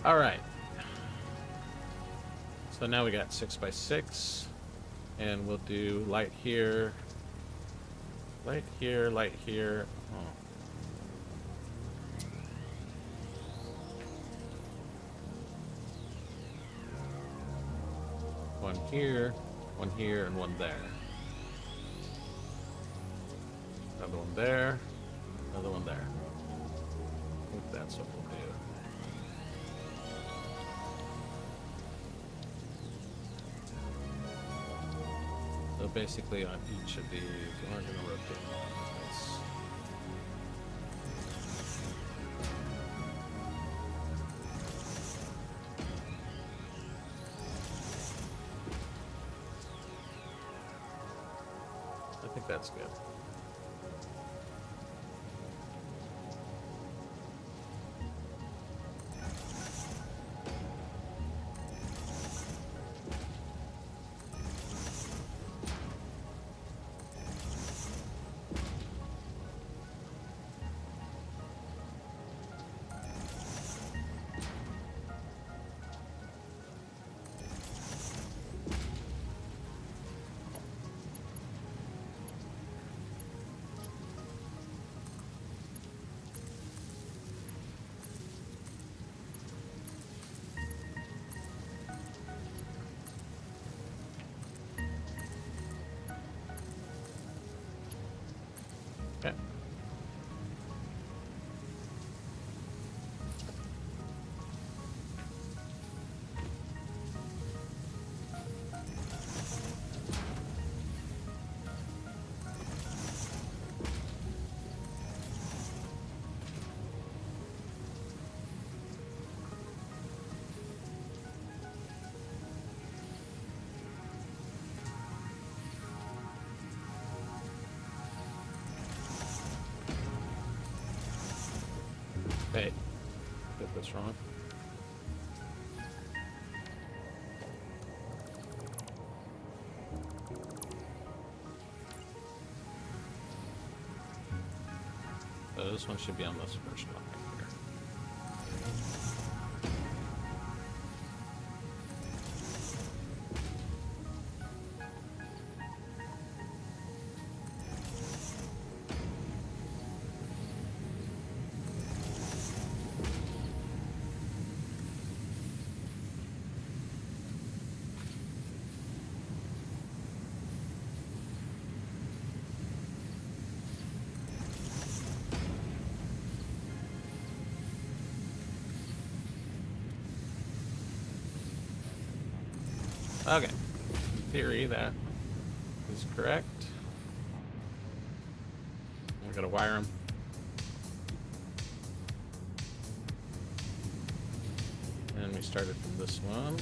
All right. So now we got 6 by 6, and we'll do light here, light here, light here. Oh. One here, and one there. Another one there, another one there. I think that's what we'll do. So basically on each of these, we're going to rotate this. I think that's good. Okay. Wait, get this wrong. So this one should be on this first one right here. Okay. In theory, that is correct. We're gonna wire them. And we started from this one.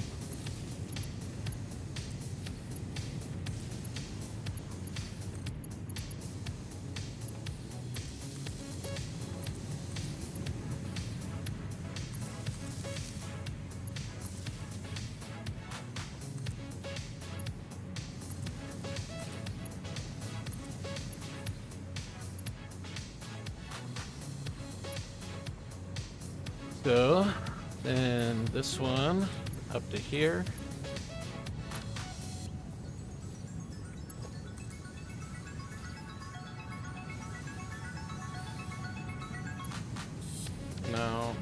So, then this one up to here. No.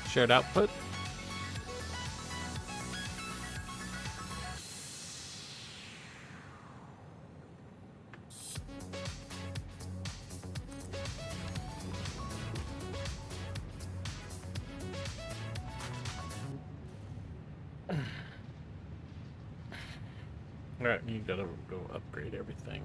Shared output. Alright, you gotta go upgrade everything.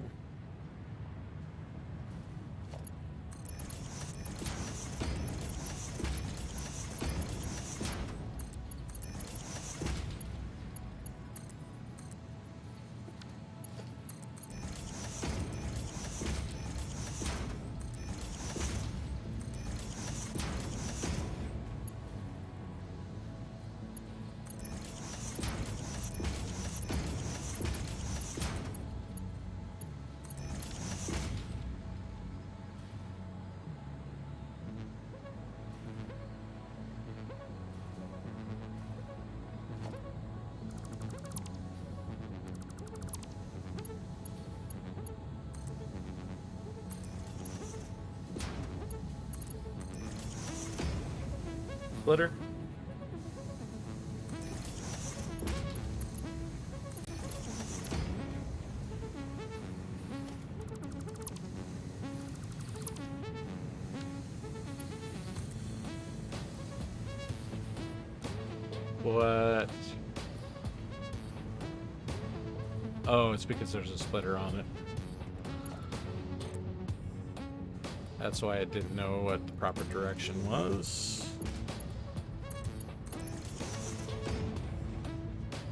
Splitter. What? Oh, it's because there's a splitter on it. That's why it didn't know what the proper direction was.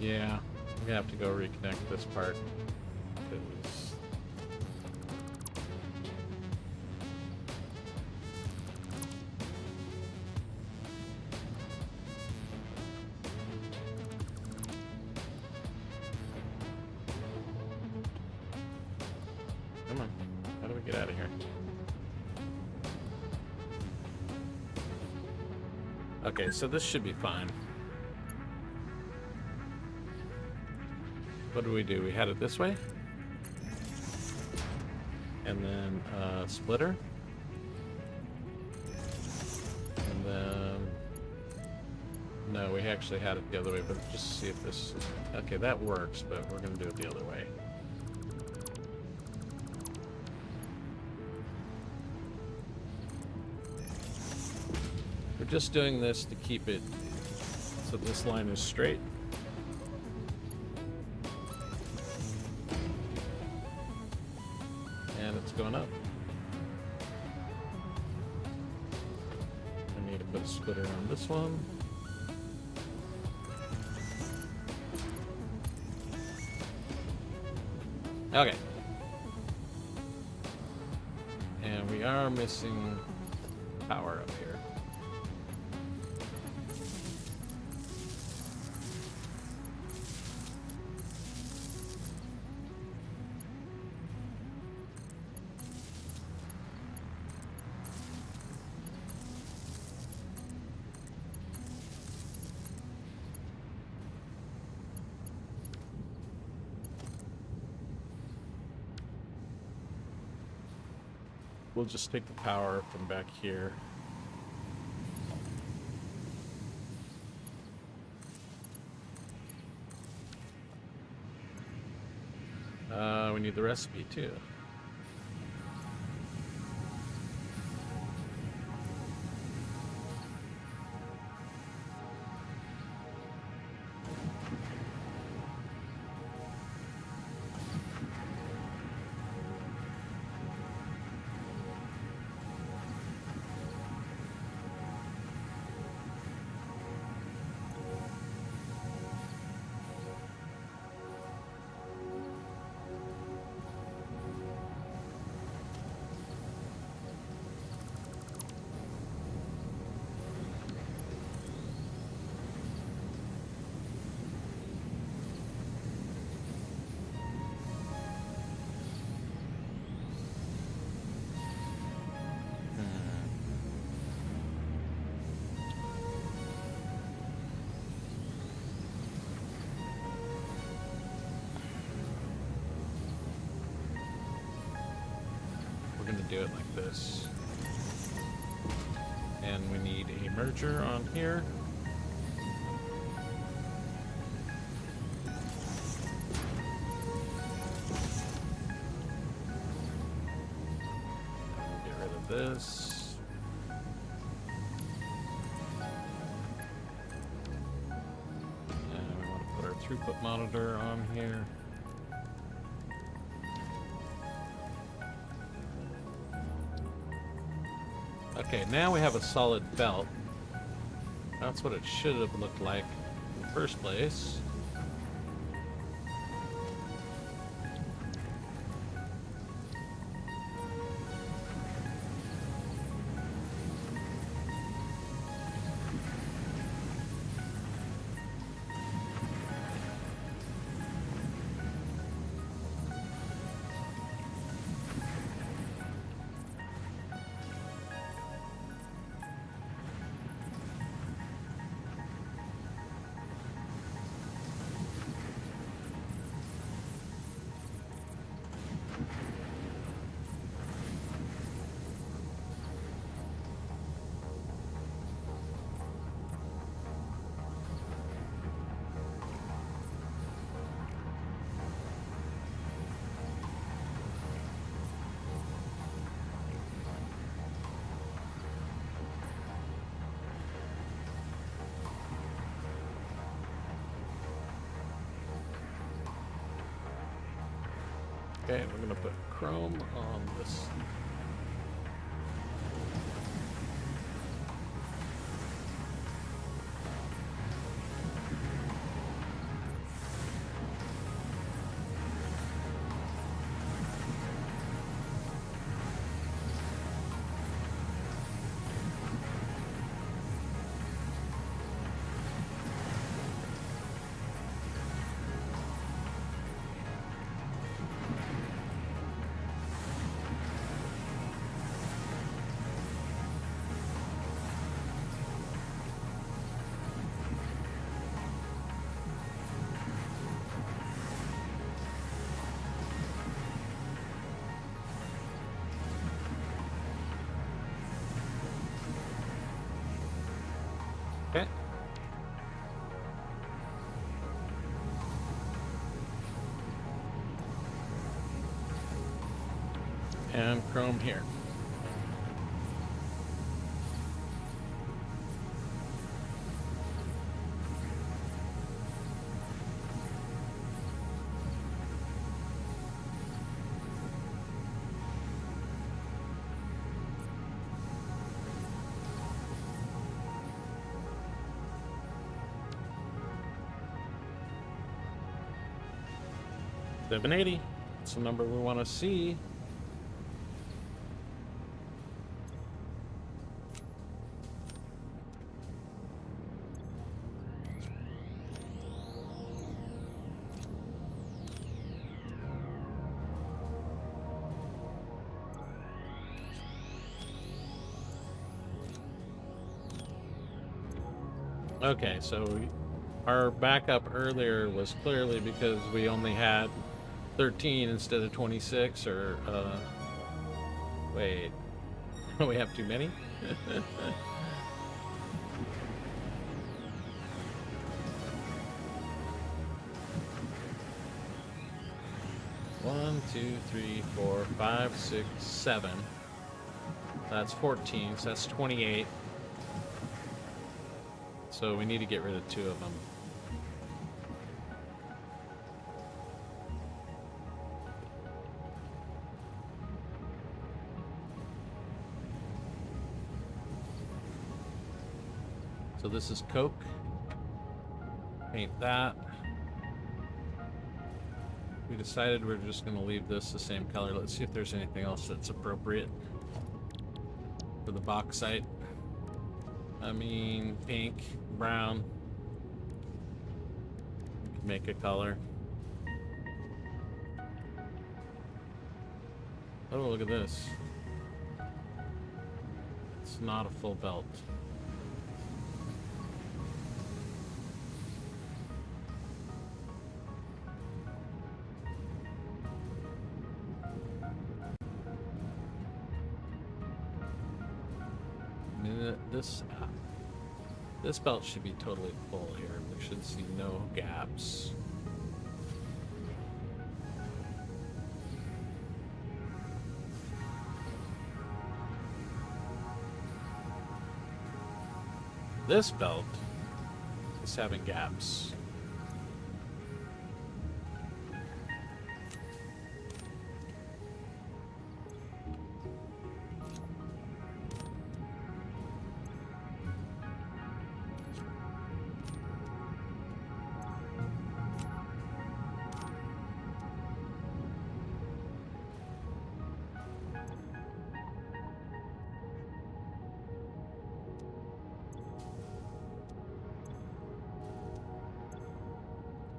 Yeah, I'm gonna have to go reconnect this part. 'Cause come on, how do we get out of here? Okay, so this should be fine. What do? We had it this way? And then splitter. And then... No, we actually had it the other way, but just see if this... Okay, that works, but we're going to do it the other way. We're just doing this to keep it so this line is straight. And it's going up. I need to put a splitter on this one. Okay. And we are missing power up here. we'll just take the power from back here. We need the recipe too. Do it like this. And we need a merger on here. Get rid of this. And we want to put our throughput monitor on here. Okay, now we have a solid belt. That's what it should have looked like in the first place. Okay, we're gonna put chrome on this. Okay. And chrome here. $780. That's the number we want to see. Okay, so our backup earlier was clearly because we only had 13 instead of 26, or wait, We have too many? One, two, three, four, five, six, 7. That's 14, so that's 28. So we need to get rid of 2 of them. So this is Coke. Paint that. We decided we're just going to leave this the same color. Let's see if there's anything else that's appropriate for the bauxite. I mean, pink, brown. We can make a color. Oh, look at this. It's not a full belt. This belt should be totally full here. We should see no gaps. This belt is having gaps.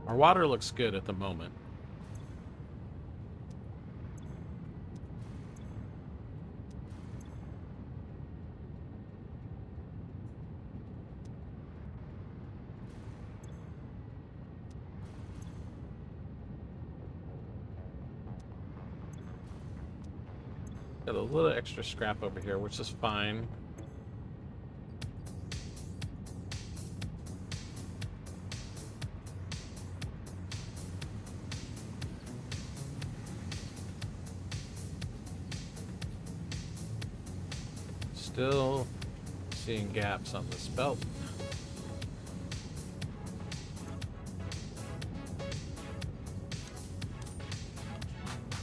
Our water looks good at the moment. Got a little extra scrap over here, which is fine. Still seeing gaps on this belt.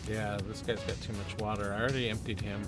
Yeah, this guy's got too much water. I already emptied him.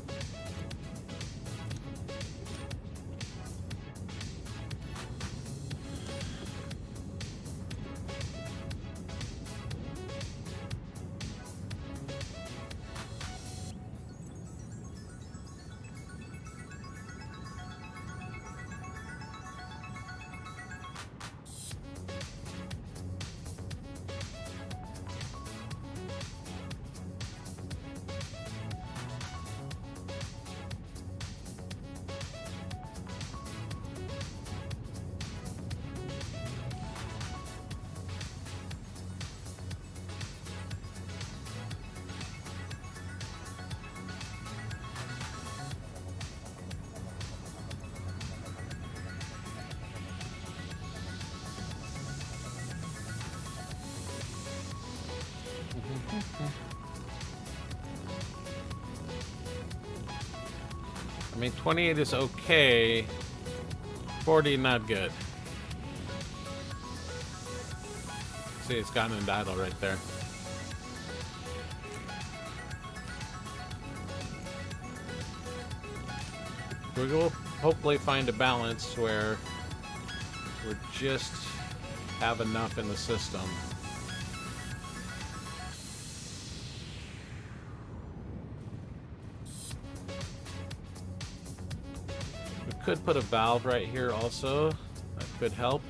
I mean, 28 is okay. 40, not good. See, it's gotten into idle right there. We will hopefully find a balance where we just have enough in the system. We could put a valve right here also. That could help.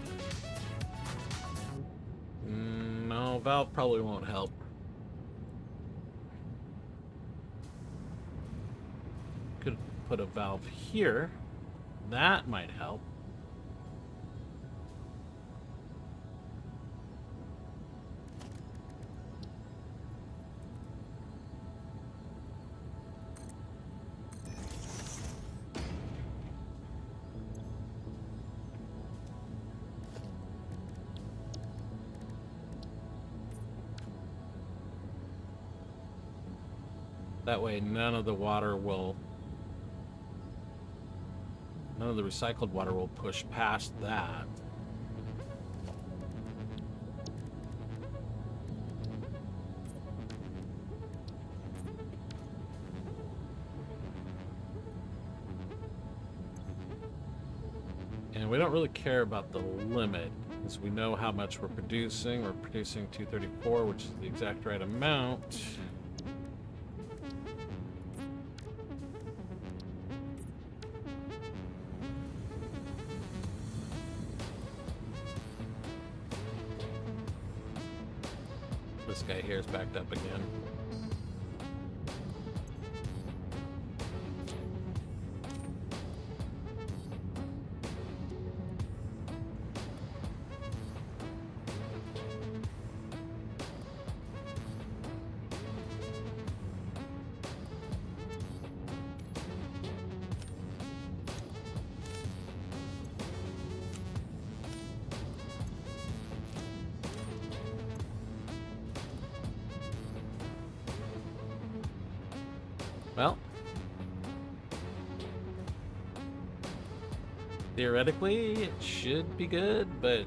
No, valve probably won't help. Could put a valve here. That might help. That way none of the recycled water will push past that. And we don't really care about the limit, because we know how much we're producing. We're producing 234, which is the exact right amount. This guy here is backed up again. Well, theoretically, it should be good, but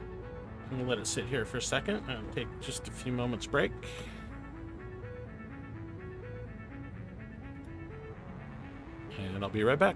I'm gonna let it sit here for a second and take just a few moments break. And I'll be right back.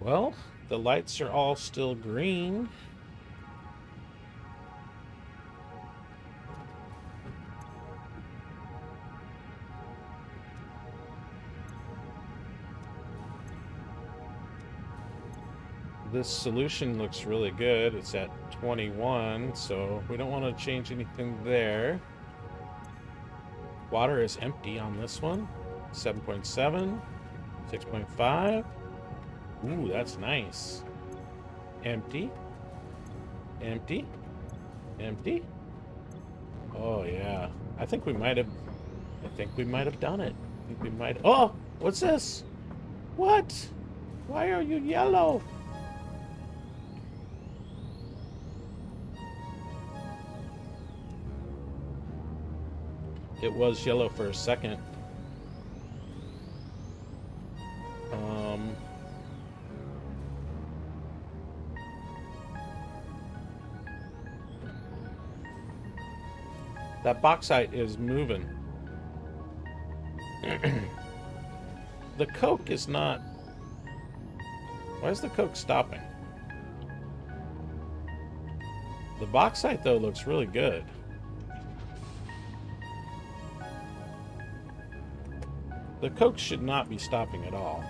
Well, the lights are all still green. This solution looks really good. It's at 21, so we don't want to change anything there. Water is empty on this one. 7.7, 6.5. Ooh, that's nice. Empty. Empty. Empty. Oh, yeah. I think we might have done it. I think we might. Oh, what's this? What? Why are you yellow? It was yellow for a second. That bauxite is moving. The coke is not... Why is the coke stopping? The bauxite, though, looks really good. The coke should not be stopping at all.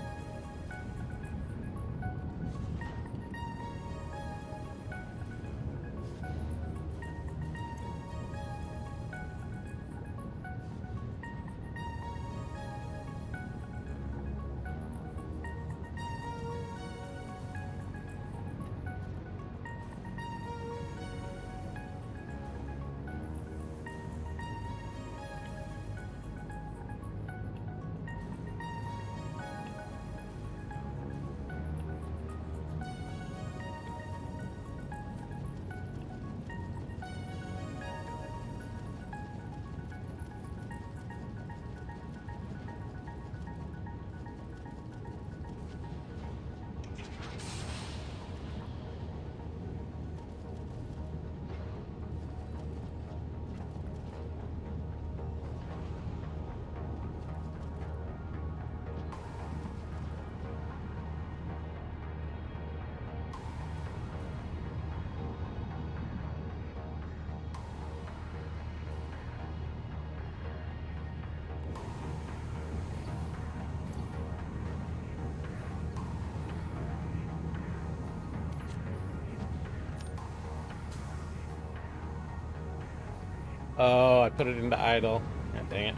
Oh, I put it into idle. God dang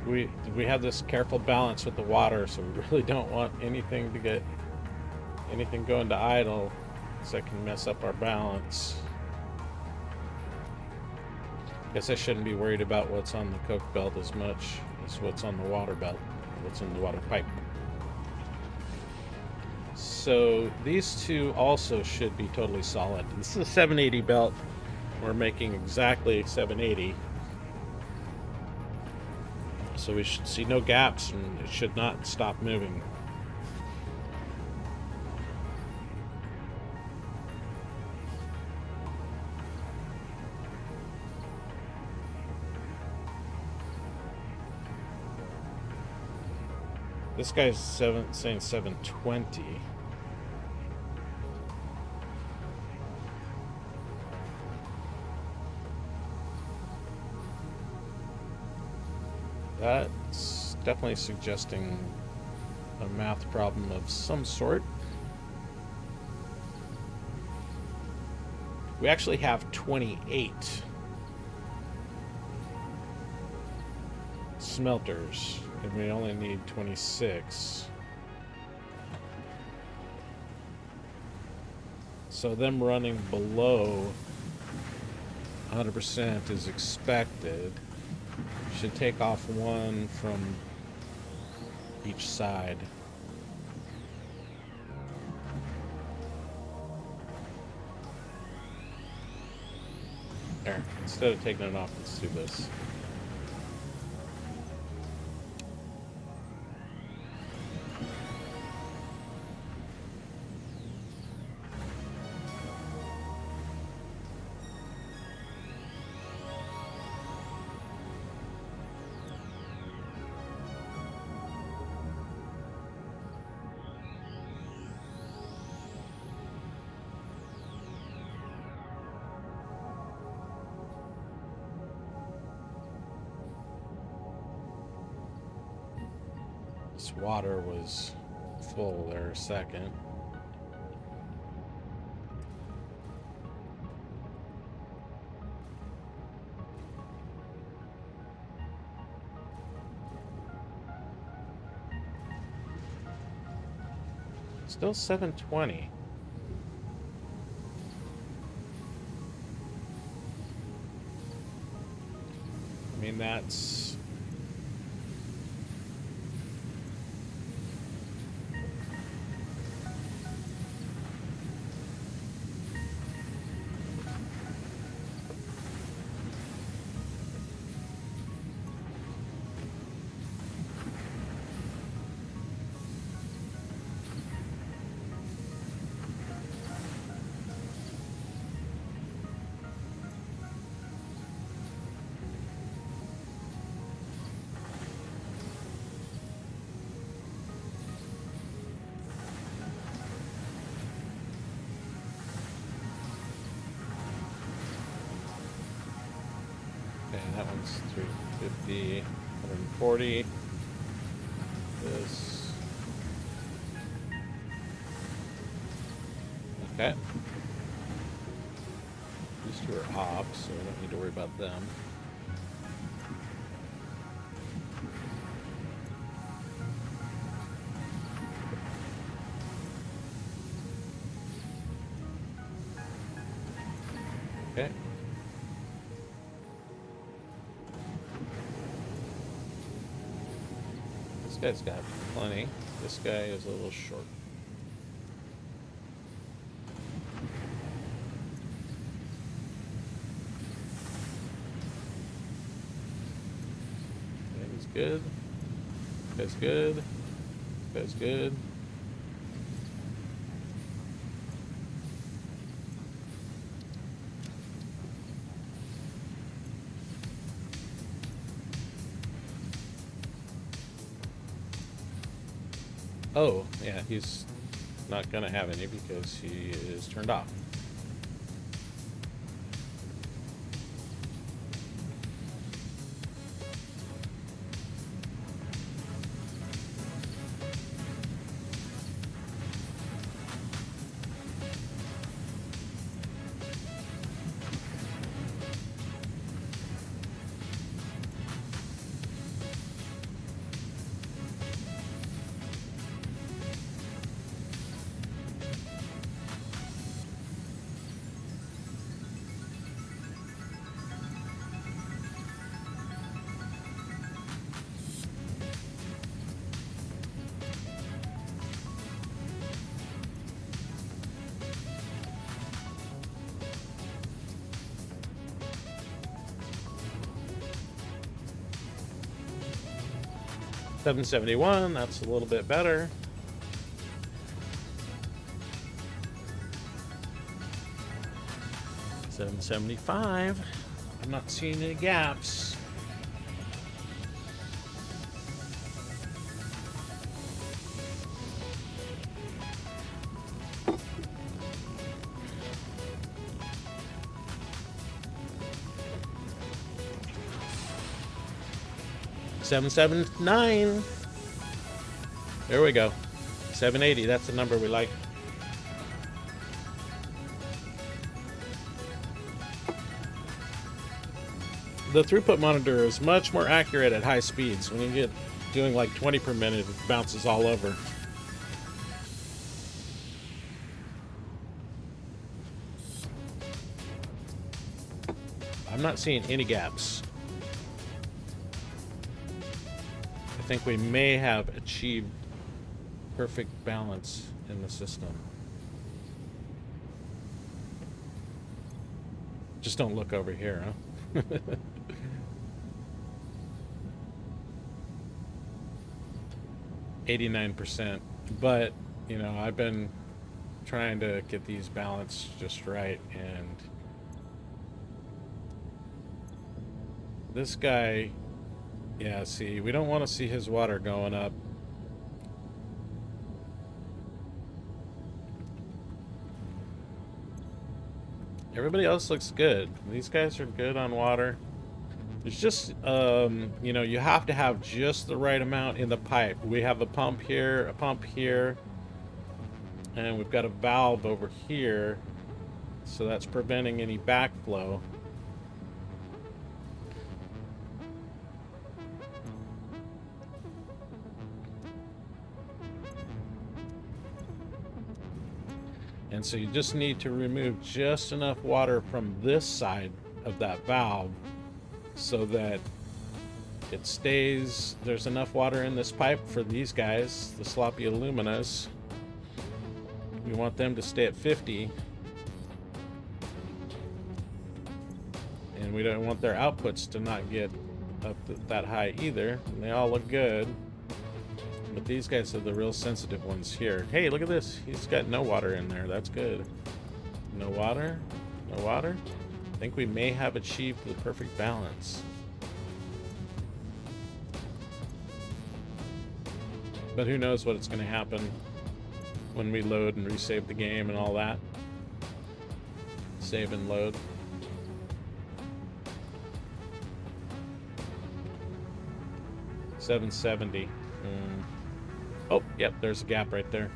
it. We have this careful balance with the water, so we really don't want anything to get anything going to idle, because that can mess up our balance. Guess I shouldn't be worried about what's on the coke belt as much as what's on the water belt, what's in the water pipe. So these two also should be totally solid. This is a 780 belt. We're making exactly 780. So we should see no gaps, and it should not stop moving. This guy's saying 720. That's definitely suggesting a math problem of some sort. We actually have 28 smelters, and we only need 26. So them running below 100% is expected. Should take off one from each side. There, instead of taking it off, let's do this. This water was full there a second. Still 720. I mean, that's... That one's 350, 140. This. Okay. These two are off, so we don't need to worry about them. Okay. This guy's got plenty. This guy is a little short. Okay, he's good. This guy's good. This guy's good. Oh, yeah, he's not going to have any because he is turned off. 771, that's a little bit better. $775. I'm not seeing any gaps. $779. There we go. 780. That's the number we like. The throughput monitor is much more accurate at high speeds. When you get doing like 20 per minute, it bounces all over. I'm not seeing any gaps. I think we may have achieved perfect balance in the system. Just don't look over here, huh? 89%, but you know, I've been trying to get these balanced just right, and this guy, yeah, see, we don't want to see his water going up. Everybody else looks good. These guys are good on water. It's just, you know, you have to have just the right amount in the pipe. We have a pump here, and we've got a valve over here, so that's preventing any backflow. And so you just need to remove just enough water from this side of that valve so that it stays, there's enough water in this pipe for these guys, the sloppy aluminas. We want them to stay at 50. And we don't want their outputs to not get up that high either. And they all look good. But these guys are the real sensitive ones here. Hey, look at this. He's got no water in there. That's good. No water. No water. I think we may have achieved the perfect balance. But who knows what's going to happen when we load and resave the game and all that. Save and load. $770. Oh, yep, there's a gap right there.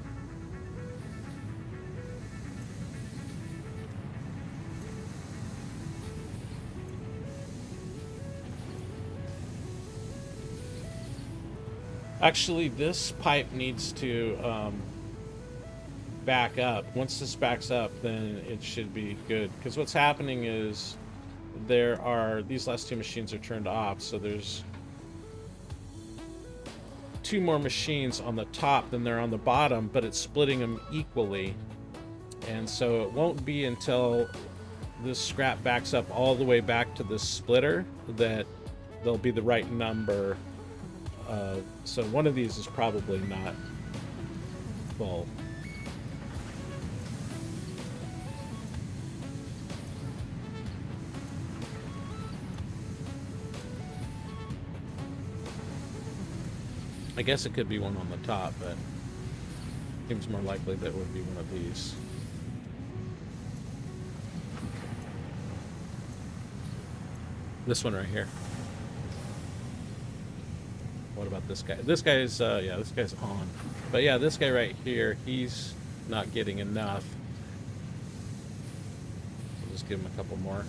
Actually, this pipe needs to back up. Once this backs up, then it should be good. Because what's happening is these last two machines are turned off, so there's two more machines on the top than there are on the bottom, but it's splitting them equally. And so it won't be until this scrap backs up all the way back to the splitter that there'll be the right number. So one of these is probably not full. I guess it could be one on the top, but it seems more likely that it would be one of these. This one right here. What about this guy? This guy's, yeah, this guy's on. But yeah, this guy right here, he's not getting enough. I'll just give him a couple more.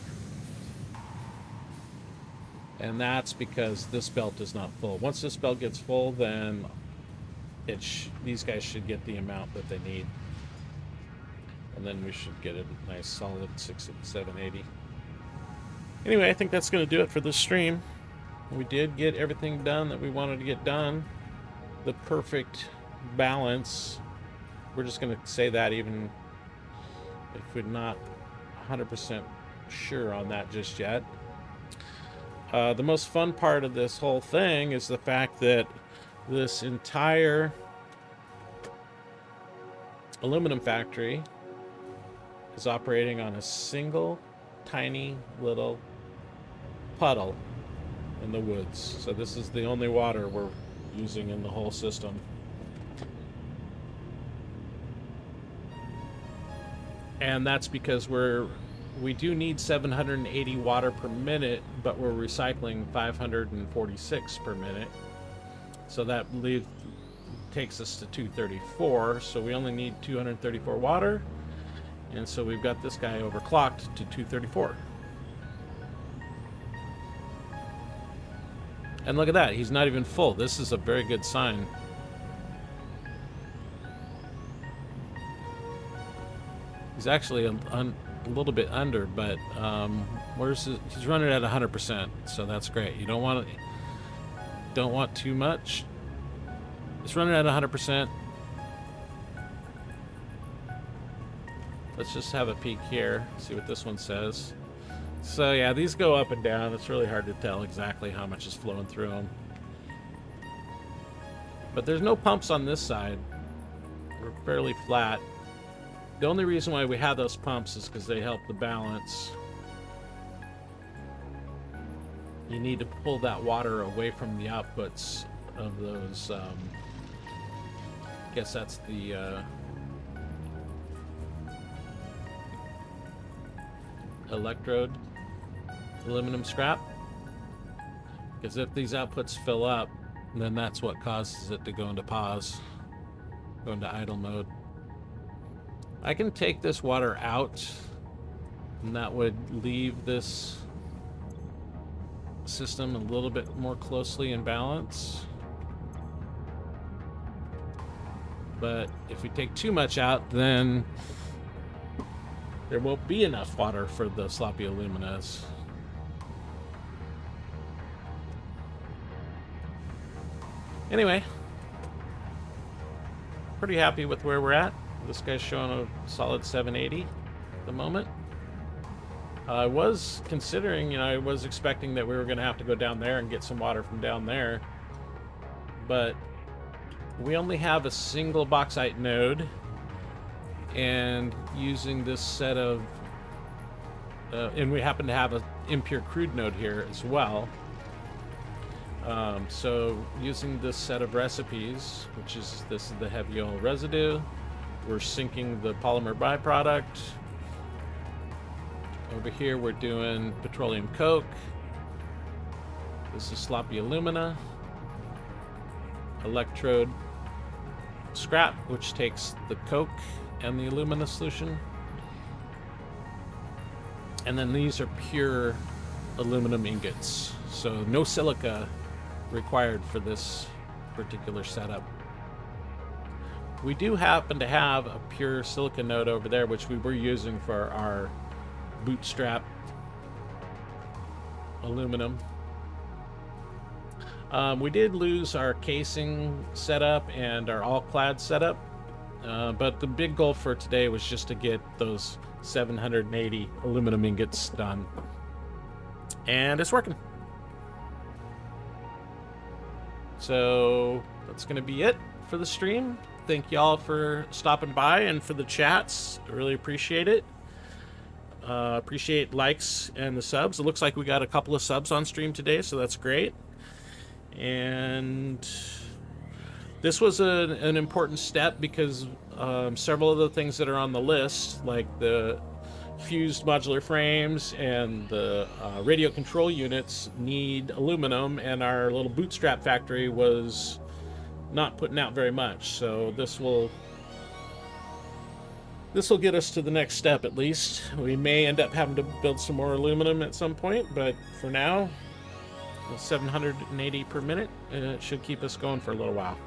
And that's because this belt is not full. Once this belt gets full, then these guys should get the amount that they need. And then we should get a nice solid 780. Anyway, I think that's going to do it for this stream. We did get everything done that we wanted to get done. The perfect balance. We're just going to say that even if we're not 100% sure on that just yet. The most fun part of this whole thing is the fact that this entire aluminum factory is operating on a single tiny little puddle in the woods. So this is the only water we're using in the whole system. And that's because we do need 780 water per minute, but we're recycling 546 per minute. So that takes us to 234. So we only need 234 water. And so we've got this guy overclocked to 234. And look at that, he's not even full. This is a very good sign. He's actually a little bit under, but he's running at 100%, so that's great. You don't want too much. It's running at 100%. Let's just have a peek here, see what this one says. So yeah, these go up and down. It's really hard to tell exactly how much is flowing through them. But there's no pumps on this side. We're fairly flat. The only reason why we have those pumps is because they help the balance. You need to pull that water away from the outputs of those. I guess that's the electrode aluminum scrap. Because if these outputs fill up, then that's what causes it to go into pause, go into idle mode. I can take this water out, and that would leave this system a little bit more closely in balance. But if we take too much out, then there won't be enough water for the sloppy aluminas. Anyway, pretty happy with where we're at. This guy's showing a solid 780 at the moment. I was considering, I was expecting that we were going to have to go down there and get some water from down there. But we only have a single bauxite node. And using this set of... and we happen to have an impure crude node here as well. So using this set of recipes, this is the heavy oil residue. We're sinking the polymer byproduct. Over here we're doing petroleum coke. This is sloppy alumina. Electrode scrap, which takes the coke and the alumina solution. And then these are pure aluminum ingots. So no silica required for this particular setup. We do happen to have a pure silica node over there, which we were using for our bootstrap aluminum. We did lose our casing setup and our all-clad setup, but the big goal for today was just to get those 780 aluminum ingots done. And it's working. So that's going to be it for the stream. Thank y'all for stopping by and for the chats. I really appreciate it. Appreciate likes and the subs. It looks like we got a couple of subs on stream today, so that's great. And this was an important step because several of the things that are on the list, like the fused modular frames and the radio control units, need aluminum, and our little bootstrap factory was not putting out very much. So this will get us to the next step at least. We may end up having to build some more aluminum at some point, but for now, 780 per minute, and it should keep us going for a little while.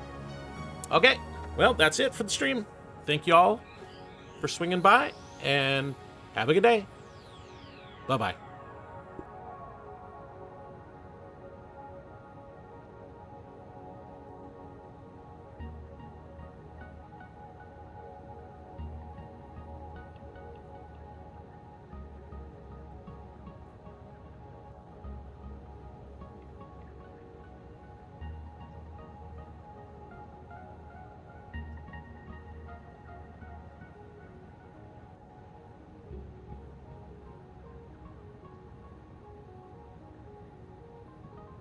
Okay, well, that's it for the stream. Thank you all for swinging by, and have a good day. Bye-bye.